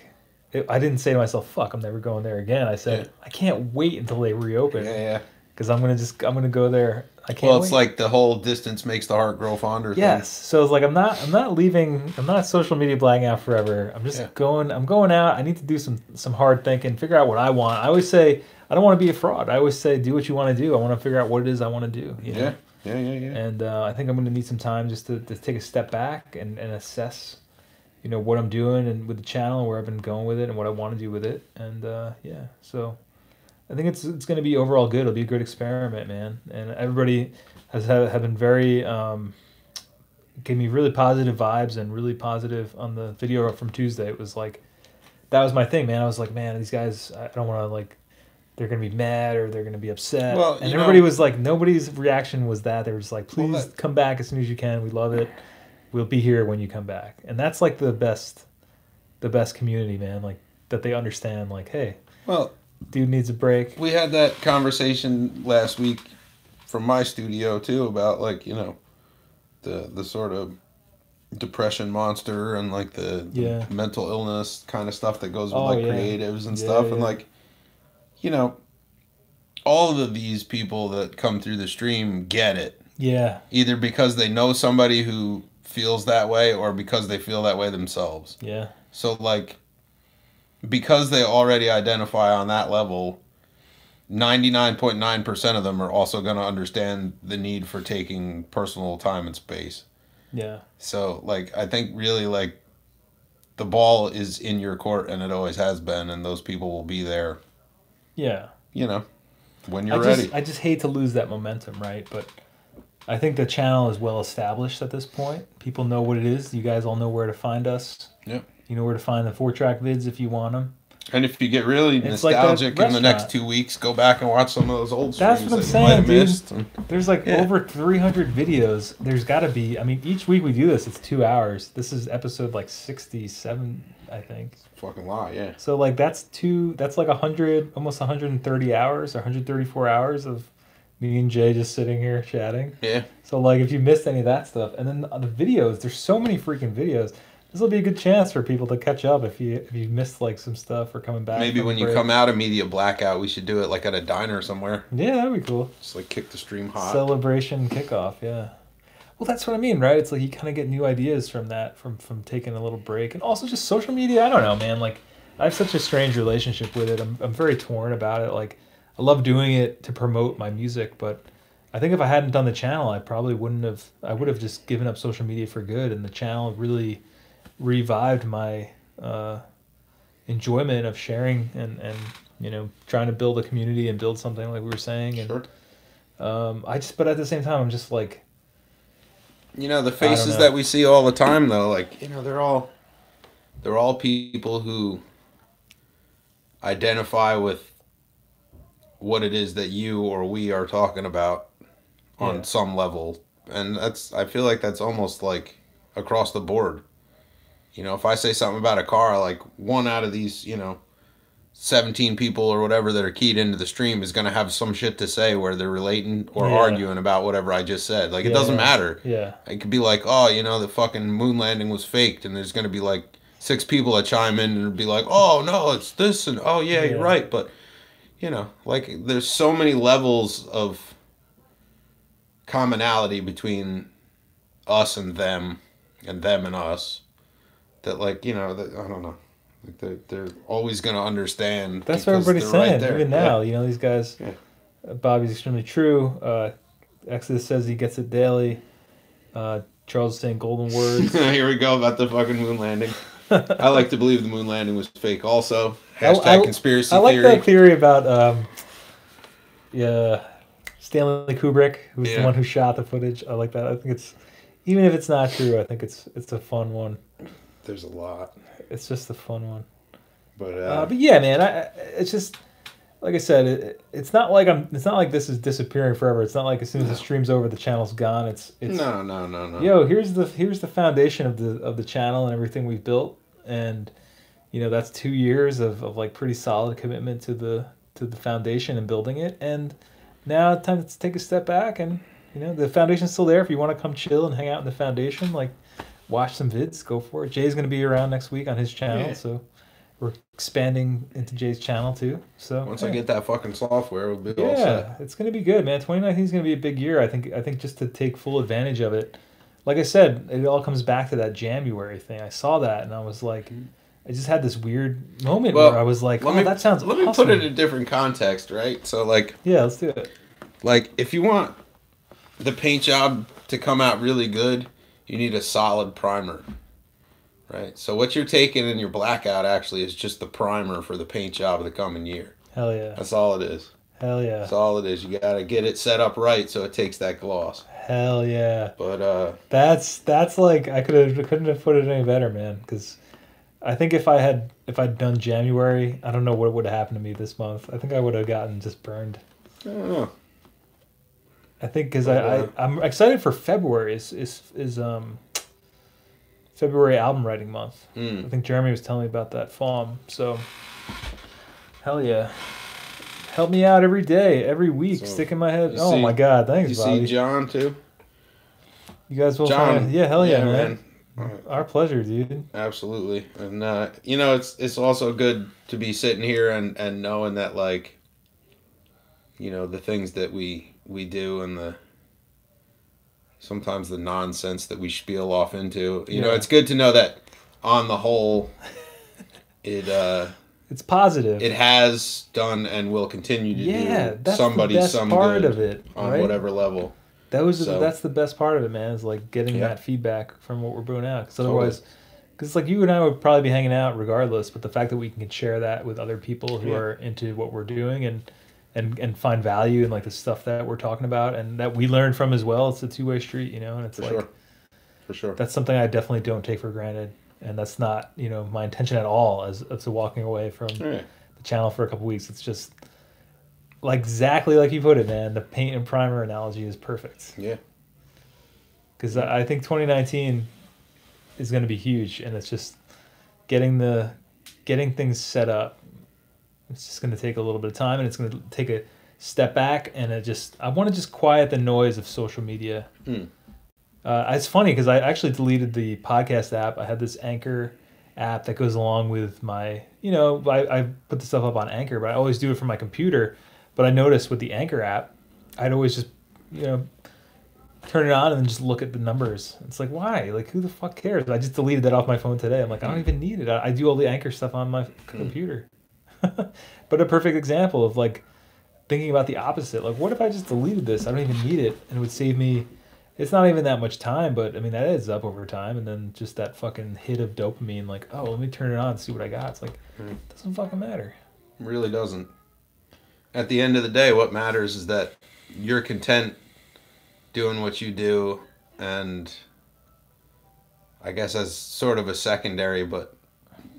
I didn't say to myself, "Fuck, I'm never going there again." I said, "I can't wait until they reopen." Yeah. Because I'm gonna go there. I can't. Well, it's like the whole distance makes the heart grow fonder. Yes. Thing. So it's like I'm not leaving. I'm not social media blacking out forever. I'm just going. I'm going out. I need to do some hard thinking. Figure out what I want. I always say I don't want to be a fraud. I always say do what you want to do. I want to figure out what it is I want to do. You know? Yeah. And I think I'm going to need some time just to take a step back and assess, you know, what I'm doing and with the channel and where I've been going with it and what I want to do with it. And so. I think it's going to be overall good. It'll be a good experiment, man. And everybody have been very gave me really positive vibes and really positive on the video from Tuesday. It was like that was my thing, man. I was like, man, these guys, I don't want to like they're going to be mad or they're going to be upset. Well, and everybody was like, nobody's reaction was that. They were just like, please come back as soon as you can. We love it. We'll be here when you come back. And that's like the best community, man. Like that they understand. Like, hey, dude needs a break. We had that conversation last week from my studio too about like, you know, the sort of depression monster and like the mental illness kind of stuff that goes with creatives and stuff. And like, you know, all of these people that come through the stream get it. Yeah. Either because they know somebody who feels that way or because they feel that way themselves. Yeah. So like, because they already identify on that level, 99.9% of them are also going to understand the need for taking personal time and space. Yeah. So, like, I think really, like, the ball is in your court, and it always has been, and those people will be there. Yeah. You know, when you're ready. I just hate to lose that momentum, right? But I think the channel is well established at this point. People know what it is. You guys all know where to find us. Yep. You know where to find the 4-track vids if you want them. And if you get really nostalgic in the next 2 weeks, go back and watch some of those old streams. That's what I'm saying, dude. There's like over 300 videos. There's got to be. I mean, each week we do this. It's 2 hours. This is episode like 67, I think. It's a fucking lot, yeah. So like that's like 100, almost 130 hours or 134 hours of me and Jay just sitting here chatting. Yeah. So like if you missed any of that stuff, and then the videos, there's so many freaking videos. This will be a good chance for people to catch up if you missed like some stuff or coming back. Maybe when you come out of media blackout, we should do it like at a diner somewhere. Yeah, that'd be cool. Just like kick the stream hot. Celebration kickoff, yeah. Well, that's what I mean, right? It's like you kind of get new ideas from that, from taking a little break, and also just social media. I don't know, man. Like I have such a strange relationship with it. I'm very torn about it. Like I love doing it to promote my music, but I think if I hadn't done the channel, I probably wouldn't have. I would have just given up social media for good, and the channel really revived my enjoyment of sharing and you know trying to build a community and build something like we were saying. And sure. But at the same time I'm just like, you know, the faces that we see all the time though, like, you know, they're all people who identify with what it is that you or we are talking about on some level, and I feel like that's almost like across the board. You know, if I say something about a car, like one out of these, you know, 17 people or whatever that are keyed into the stream is going to have some shit to say where they're relating or arguing about whatever I just said. Like, it doesn't matter. Yeah. It could be like, oh, you know, the fucking moon landing was faked, and there's going to be like 6 people that chime in and be like, oh, no, it's this, and oh, yeah, you're right. But, you know, like, there's so many levels of commonality between us and them and us. That, like, you know, I don't know. Like they're always going to understand. That's what everybody's saying, right even now. You know, these guys, Bobby's extremely true. Exodus says he gets it daily. Charles is saying golden words. Here we go about the fucking moon landing. I like to believe the moon landing was fake also. Hashtag conspiracy theory. I like that theory about Stanley Kubrick, who's the one who shot the footage. I like that. I think it's, even if it's not true, I think it's a fun one. There's a lot. It's just a fun one. But Yeah, man, it's just like I said. It's not like It's not like this is disappearing forever. It's not like as soon as the stream's over, the channel's gone. It's no. Yo, here's the foundation of the channel and everything we've built, and that's 2 years of like pretty solid commitment to the foundation and building it. And now it's time to take a step back, and the foundation's still there. If you want to come chill and hang out in the foundation, like watch some vids, go for it. Jay's gonna be around next week on his channel, so we're expanding into Jay's channel too. So once I get that fucking software, we'll be all set. It's gonna be good, man. 2019 is gonna be a big year. I think just to take full advantage of it. Like I said, it all comes back to that January thing. I saw that and I was like, I just had this weird moment where I was like, that sounds awesome. Let me put it in a different context, right? So like, yeah, let's do it. Like, if you want the paint job to come out really good, you need a solid primer, right? So what you're taking in your blackout actually is just the primer for the paint job of the coming year. Hell yeah. That's all it is. Hell yeah. That's all it is. You gotta get it set up right so it takes that gloss. Hell yeah. But that's like I couldn't have put it any better, man. Because I think if I'd done January, I don't know what would have happened to me this month. I think I would have gotten just burned. I don't know. I think because I'm excited for February. Is February album writing month. I think Jeremy was telling me about that FOM. So hell yeah. Help me out every day, every week. So, stick in my head. Oh my God, thanks, Bobby. You see John too? You guys will find. Yeah, hell yeah, man. Our pleasure, dude. Absolutely. And it's also good to be sitting here and knowing that, like, the things that we do and sometimes the nonsense that we spiel off into. It's good to know that on the whole it's positive. It has done and will continue to do that's somebody the best some part good of it, on right? whatever level. That's the best part of it, man, is like getting that feedback from what we're putting out. Because otherwise, because like you and I would probably be hanging out regardless, but the fact that we can share that with other people who are into what we're doing and find value in like the stuff that we're talking about and that we learn from as well, it's a two-way street, and it's For sure. That's something I definitely don't take for granted. And that's not, my intention at all as to walking away from the channel for a couple weeks. It's just like exactly like you put it, man. The paint and primer analogy is perfect. Yeah. Because I think 2019 is going to be huge, and it's just getting things set up. It's just going to take a little bit of time, and it's going to take a step back, and I want to just quiet the noise of social media. It's funny because I actually deleted the podcast app. I had this Anchor app that goes along with my, I put the stuff up on Anchor, but I always do it from my computer. But I noticed with the Anchor app, I'd always just, turn it on and then just look at the numbers. It's like, why? Like, who the fuck cares? I just deleted that off my phone today. I'm like, I don't even need it. I do all the Anchor stuff on my computer. But a perfect example of like thinking about the opposite. Like, what if I just deleted this? I don't even need it, and it would save me. It's not even that much time, but I mean that adds up over time, and then just that fucking hit of dopamine, like, oh, let me turn it on and see what I got. It's like, it doesn't fucking matter. It really doesn't. At the end of the day, what matters is that you're content doing what you do, and I guess as sort of a secondary but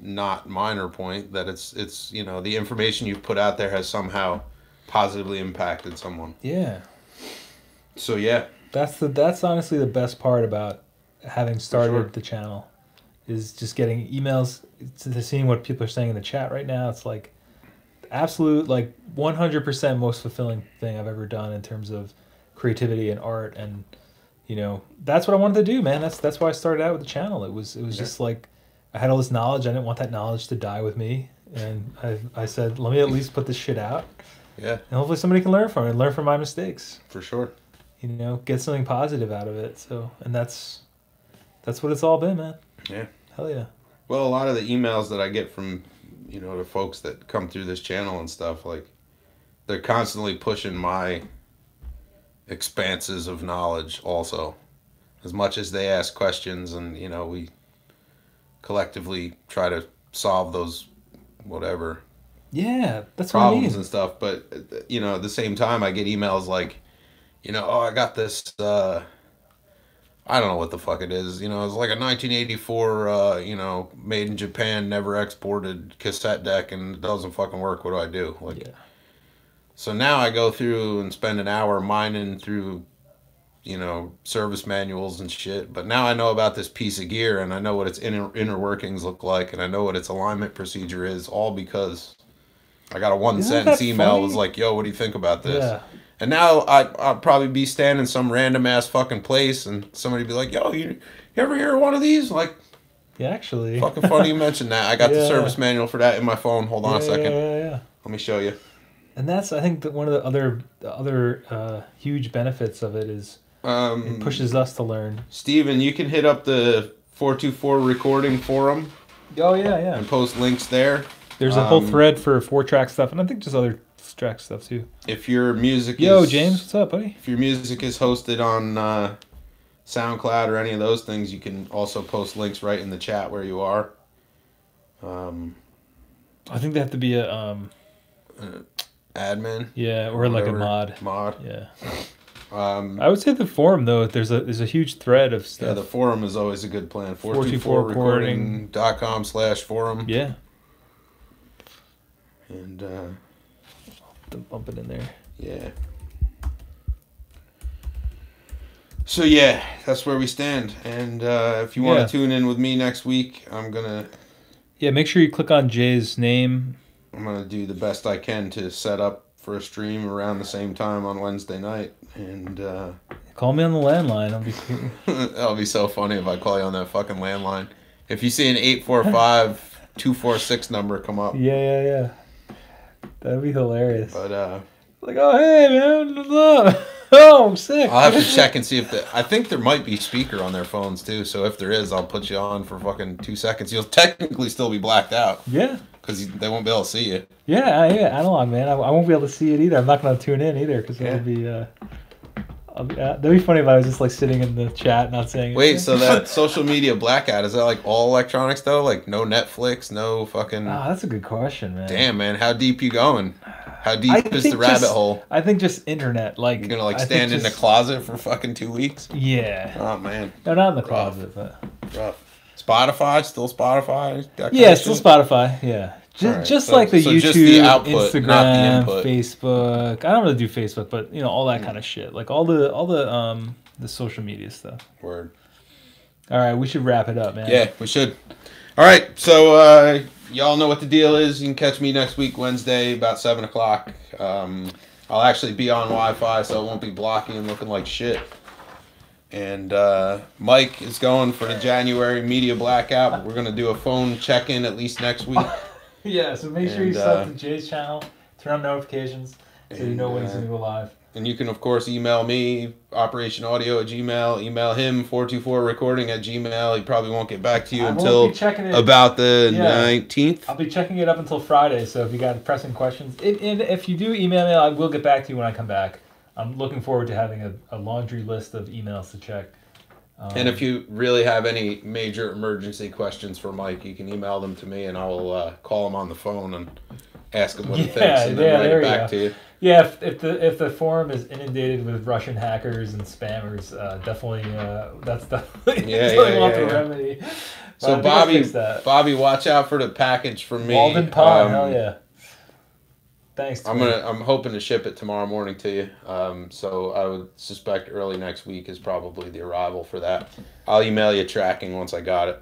not minor point, that it's the information you've put out there has somehow positively impacted someone. Yeah. So yeah. That's honestly the best part about having started the channel, is just getting emails, to seeing what people are saying in the chat right now. It's like absolute, like 100% most fulfilling thing I've ever done in terms of creativity and art, and that's what I wanted to do, man. That's why I started out with the channel. It was just like I had all this knowledge. I didn't want that knowledge to die with me, and I said, let me at least put this shit out. Yeah. And hopefully somebody can learn from it, learn from my mistakes. For sure. Get something positive out of it. So, and that's what it's all been, man. Yeah. Hell yeah. Well, a lot of the emails that I get from, the folks that come through this channel and stuff, like, they're constantly pushing my expanses of knowledge also. As much as they ask questions and, we collectively try to solve those whatever. Yeah, that's problems what I mean. And stuff. But, at the same time, I get emails like, I got this I don't know what the fuck it is. You know, it's like a 1984, you know, made in Japan, never exported cassette deck, and it doesn't fucking work. What do I do? Like, Yeah. so now I go through and spend an hour mining through, you know, service manuals and shit. But now I know about this piece of gear, and I know what its inner workings look like, and I know what its alignment procedure is, all because I got a one Isn't sentence that email. It funny? was like, "Yo, what do you think about this?" Yeah. And now I'll probably be standing some random ass fucking place, and somebody be like, "Yo, you ever hear of one of these?" Like, Yeah, actually. fucking funny you mentioned that. I got the Yeah. service manual for that in my phone. Hold on Yeah, a second. yeah. Let me show you. And that's, I think, that one of the other huge benefits of it is it pushes us to learn. Steven, you can hit up the 424 recording forum Oh yeah. and post links there. There's a whole thread for 4-track stuff, and I think just other track stuff too. If your music Yo, James, what's up, buddy? If your music is hosted on SoundCloud or any of those things, you can also post links right in the chat where you are. I think they have to be a Admin. yeah, or like a mod. Mod. Yeah. I would say the forum though. There's a huge thread of stuff. Yeah, the forum is always a good plan. 424recording.com/forum. Yeah. And Bump it in there. yeah. So yeah, that's where we stand. And if you want to tune in with me next week, I'm gonna make sure you click on Jay's name. I'm gonna do the best I can to set up for a stream around the same time on Wednesday night. And call me on the landline. I'll be cool. That'll be so funny if I call you on that fucking landline. If you see an 845-246 number come up. Yeah. That'd be hilarious. But like, oh hey man, what's up? Oh, I'm sick. I'll have to check and see if I think there might be speaker on their phones too. So if there is, I'll put you on for fucking 2 seconds. You'll technically still be blacked out. Yeah. Because they won't be able to see you. Yeah, analog, man. I won't be able to see it either. I'm not going to tune in either because it'll be. That'd be funny if I was just like sitting in the chat not saying. Wait, so that social media blackout, is that like all electronics though? Like no Netflix, no fucking. Oh, that's a good question, man. Damn, man, how deep you going? How deep is the rabbit hole? I think just internet. Like you're gonna like stand in the closet for fucking 2 weeks? Yeah. Oh man. No, not in the closet, but. Rough. Spotify, still Spotify. Yeah, still Spotify. Yeah. Just like the YouTube, just the output, Instagram, not the input. Facebook. I don't really do Facebook, but you know all that kind of shit. Like all the social media stuff. Word. All right, we should wrap it up, man. Yeah, we should. All right, so y'all know what the deal is. You can catch me next week, Wednesday, about 7 o'clock. I'll actually be on Wi-Fi, so it won't be blocky and looking like shit. And Mike is going for the January media blackout. But we're gonna do a phone check-in at least next week. Yeah, so make sure you sub to Jay's channel, turn on notifications so you know when he's going to go live. And you can, of course, email me, operationaudio@gmail, email him, 424recording@gmail. He probably won't get back to you until about the 19th. I'll be checking it up until Friday, so if you got pressing questions. If you do email me, I will get back to you when I come back. I'm looking forward to having a laundry list of emails to check. And if you really have any major emergency questions for Mike, you can email them to me, and I will call him on the phone and ask him what he thinks, and then write it back to you. Yeah, if the forum is inundated with Russian hackers and spammers, definitely that's definitely the remedy. So Bobby, watch out for the package from me. Walden Pond, hell yeah. Thanks. I'm hoping to ship it tomorrow morning to you. So I would suspect early next week is probably the arrival for that. I'll email you tracking once I got it.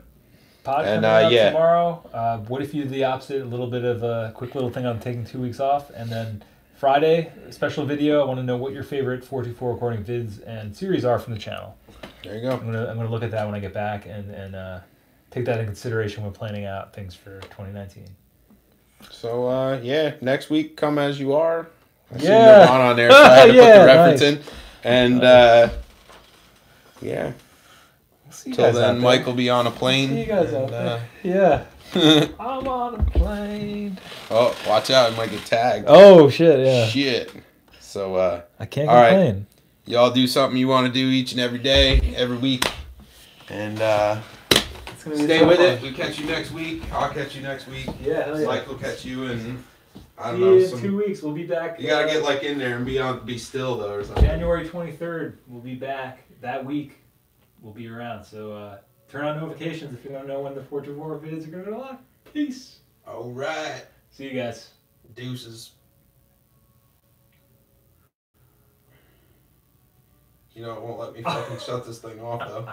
Pod coming out tomorrow. What if you did the opposite? A little bit of a quick little thing on taking 2 weeks off, and then Friday special video. I want to know what your favorite 424 recording vids and series are from the channel. There you go. I'm gonna look at that when I get back and take that in consideration when planning out things for 2019. So, next week, come as you are. I see Nirvana on there, so I had to put the reference in. And, Till then, Mike will be on a plane. See you guys out there. Yeah. I'm on a plane. Oh, watch out. It might get tagged. Oh, shit, yeah. Shit. So, I can't complain. Right. Y'all do something you want to do each and every day, every week. And, stay with it. We catch you next week. I'll catch you next week. Yeah, hell yeah. Mike will catch you in, I don't know, know. 2 weeks. We'll be back. You gotta get like in there and be still though or something. January 23rd. We'll be back that week. we'll be around. So turn on notifications if you want to know when the Forge of War videos are going to go live. Peace. All right. See you guys. Deuces. You know, it won't let me fucking shut this thing off, though.